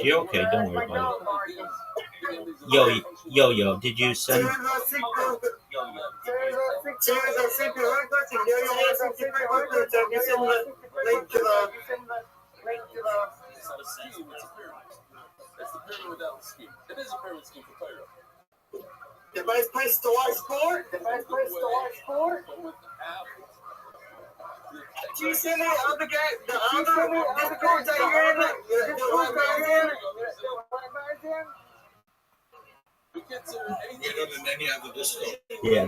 You're okay, don't worry about it. Yo, did you send? The best place to watch sport? Do you see the other guy? The other girls that you're in? Yeah,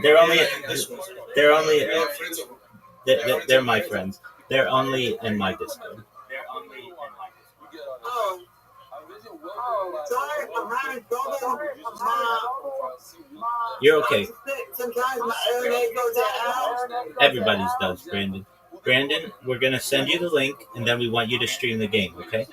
they're my friends. They're only in my Discord. Sorry, I'm having trouble. You're okay. Sometimes my internet goes out. Everybody's does, Brandon. Brandon, we're gonna send you the link, and then we want you to stream the game, okay?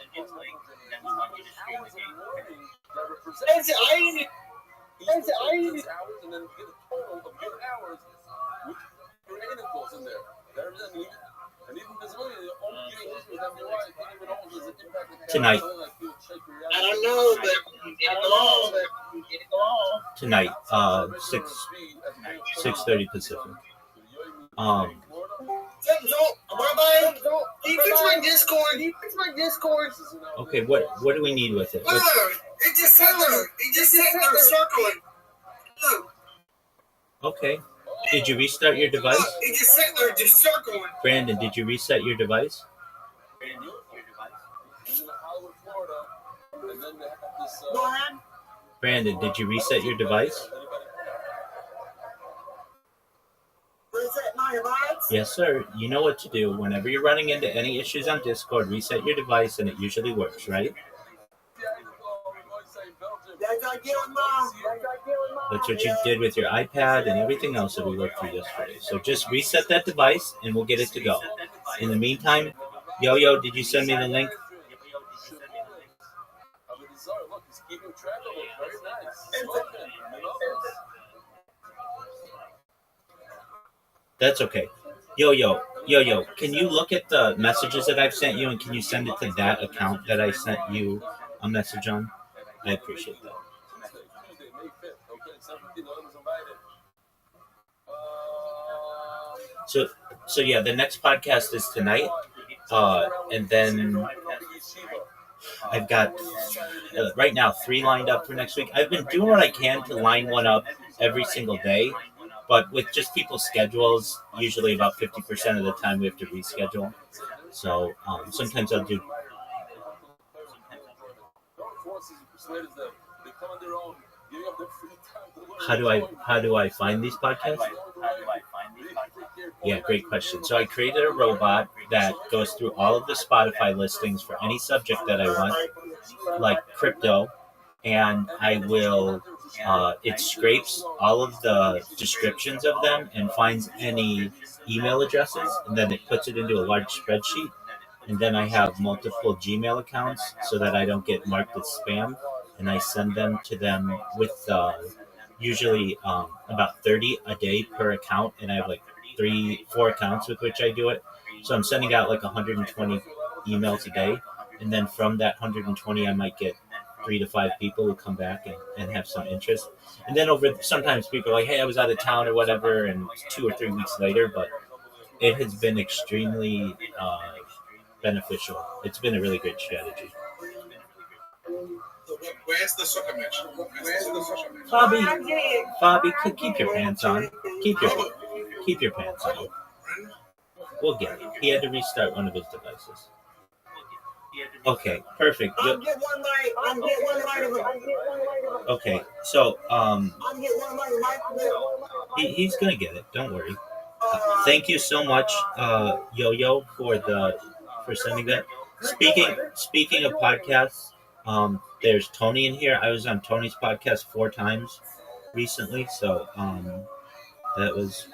Tonight. I don't know, but you did it all. Tonight, 6:30 Pacific. Rabbi, can you fix my Discord? Okay, what do we need with it? It just sat there circling. Look. Okay. Did you restart your device? Look, it just sat there just circling. Brandon, did you reset your device? Go ahead. Brandon, did you reset your device? Reset my device? Yes, sir. You know what to do. Whenever you're running into any issues on Discord, reset your device, and it usually works, right? That's what you did with your iPad and everything else that we worked through yesterday. So just reset that device and we'll get it to go. In the meantime, Yo-Yo, did you send me the link? That's okay. Yo-Yo, can you look at the messages that I've sent you and can you send it to that account that I sent you a message on? I appreciate that. So yeah, the next podcast is tonight, and then I've got right now 3 lined up for next week. I've been doing what I can to line one up every single day, but with just people's schedules, usually about 50% of the time we have to reschedule. So sometimes I'll do. How do I find these podcasts? Yeah, great question. So I created a robot that goes through all of the Spotify listings for any subject that I want, like crypto, and I will. It scrapes all of the descriptions of them and finds any email addresses, and then it puts it into a large spreadsheet. And then I have multiple Gmail accounts so that I don't get marked as spam, and I send them to them with usually about 30 a day per account, and I have like 4 accounts with which I do it. So I'm sending out like 120 emails a day, and then from that 120 I might get 3 to 5 people who come back and have some interest. And then sometimes people are like, hey, I was out of town or whatever, and 2 or 3 weeks later, but it has been extremely beneficial. It's been a really great strategy. Where's the soccer match? Bobby, keep your pants on. Keep your pants on. We'll get it. He had to restart one of his devices. Okay, perfect. Okay, so he's gonna get it. Don't worry. Thank you so much, Yo-Yo, for sending that. Speaking of podcasts, there's Tony in here. I was on Tony's podcast 4 times recently, so that was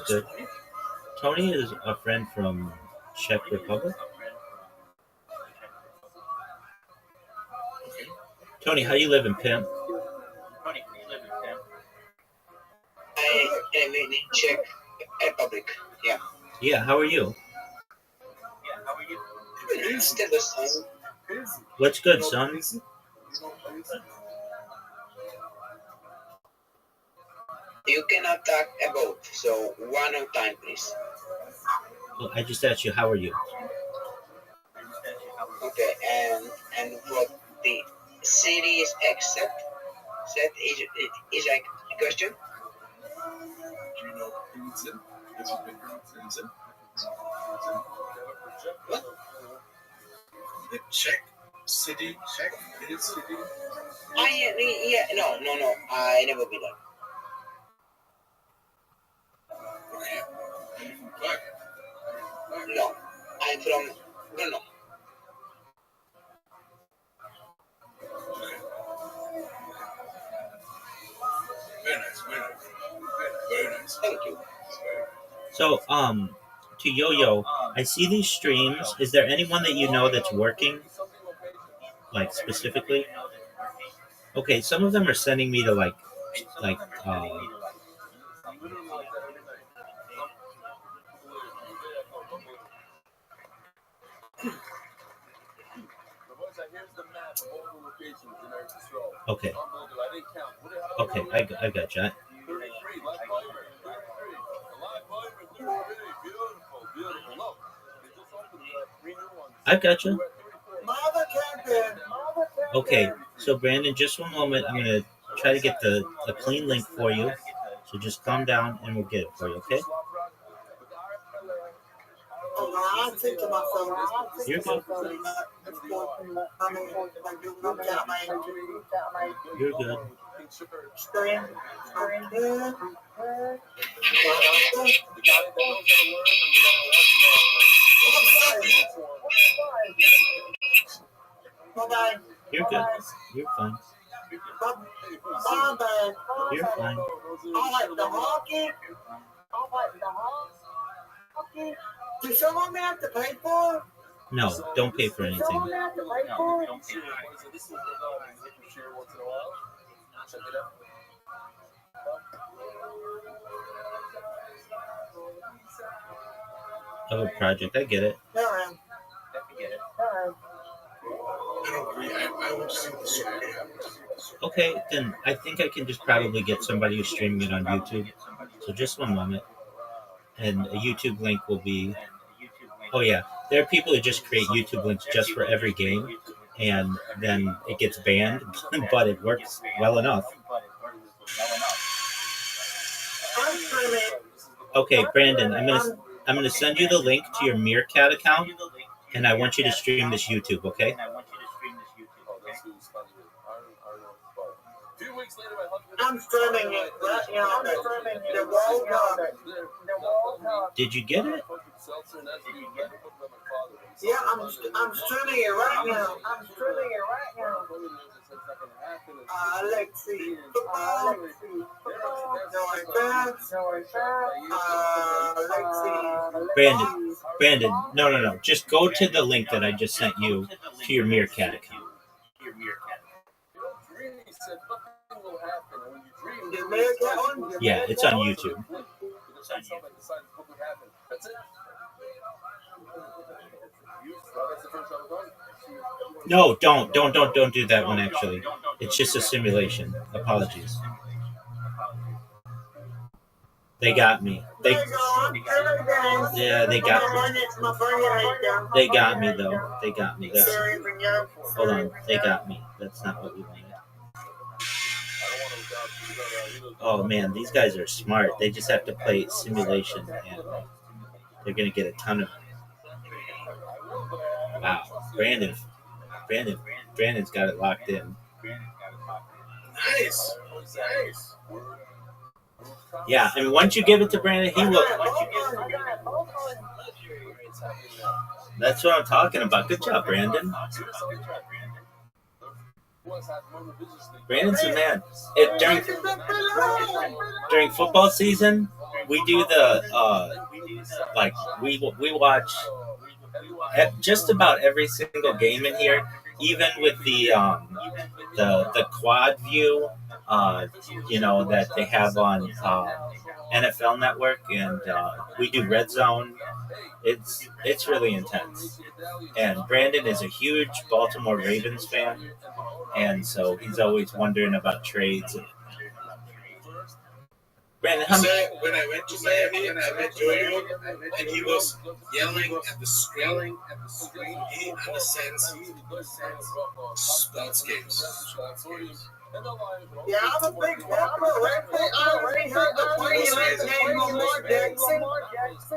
good. Tony is a friend from Czech Republic. Tony, how you living, pimp? I live in Czech Republic. Yeah. Yeah. How are you? Still the same. What's good, son? You cannot talk about, so one at a time, please. Well, I just asked you, how are you? Okay, and what the series except set is like a question. Do you know Crimson? Have you been to Crimson? What? The Czech city? Czech city? Yeah, no. I never been there. Okay. Are you from Prague? No, I'm from Brno. Okay. Very nice. Thank you. So, to Yo-Yo, I see these streams. Is there anyone that you know that's working? Like, specifically? Okay, some of them are sending me to, Okay. Okay, I got you. I got you. Okay, so Brandon, just one moment. I'm gonna try to get the clean link for you. So just calm down, and we'll get it for you. Okay? You're good. You're good. You're good. You're fine. You're fine. I like the hockey. Does someone have to pay for it? No, don't pay for anything. Someone have to pay for it? Of a project, I get it. Alright. Okay, then I think I can just probably get somebody who's streaming it on YouTube. So just one moment. And a YouTube link will be... Oh yeah, there are people who just create YouTube links just for every game, and then it gets banned, but it works well enough. Okay, Brandon, I'm gonna send you the link to your Meerkat account, and I want you to stream this YouTube, okay? I'm streaming it right now. The World Cup. Did you get it? Yeah, I'm streaming it right now. Let's see. Football. Brandon, no. Just go to the link that I just sent you to your Meerkat account. Yeah, it's on YouTube. No, don't do that one, actually. It's just a simulation. Apologies. They got me. They got me. They got me, though. They got me. Hold on. They got me. That's not what we wanted. Oh, man. These guys are smart. They just have to play simulation, and they're going to get a ton of... Wow. Brandon's got it locked in. Nice. Yeah, and once you give it to Brandon, he will. That's what I'm talking about. Good job, Brandon. Brandon's the man. During football season, we do the we watch just about every single game in here, even with the quad view, that they have on NFL Network, and we do Red Zone. It's really intense. And Brandon is a huge Baltimore Ravens fan, and so he's always wondering about trades. Brandon, when I went to Miami and I met Joey, and he was yelling at the screen, he understands sports games. Yeah, I'm a big Baltimore Ravens. I already heard the player named Lamar Jackson.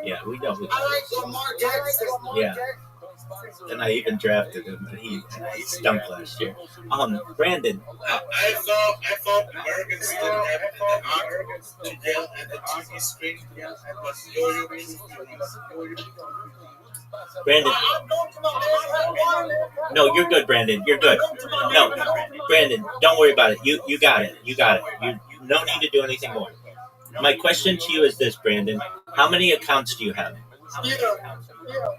Yeah, we know. I like Lamar Jackson. Yeah. And I even drafted him, and he stunk last year. Brandon. I thought Americans didn't have the heart to yell at the TV screen, but Brandon. No, you're good, Brandon. You're good. No, Brandon, don't worry about it. You got it. You no need to do anything more. My question to you is this, Brandon. How many accounts do you have?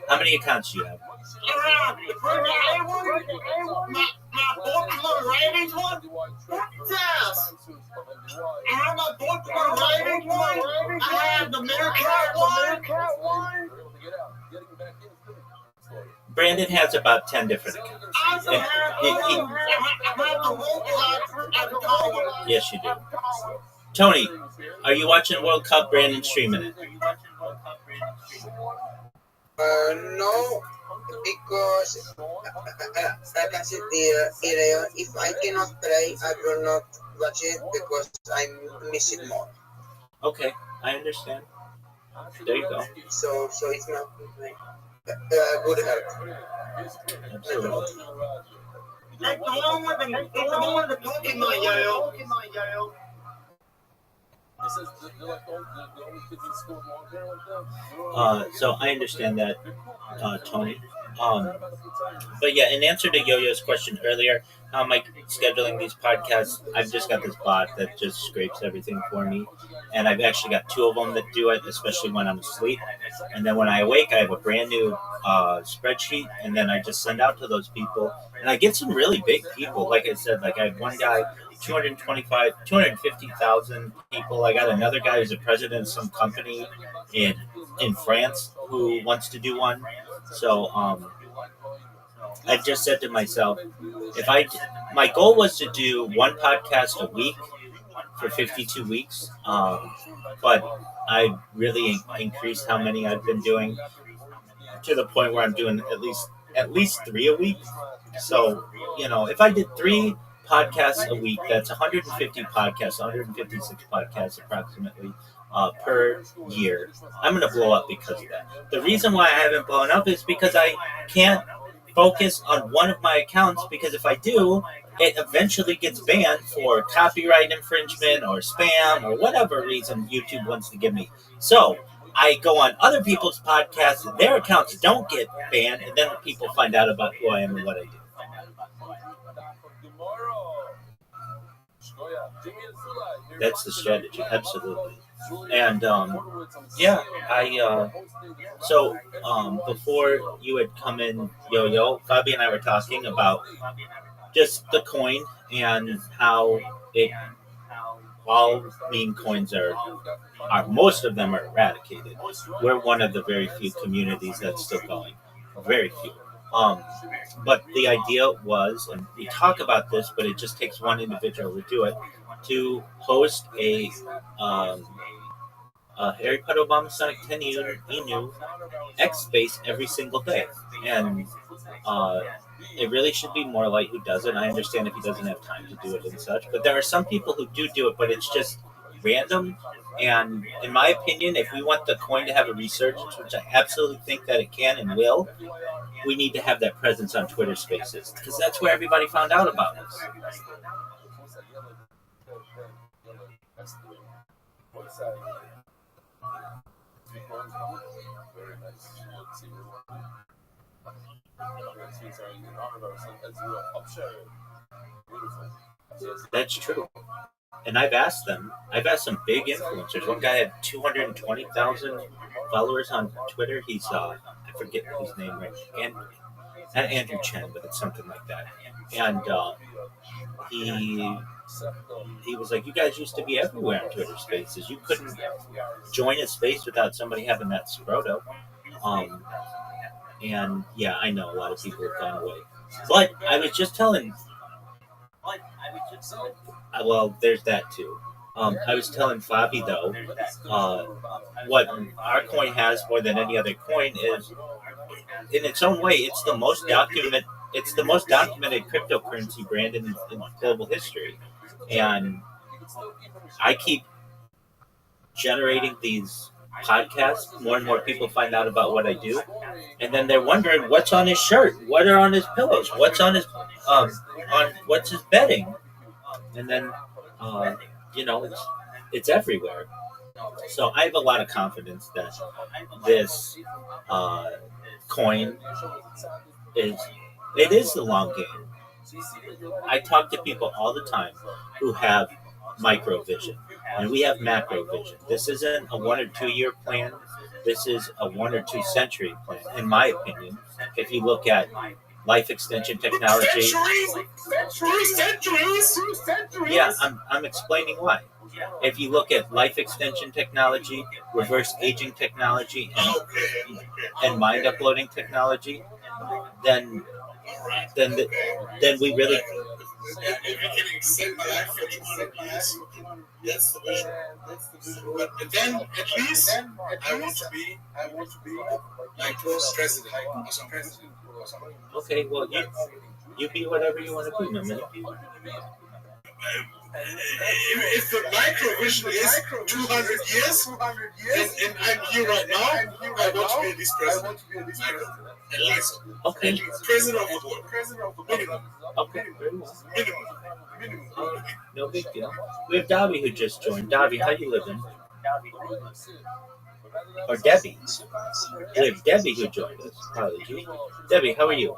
How many accounts do you have? My Baltimore Ravens one? Yes. I have my Baltimore Ravens one. I have the Meerkat one. Brandon has about 10 different accounts. Yes, you do. Tony, are you watching World Cup? Brandon streaming it. No, because like I said earlier, if I cannot play, I will not watch it because I'm missing more. Okay, I understand. There you go. So it's not good help. Absolutely. It's the one with the Pokemon, yo. So I understand that, Tony. But yeah, in answer to Yo-Yo's question earlier, how am I scheduling these podcasts? I've just got this bot that just scrapes everything for me, and I've actually got 2 of them that do it, especially when I'm asleep. And then when I awake, I have a brand new spreadsheet, and then I just send out to those people, and I get some really big people. Like I said, like I have one guy, 250,000 people. I got another guy who's a president of some company in France who wants to do one. So I've just said to myself, my goal was to do one podcast a week for 52 weeks, but I really increased how many I've been doing to the point where I'm doing at least 3 a week. So if I did 3 podcasts a week, that's 150 podcasts, 156 podcasts approximately per year. I'm going to blow up because of that. The reason why I haven't blown up is because I can't focus on one of my accounts, because if I do, it eventually gets banned for copyright infringement or spam or whatever reason YouTube wants to give me. So I go on other people's podcasts, and their accounts don't get banned, and then people find out about who I am and what I do. That's the strategy, absolutely. And before you had come in, Yo-Yo, Fabi and I were talking about just the coin and how all meme coins are most of them are eradicated. We're one of the very few communities that's still going. Very few. But the idea was, and we talk about this, but it just takes one individual to do it, to host a Harry Potter Obama Sonic 10 Inu X Space every single day. And it really should be more like who does it. I understand if he doesn't have time to do it and such, but there are some people who do it, but it's just random. And in my opinion, if we want the coin to have a resurgence, which I absolutely think that it can and will, we need to have that presence on Twitter Spaces, because that's where everybody found out about us. That's true. And I've asked some big influencers. One guy had 220,000 followers on Twitter. He's I forget his name right, and not Andrew Chen, but it's something like that. And he was like, "You guys used to be everywhere on Twitter Spaces. You couldn't join a space without somebody having that scroto." And yeah, I know a lot of people have gone away, but I was just telling. Well, there's that too. I was telling Fabi though, what our coin has more than any other coin is, in its own way, it's the most documented cryptocurrency brand in global history, and I keep generating these podcasts. More and more people find out about what I do, and then they're wondering what's on his shirt, what are on his pillows, what's on his what's his bedding, and then it's everywhere. So I have a lot of confidence that this coin is the long game. I talk to people all the time who have micro vision, and we have macro vision. This isn't a 1 or 2 year plan. This is a 1 or 2 century plan, in my opinion. If you look at life extension technology, centuries. Yeah, I'm explaining why. If you look at life extension technology, reverse aging technology, and mind uploading technology, then we really. If you can extend my life for 200 years, that's the vision. But then, at least, I want to be like president or something. Okay, well, you be whatever you want to be, my man. If the micro vision is 200 years, and I'm here right now, I want to be at least president. At least. Okay. President of the board. Minimum. Okay. Minimum. No big deal. We have Davi who just joined. Davi, how you living? Or Debbie. We have Debbie who joined us. Apologies. Debbie, how are you?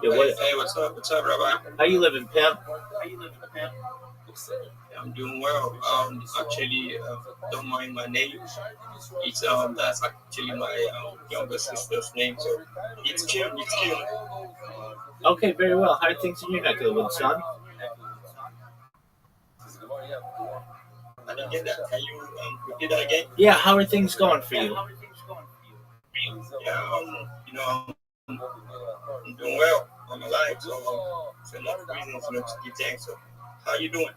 Yeah, Hey, what's up? What's up, Rabbi? How you living, pimp? I'm doing well. Actually, don't mind my name. It's that's actually my younger sister's name, so it's cute. It's cute. Okay, very well. How are things in your neck of the woods, son? I didn't get that. Can you repeat that again? Yeah, how are things going for you? Yeah, I'm doing well. I'm alive, so enough reasons to give thanks. So, how you doing?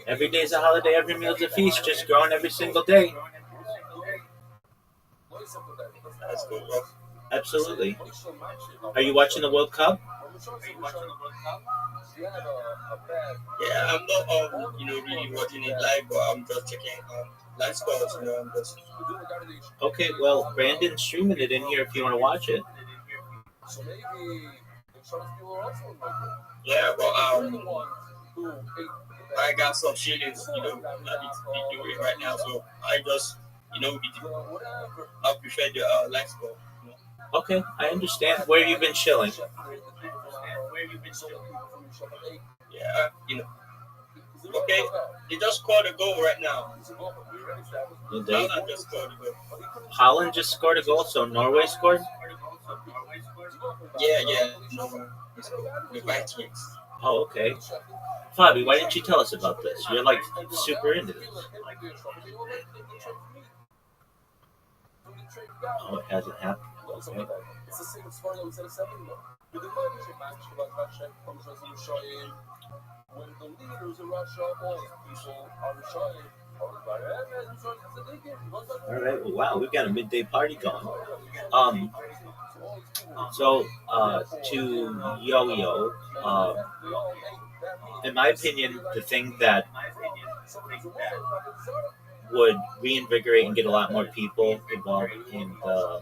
Every day's a holiday, every meal's a feast, just growing every single day. That's good, bro. Absolutely. Are you watching the World Cup? Yeah, I'm not really watching it live, but I'm just checking live scores. I'm just. Okay, well, Brandon's streaming it in here if you want to watch it. Yeah, but I got some shit I need to be doing right now, so I just I prefer the live score. Okay, I understand. Where have you been chilling? Yeah, Okay, they just scored a goal right now. Holland just scored a goal. Holland just scored a goal, so Norway scored? Yeah. The Vikings. Oh, okay. Fabi, why didn't you tell us about this? You're like super into this. Oh, it hasn't happened. Okay. When the leaders of Russia, all people are shy. All right. Well, wow, we've got a midday party going. So to Yo-Yo, in my opinion, the thing that would reinvigorate and get a lot more people involved in the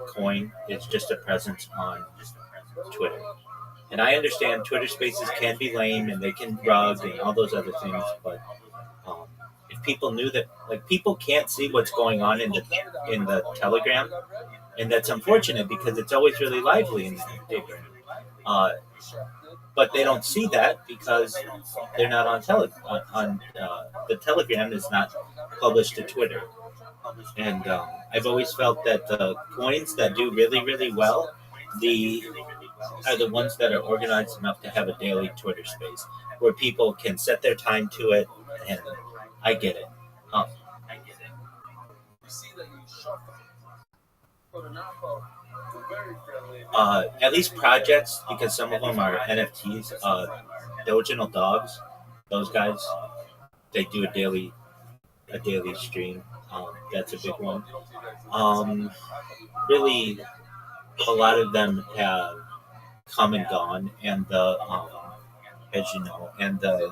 coin is just a presence on Twitter. And I understand Twitter Spaces can be lame and they can rug and all those other things, but if people knew that, like, people can't see what's going on in the Telegram, and that's unfortunate because it's always really lively in the Telegram. But they don't see that because they're not on the Telegram is not published to Twitter. And I've always felt that the coins that do really, really well, are the ones that are organized enough to have a daily Twitter space where people can set their time to it, and I get it. At least projects, because some of them are NFTs. Doginal Dogs, those guys, they do a daily stream. That's a big one. Really, a lot of them have come and gone, and as you know, and a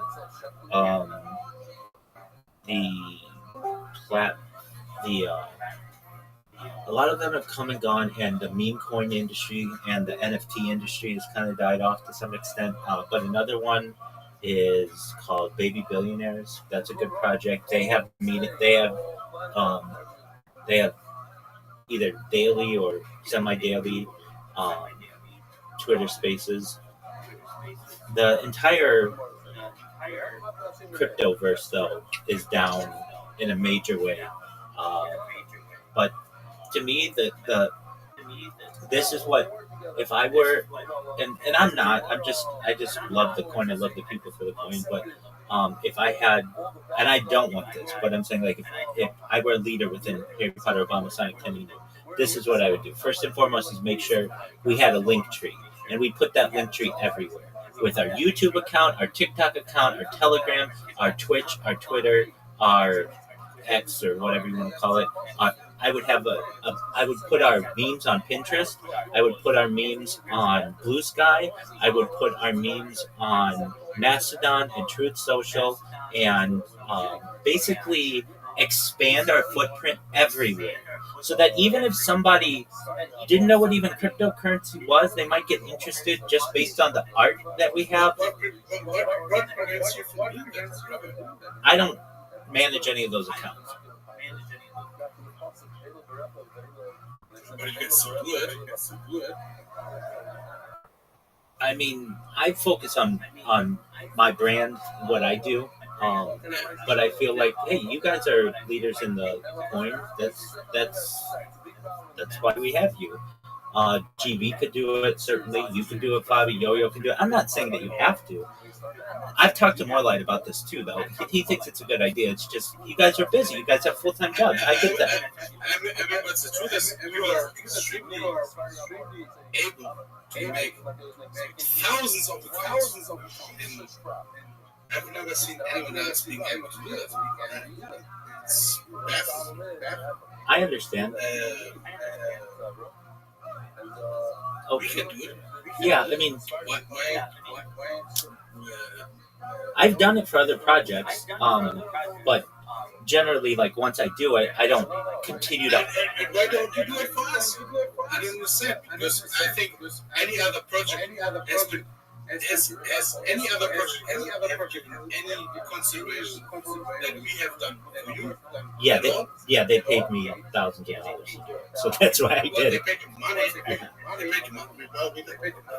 lot of them have come and gone, and the meme coin industry and the NFT industry has kind of died off to some extent. But another one is called Baby Billionaires. That's a good project. They have either daily or semi-daily Twitter Spaces. The entire cryptoverse, though, is down in a major way. But to me, this is what, if I were, and I'm not, I just love the coin. I love the people for the coin. But if I had, and I don't want this, but I'm saying, like, if I were a leader within Harry Potter, Obama, Sonic, Tenino, this is what I would do. First and foremost is make sure we had a link tree, and we put that link tree everywhere. With our YouTube account, our TikTok account, our Telegram, our Twitch, our Twitter, our X, or whatever you want to call it. I would have I would put our memes on Pinterest. I would put our memes on Blue Sky. I would put our memes on Mastodon and Truth Social, and basically expand our footprint everywhere, so that even if somebody didn't know what even cryptocurrency was, they might get interested just based on the art that we have. What prevents you from doing that, Rabbi? I don't manage any of those accounts. But you can still do it. I mean, I focus on my brand, what I do. But I feel like, hey, you guys are leaders in the coin. That's why we have you. GB could do it, certainly. You could do it, Fabi. Yo-Yo can do it. I'm not saying that you have to. I've talked to Morelight about this too, though. He thinks it's a good idea. It's just, you guys are busy. You guys have full-time jobs. I get that. But the truth is, you are extremely able to make thousands of accounts. I've never seen anyone else being able to do that. It's baffling. I understand. We can do it. Yeah, I mean, Why? I've done it for other projects, but generally, like, once I do it, I don't continue to. And why don't you do it for us? I don't understand, because I think any other project has been. Has any other project ever given any consideration that we have done for you? They paid me thousands of dollars to do it, so that's why I did it. They paid you money. They paid you money.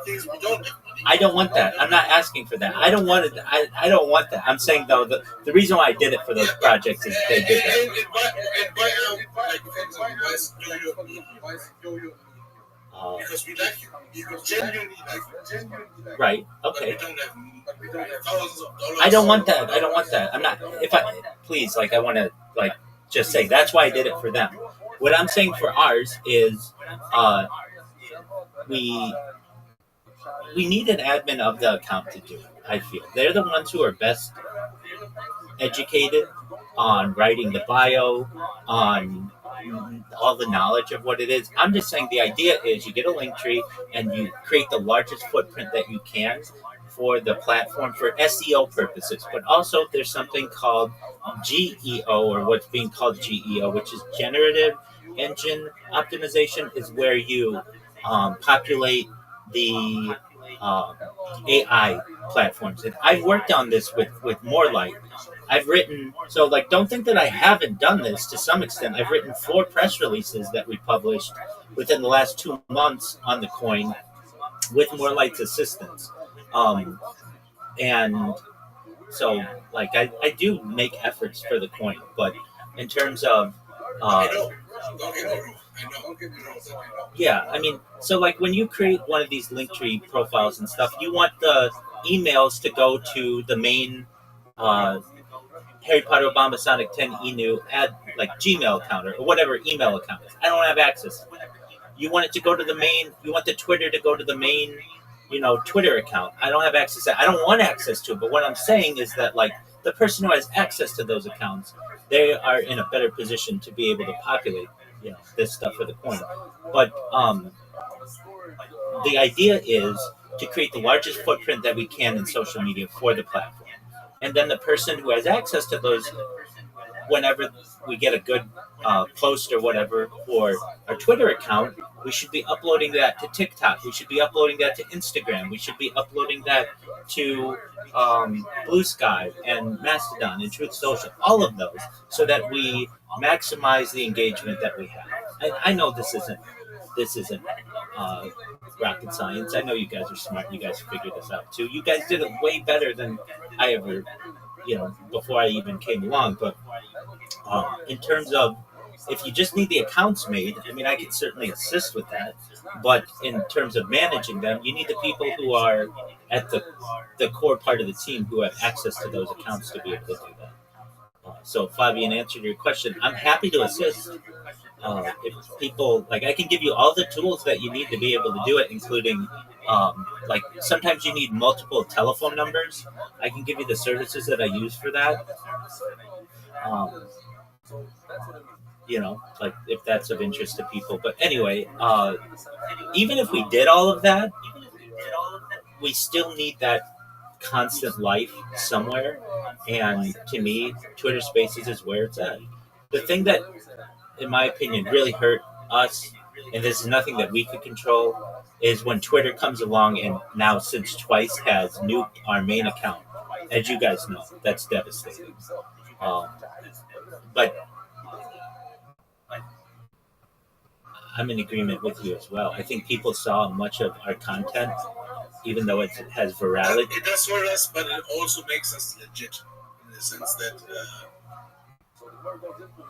Things we don't have money. I don't want that. I'm not asking for that. I don't want it. I don't want that. I'm saying, though, the reason why I did it for those projects is they did that. Because we like you. We genuinely like you. Right. Okay. We don't have thousands of dollars. I don't want that. I don't want that. I'm not. Please, I want to, just say that's why I did it for them. What I'm saying for ours is, we need an admin of the account to do it. I feel they're the ones who are best educated on writing the bio, on all the knowledge of what it is. I'm just saying the idea is you get a link tree and you create the largest footprint that you can for the platform for SEO purposes. But also there's something called GEO, or what's being called GEO, which is generative engine optimization, is where you populate the AI platforms. And I've worked on this with Morelight. I've written, don't think that I haven't done this to some extent. I've written 4 press releases that we published within the last 2 months on the coin with Morelight's assistance. And so, I do make efforts for the coin, but in terms of... Yeah, I mean, so when you create one of these Linktree profiles and stuff, you want the emails to go to the main Harry Potter Obama Sonic 10 Inu Gmail account or whatever email account is. I don't have access. You want it to go to the main, you want the Twitter to go to the main, Twitter account. I don't have access to that. I don't want access to it, but what I'm saying is that, the person who has access to those accounts, they are in a better position to be able to populate, this stuff for the coin. But the idea is to create the largest footprint that we can in social media for the platform. And then the person who has access to those, whenever we get a good post or whatever for our Twitter account, we should be uploading that to TikTok. We should be uploading that to Instagram. We should be uploading that to Blue Sky and Mastodon and Truth Social, all of those, so that we maximize the engagement that we have. And I know this isn't rocket science. I know you guys are smart. You guys figured this out too. You guys did it way better than I ever, before I even came along. But in terms of, if you just need the accounts made, I mean, I can certainly assist with that. But in terms of managing them, you need the people who are at the core part of the team who have access to those accounts to be able to do that. So, Fabian, answered your question. I'm happy to assist. If people, I can give you all the tools that you need to be able to do it, including, sometimes you need multiple telephone numbers. I can give you the services that I use for that. If that's of interest to people. But anyway, even if we did all of that, we still need that constant life somewhere. And to me, Twitter Spaces is where it's at. The thing that, in my opinion, really hurt us, and this is nothing that we could control, is when Twitter comes along and now since twice has nuked our main account. As you guys know, that's devastating. But I'm in agreement with you as well. I think people saw much of our content, even though it has virality. It does hurt us, but it also makes us legit in the sense that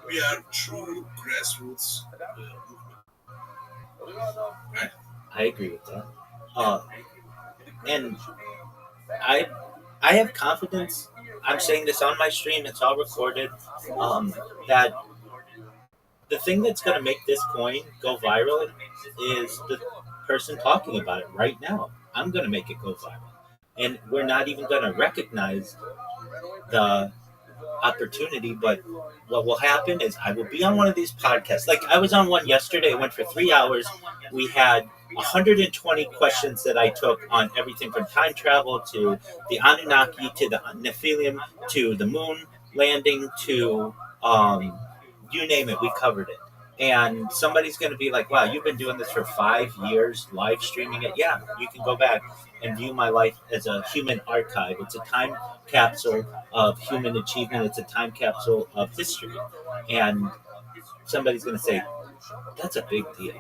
we are true grassroots movement. Right? I agree with that. And I have confidence. I'm saying this on my stream. It's all recorded. That the thing that's going to make this coin go viral is the person talking about it right now. I'm going to make it go viral, and we're not even going to recognize the opportunity. But what will happen is I will be on one of these podcasts. Like I was on one yesterday. It went for 3 hours. We had 120 questions that I took on everything from time travel to the Anunnaki to the Nephilim to the moon landing to you name it, we covered it. And somebody's going to be like, wow, you've been doing this for 5 years, live streaming it. Yeah, you can go back and view my life as a human archive. It's a time capsule of human achievement. It's a time capsule of history. And somebody's going to say, that's a big deal.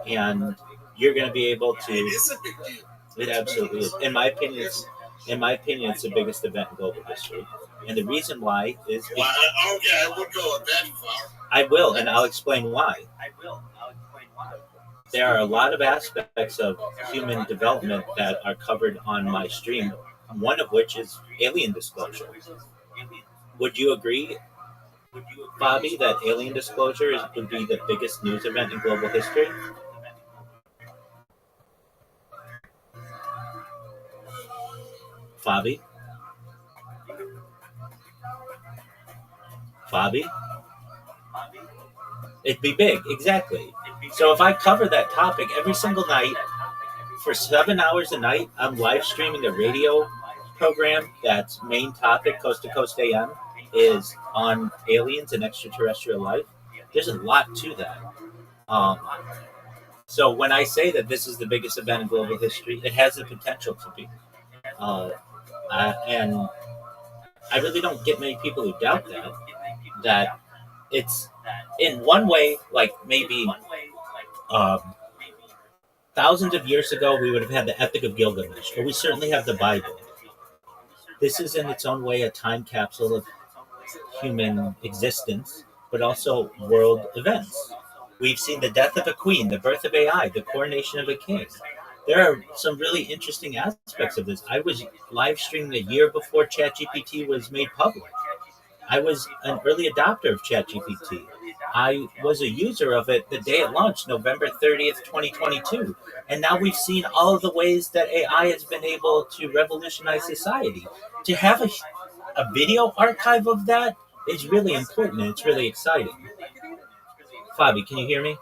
And you're going to be able to. It is a big deal. It absolutely is. In my opinion, it's the biggest event in global history. And the reason why is. Well, I wouldn't go that far. I will, and I'll explain why. There are a lot of aspects of human development that are covered on my stream, one of which is alien disclosure. Would you agree, Bobby, that alien disclosure would be the biggest news event in global history? Fabi? It'd be big, exactly. So if I cover that topic every single night for 7 hours a night, I'm live streaming a radio program that's main topic, Coast to Coast AM, is on aliens and extraterrestrial life. There's a lot to that. So when I say that this is the biggest event in global history, it has the potential to be. And I really don't get many people who doubt that it's in one way, like maybe thousands of years ago, we would have had the Epic of Gilgamesh, or we certainly have the Bible. This is in its own way a time capsule of human existence, but also world events. We've seen the death of a queen, the birth of AI, the coronation of a king. There are some really interesting aspects of this. I was live streaming a year before ChatGPT was made public. I was an early adopter of ChatGPT. I was a user of it the day it launched, November 30th, 2022. And now we've seen all of the ways that AI has been able to revolutionize society. To have a video archive of that is really important and it's really exciting. Fabi, can you hear me?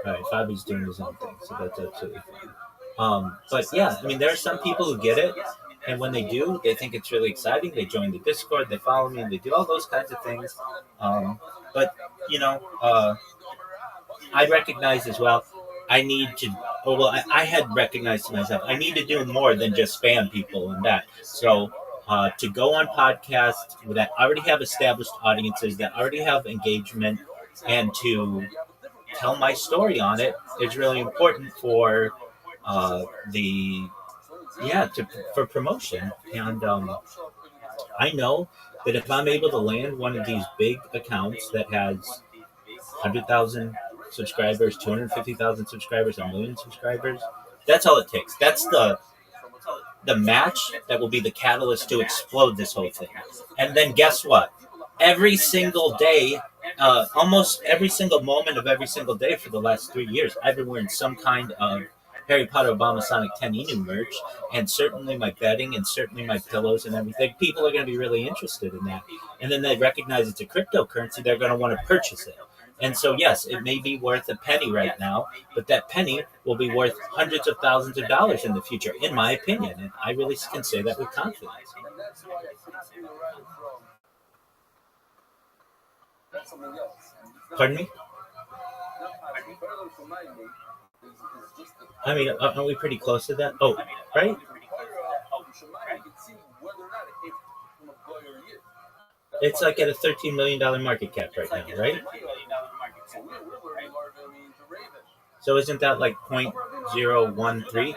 All right, Fabi's doing his own thing, so that's absolutely fine. But yeah, I mean, there are some people who get it, and when they do, they think it's really exciting. They join the Discord, they follow me, and they do all those kinds of things. But, you know, I recognize as well, I need to, I had recognized to myself, I need to do more than just spam people and that. So to go on podcasts that already have established audiences, that already have engagement, and to tell my story on it is really important for for promotion. And I know that if I'm able to land one of these big accounts that has 100,000 subscribers, 250,000 subscribers, 1 million subscribers, that's all it takes. That's the match that will be the catalyst to explode this whole thing. And then guess what? Every single day, almost every single moment of every single day for the last 3 years, I've been wearing some kind of Harry Potter Obama Sonic 10 Inu merch, and certainly my bedding and certainly my pillows and everything. People are going to be really interested in that. And then they recognize it's a cryptocurrency, they're going to want to purchase it. And so, yes, it may be worth a penny right now, but that penny will be worth hundreds of thousands of dollars in the future, in my opinion. And I really can say that with confidence. That's something else. Pardon me? I mean, aren't we pretty close to that? Oh, right? It's like at a $13 million market cap right now, right? So isn't that like 0.013?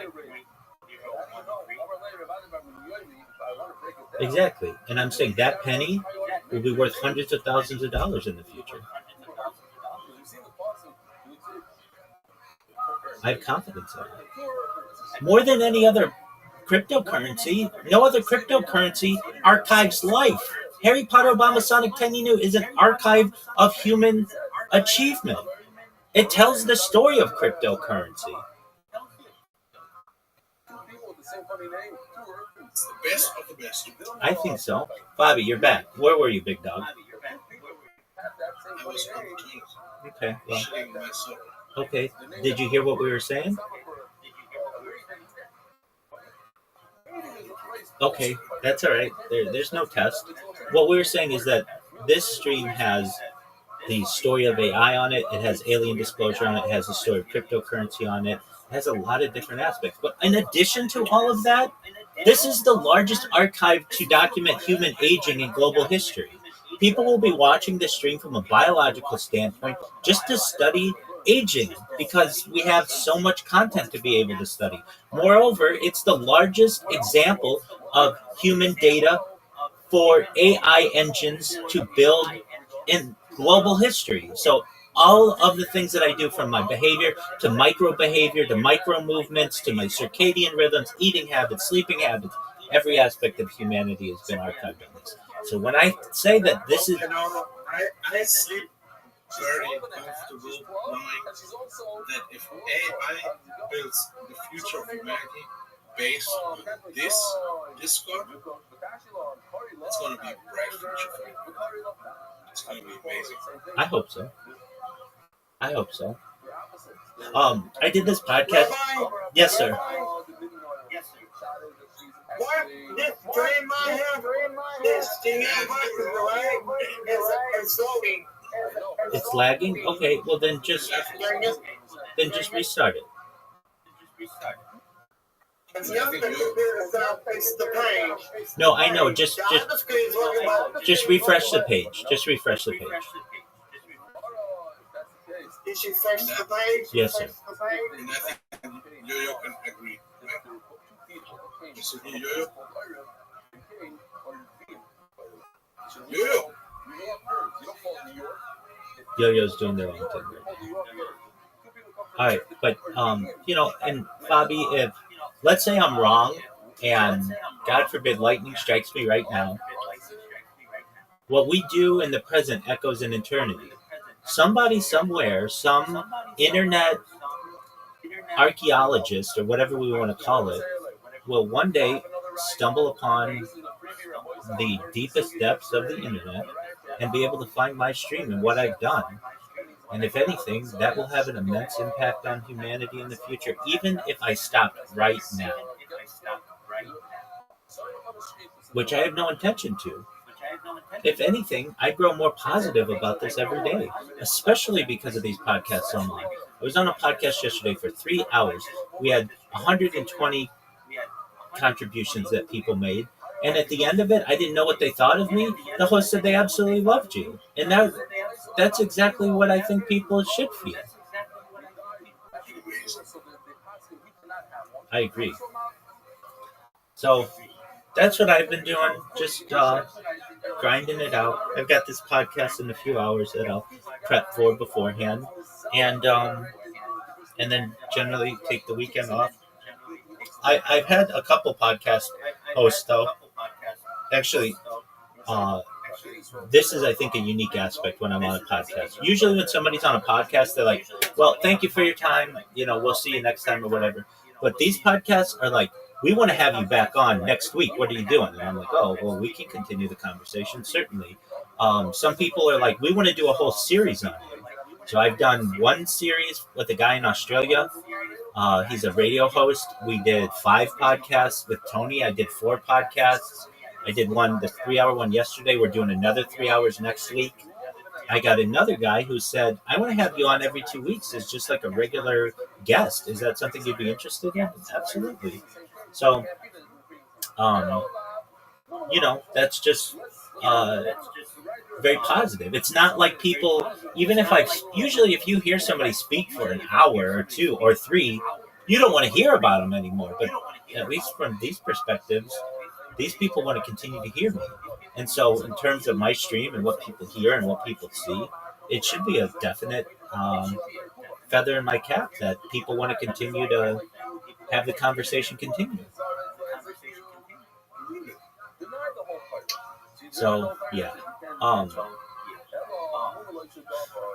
Exactly. And I'm saying that penny will be worth hundreds of thousands of dollars in the future. I have confidence in it. More than any other cryptocurrency, no other cryptocurrency archives life. Harry Potter Obama Sonic Teninu is an archive of human achievement. It tells the story of cryptocurrency. It's the best of the best. I think so. Bobby, you're back. Where were you, big dog? I was on the toilet. Okay. Well, Shitting myself. okay. Did you hear what we were saying? Okay, that's all right. There's no test. What we were saying is that this stream has the story of AI on it. It has alien disclosure on it. It has the story of cryptocurrency on it. It has a lot of different aspects. But in addition to all of that, this is the largest archive to document human aging in global history. People will be watching this stream from a biological standpoint just to study aging because we have so much content to be able to study. Moreover, it's the largest example of human data for AI engines to build in global history. So all of the things that I do, from my behavior to micro behavior to micro movements to my circadian rhythms, eating habits, sleeping habits, every aspect of humanity has been archived on this. So when I say that this is... I sleep very comfortable knowing that if AI builds the future of humanity based on this Discord, it's going to be a bright future for you. It's going to be amazing. I hope so. I hope so. I did this podcast. Yes, sir. What? This dream I have, this thing is slowing. It's lagging? Okay, well then just restart it. It's not the computer, it's the page. No, I know. Just refresh the page. Just refresh the page. Did you refresh the page? Yes, sir. And I think Yo-Yo can agree. Mr. Yo-Yo? Yo-Yo! Yo-Yo's doing their own thing. All right, but and Bobby, if let's say I'm wrong, and God forbid lightning strikes me right now, what we do in the present echoes in eternity. Somebody somewhere, some internet archaeologist or whatever we want to call it, will one day stumble upon the deepest depths of the internet and be able to find my stream and what I've done. And if anything, that will have an immense impact on humanity in the future, even if I stopped right now. Which I have no intention to. If anything, I grow more positive about this every day, especially because of these podcasts online. I was on a podcast yesterday for 3 hours. We had 120 contributions that people made. And at the end of it, I didn't know what they thought of me. The host said they absolutely loved you. And that's exactly what I think people should feel. I agree. So that's what I've been doing, just grinding it out. I've got this podcast in a few hours that I'll prep for beforehand. And then generally take the weekend off. I've had a couple podcast hosts, though. Actually, this is, I think, a unique aspect when I'm on a podcast. Usually when somebody's on a podcast, they're like, well, thank you for your time. We'll see you next time or whatever. But these podcasts are like, we want to have you back on next week. What are you doing? And I'm like, oh, well, we can continue the conversation, certainly. Some people are like, we want to do a whole series on it. So I've done one series with a guy in Australia. He's a radio host. We did 5 podcasts with Tony. I did 4 podcasts. I did the 3-hour one yesterday. We're doing another 3 hours next week. I got another guy who said, I want to have you on every 2 weeks as just like a regular guest. Is that something you'd be interested in? Absolutely. So, that's just very positive. It's not like people, even if usually if you hear somebody speak for an hour or 2 or 3, you don't want to hear about them anymore. But at least from these perspectives, these people want to continue to hear me. And so in terms of my stream and what people hear and what people see, it should be a definite feather in my cap that people want to continue to have the conversation continue. So yeah.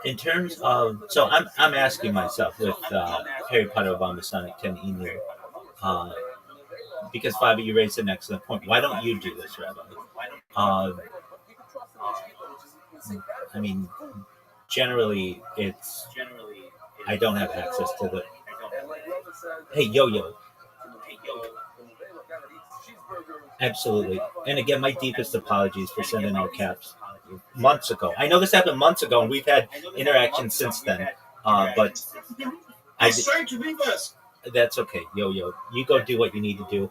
In terms of, so I'm asking myself with Harry Potter, Obama, Sonic 10 Emu, because Fabi, you raised an excellent point. Why don't you do this, Rabbi? I mean, generally, I don't have access to the. Hey, yo. Absolutely. And again, my deepest apologies for sending out caps months ago. I know this happened months ago, and we've had interactions since then. But that's okay, yo. You go do what you need to do.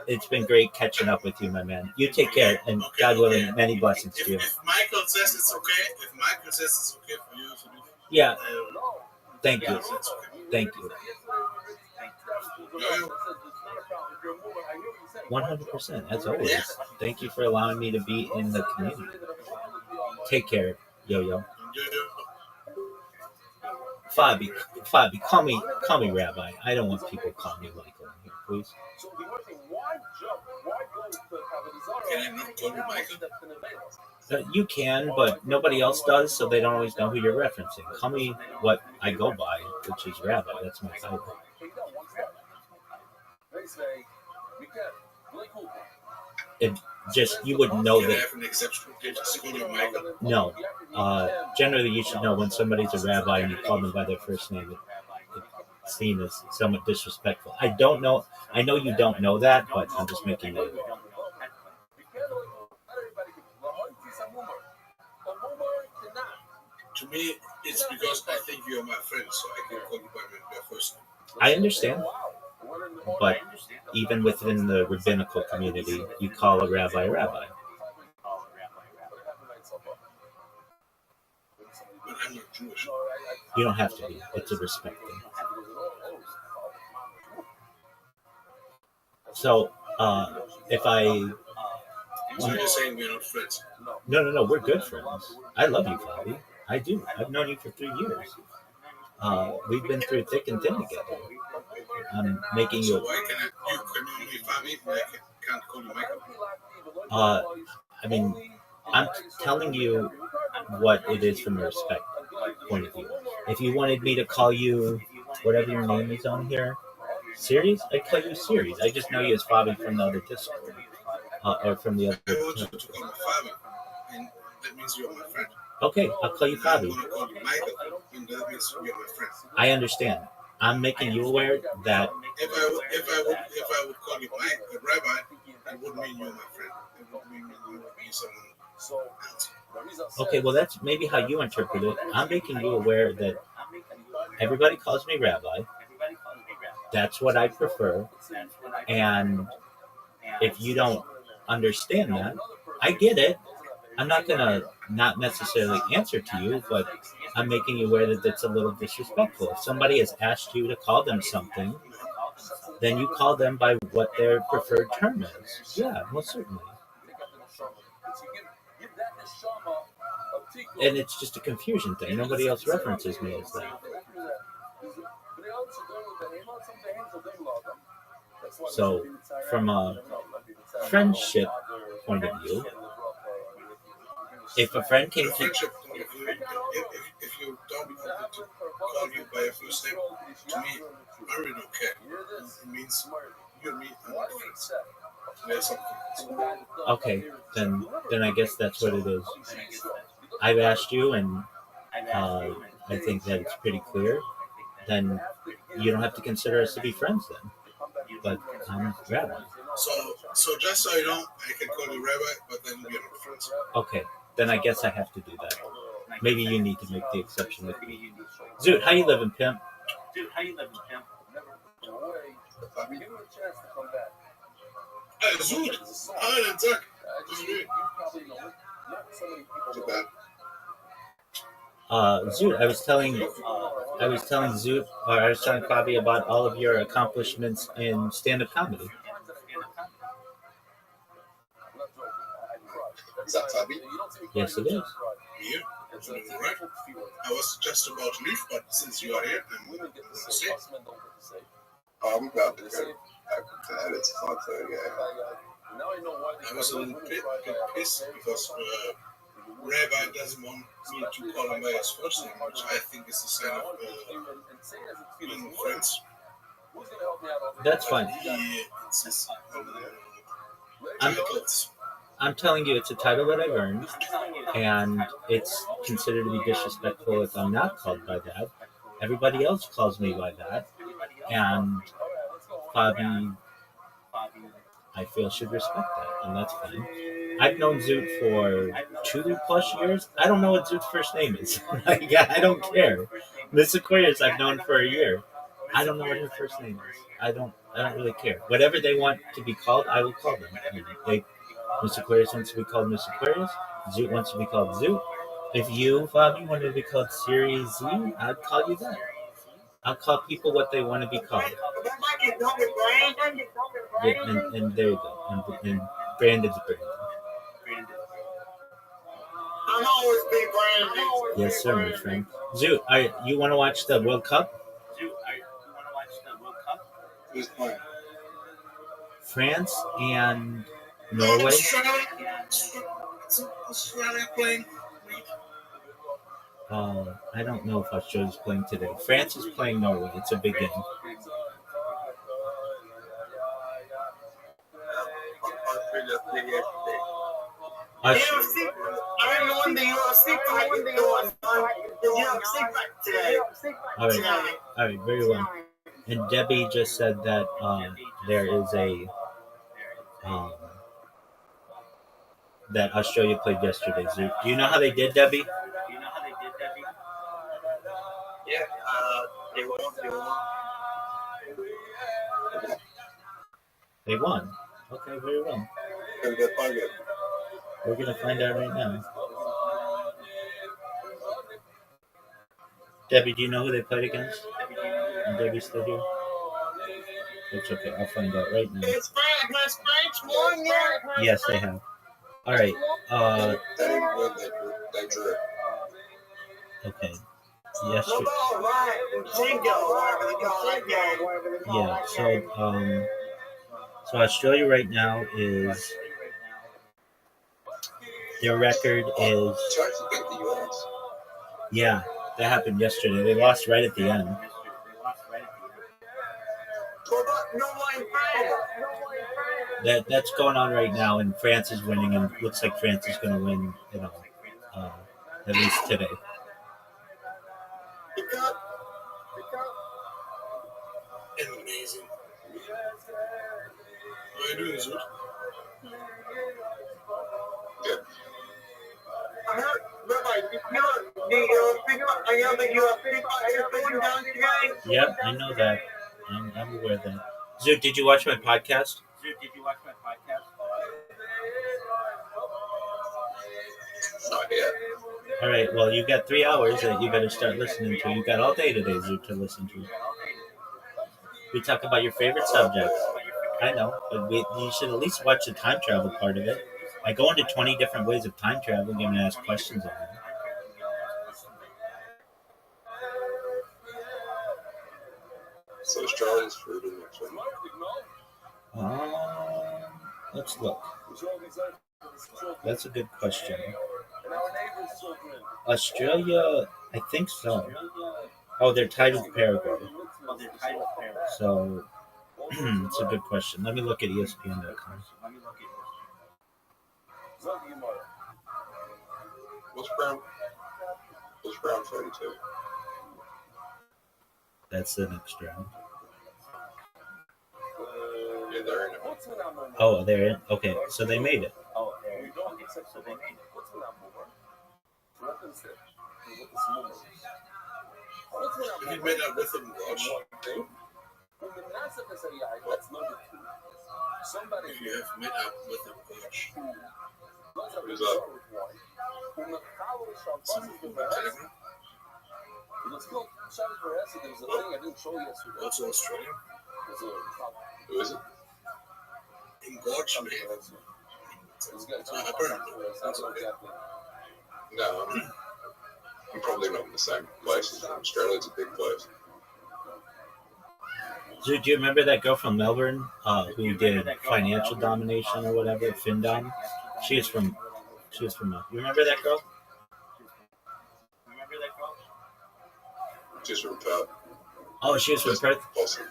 It's been great catching up with you, my man. You take care, and God willing, many blessings to you. If Michael says it's okay for you to do. Yeah. Thank you. Thank you. 100%, as always. Thank you for allowing me to be in the community. Take care, yo. Fabi, call me Rabbi. I don't want people calling me Michael here, please. Can I not call you Michael? You can, but nobody else does, so they don't always know who you're referencing. Call me what I go by, which is Rabbi. That's my title. It just, you wouldn't know that. Have an exception? Just call you Michael? No. Generally, you should know when somebody's a rabbi and you call them by their first name. It's seen as somewhat disrespectful. I don't know. I know you don't know that, but I'm just making it. To me, it's because I think you're my friend, so I can call you by my first name. I understand. But even within the rabbinical community, you call a rabbi a rabbi. But I'm not Jewish. You don't have to be. It's a respect thing. So, if I... So you're saying we're not friends? No, we're good friends. I love you, Fabi. I do. I've known you for 3 years. We've been through thick and thin together. I'm making you... So why can you call me Fabi, but I can't call you Michael? I mean, I'm telling you what it is from a respect point of view. If you wanted me to call you whatever your name is on here, Series, I call you Series. I just know you as Fabi from the other Discord. Or from the other... I want you to call me Fabi, and that means you're my friend. Okay, I'll call you Fabi. I want to call you Michael, and that means you're my friend. I understand. I'm making you aware that... If I would call you Rabbi, it would mean you're my friend. It would mean you would be someone else. Okay, well, that's maybe how you interpret it. I'm making you aware that everybody calls me Rabbi. That's what I prefer. And if you don't understand that, I get it. I'm not going to not necessarily answer to you, but I'm making you aware that that's a little disrespectful. If somebody has asked you to call them something, then you call them by what their preferred term is. Yeah, most certainly. And it's just a confusion thing. Nobody else references me as that. So, from a friendship point of view, if a friend came to... Friendship, if you don't want me to call you by your first name, to me, I really don't care. It means you and me are not friends. There's something. Okay, then I guess that's what it is. I've asked you, and I think that it's pretty clear. Then you don't have to consider us to be friends then. But I'm Rabbi. So just so you know, I can call you Rabbi, but then we're not friends. Okay, then I guess I have to do that. Maybe you need to make the exception with me. Zoot, how you living, pimp? Zoot. Aynen tak. Too bad. Zoot, I was telling Zoot, or I was telling Fabi about all of your accomplishments in stand-up comedy. Is that Fabi? Yes, it is. Here? Right. I was just about to leave, but since you are here, I'm going to say. I'm about to go back to that. It's 5:30. I was a little bit pissed because Rabbi doesn't want me to call him by his first name, which I think is a sign of being friends. That's fine. He insists on I'm telling you, it's a title that I've earned, and it's considered to be disrespectful if I'm not called by that. Everybody else calls me by that, and Fabi, I feel, should respect that, and that's fine. I've known Zoot for 2+ years. I don't know what Zoot's first name is. Like, I don't care. Miss Aquarius, I've known for a year. I don't know what her first name is. I don't really care. Whatever they want to be called, I will call them. Miss Aquarius wants to be called Miss Aquarius. Zoot wants to be called Zoot. If you, Fabi, wanted to be called Series Z, I'd call you that. I'll call people what they want to be called. Yeah, and there you go. And Brandon's Brandon. I'm always big Brandon. Yes, sir, my friend. Zoot, you want to watch the World Cup? Who's playing? France and Norway. Australia playing. I don't know if Australia's playing today. France is playing Norway. It's a big game. UFC. I won the UFC fight. The UFC fight today. All right, very well. And Debbie just said that there is that Australia played yesterday. Do you know how they did, Debbie? Yeah, they won. They won. Okay, very well. We're gonna find out right now. Debbie, do you know who they played against? And Debbie's still here? It's okay. I'll find out right now. It's French won yet? Yes, they have. All right. They drew. Okay. Yes. Yeah. So Australia right now is their record is. Yeah, that happened yesterday. They lost right at the end. That's going on right now, and France is winning, and it looks like France is going to win. At least today. Amazing. How are you doing, Zoot? Good. I heard, Rabbi, going down today? Yep, I know that. I'm aware of that. Zoot, did you watch my podcast? Not yet. All right, well, you got 3 hours that you better start listening to. You got all day today, Zoot, to listen to. We talk about your favorite subjects. I know, but you should at least watch the time travel part of it. I go into 20 different ways of time traveling and ask questions on it. So Australia's food in next one. Let's look. That's a good question. Australia, I think so. Oh, they're tied with Paraguay. So, it's a good question. Let me look at ESPN.com. What's Brown 32? That's the next round. Yeah, they're in it. Oh, they're in. Okay, so they made it. He met up with him, Rothschild. If you have met up with him, Coach. Who's up? Also Australia. Who is it? Engorgement. Apparently. That's okay. No, I'm probably not in the same place as Australia. It's a big place. Do you remember that girl from Melbourne who did financial domination or whatever, FinDom? She was from. You remember that girl? Just from Perth. Oh, she was from Perth. Awesome.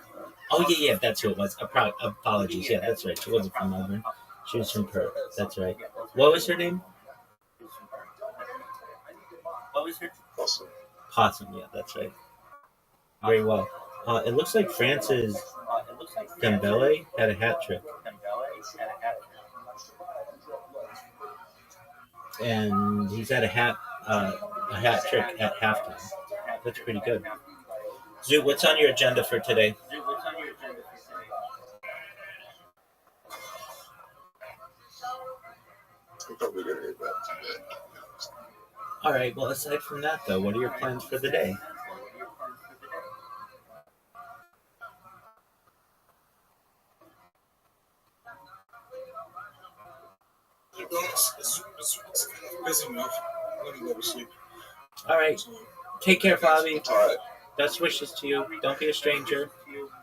Oh yeah, that's who it was. Apologies. Yeah, that's right. She wasn't from Melbourne. She was from Perth. That's right. What was her name? Awesome. Possum. Yeah, that's right. Very well. It looks like France's Dembele had a hat trick. And he's had a hat trick at halftime. That's pretty good. Zoo, what's on your agenda for today? I'm probably going to get back to bed. All right. Well, aside from that, though, what are your plans for the day? It's pissing me off. I'm going to go to sleep. All right. Take care, Bobby. All right. Best wishes to you. Don't be a stranger.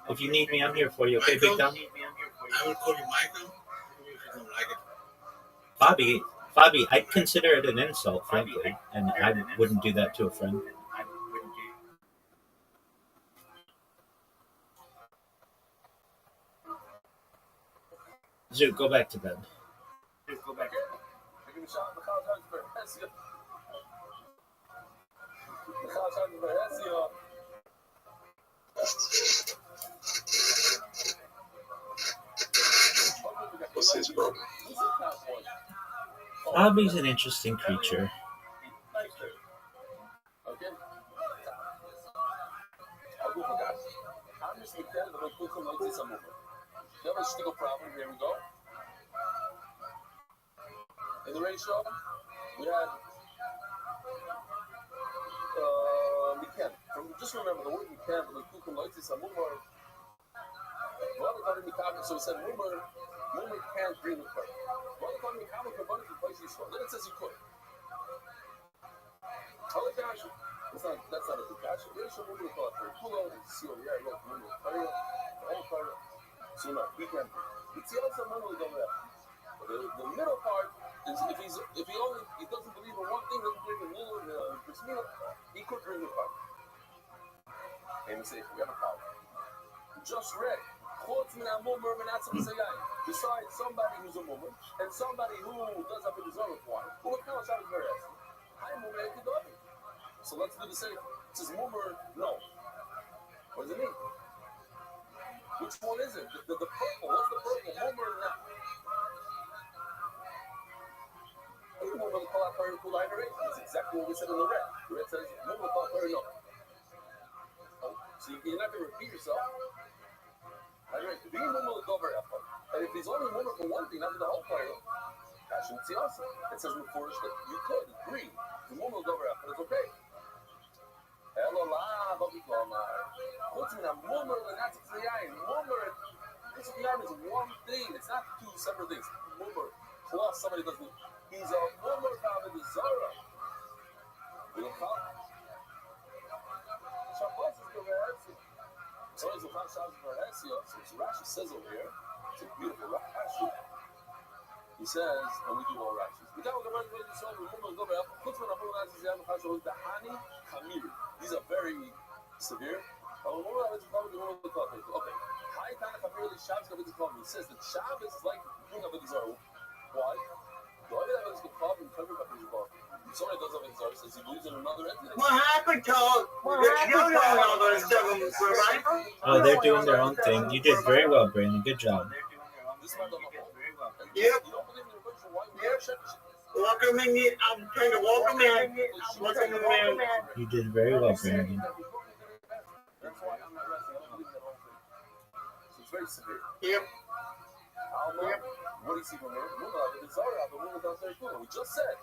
If you need me, I'm here for you. Okay, Big Dumb? I will call you Michael if you don't like it. Bobby, I'd consider it an insult, frankly, and I wouldn't do that to a friend. Zoo, go back to bed. What's his problem? Bobby's an interesting creature. Here we go. In the ratio, we had just remember the word Mikan, the Kukum Loitis, a Mumar. So he said, Mumar can't dream with her. Then it says you could. That's not a good kasha. Ratio Mumar called for Kulo and see over here. Look, Mumar Kaya, the whole Kaya. So no, he can't. It's also Mumar over there. The middle part is if he doesn't believe in one thing, doesn't believe in Lulu, he could dream with her. And we say, we have a problem. Just read. Besides somebody who's a mummer and somebody who does have a desire with wine. So let's do the same. It says mummer, no. What does it mean? Which one is it? The purple. What's the purple? Mummer, not. That's exactly what we said in the red. The red says mummer, no. So you're not going to repeat yourself. And if he's only mummer for one thing, not for the whole party, it says with force that you could agree. The mummer will go over but it's okay. Mummer is one thing. It's not two separate things. Mummer plus somebody doesn't. He's a mummer from the Zara. So Rashi says over here, it's a beautiful Rashi. He says, and we do all Rashis. These are very severe. Okay. He says that Shabbos is like doing a B'dizar. Why? Somebody does have a B'dizar, says he believes in another entity. What happened, Toad? Oh, they're doing their own thing. You did very well, Brandon. Good job. Yep. Welcome in. I'm trying to welcome in. Welcome in. You did very well, Brandon. That's why I'm not wrestling. I don't believe in that whole thing. So it's very severe. Yep. Alma, what do you see from there? The Zara, the woman down there, cool. We just said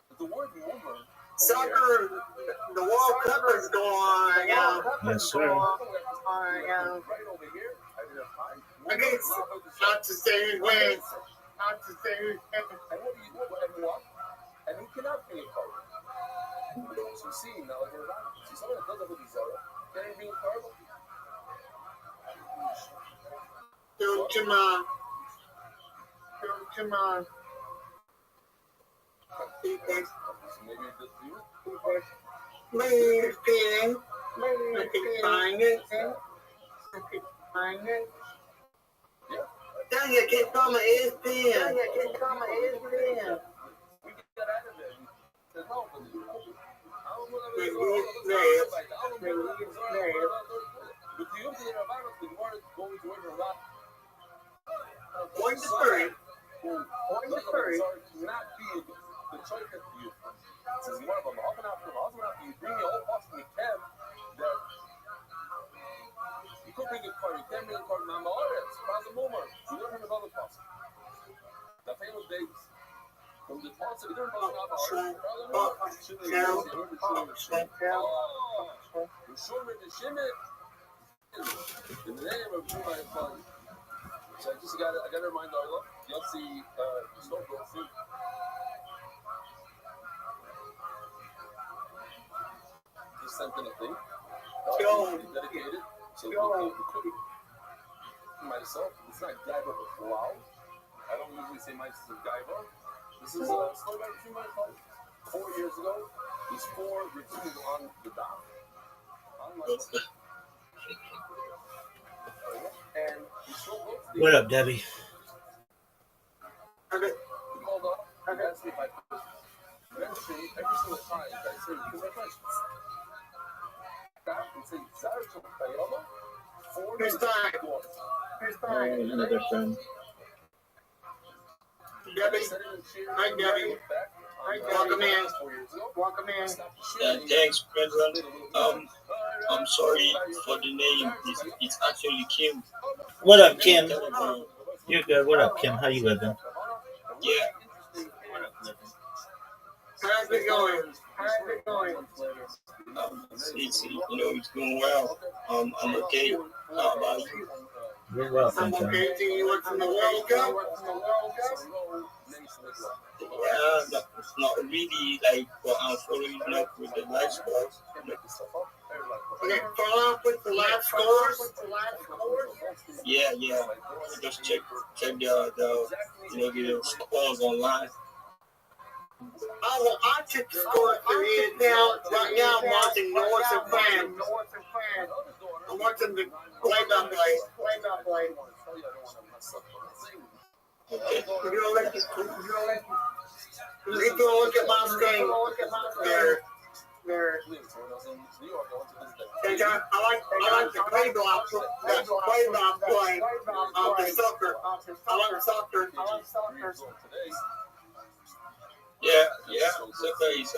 that the word woman. Soccer, the World Cup is going on. Yes, sir. Right over here, Okay, not to say who's winning. Not to say who's winning. And what do you want? And he cannot pay a card. So see, now like we're back. See, someone that does that with these Zara, can he be a card? Come on. Maybe it's just you. Please, King. I can find it. Dang, I can't find my ESPN. We get out of there. Said, no, but but the only thing about it, the more it's going to win or not. Point to three. Not being the choice that you. This is one of them. Often after you bring your whole boss in the camp that you could bring a car, you can't bring a car. Now, it's Praza Mumar. You don't have another boss. The famous days. From the sponsor, you don't have another in the name of my father. So I gotta remind Darla, you'll see Snowball soon. Just sent in a thing. Dedicated. So myself, it's not Gaiba but Wow. I don't usually say my sister Gaiba. This is a story about 2 months ago. 4 years ago. These 4 reviews on the dock. What up, Debbie? He called up and asked me if I could mention every single time that I say, because my questions. Back and say, Zarcho Kayama, 4 Who's back? Another friend. Debbie. Hi, Debbie. Welcome in. Yeah, thanks, President. I'm sorry for the name. It's actually Kim. What up, Kim? You're good. What up, Kim? How you living? Yeah. How's it going? It's going well. I'm okay. How about you? You're well, I'm thank you. okay. Do you work from the World Cup? Yeah, not really like, but I'm following up with the live scores. Okay, follow up with the live scores? Yeah. Just check the scores online. I check the scores for you now. Right now, I'm watching North and France. I'm watching the play-by-play. Okay. If you look at my screen, there. And I like the play-by-play of the soccer. I like soccer. Yeah. Soccer is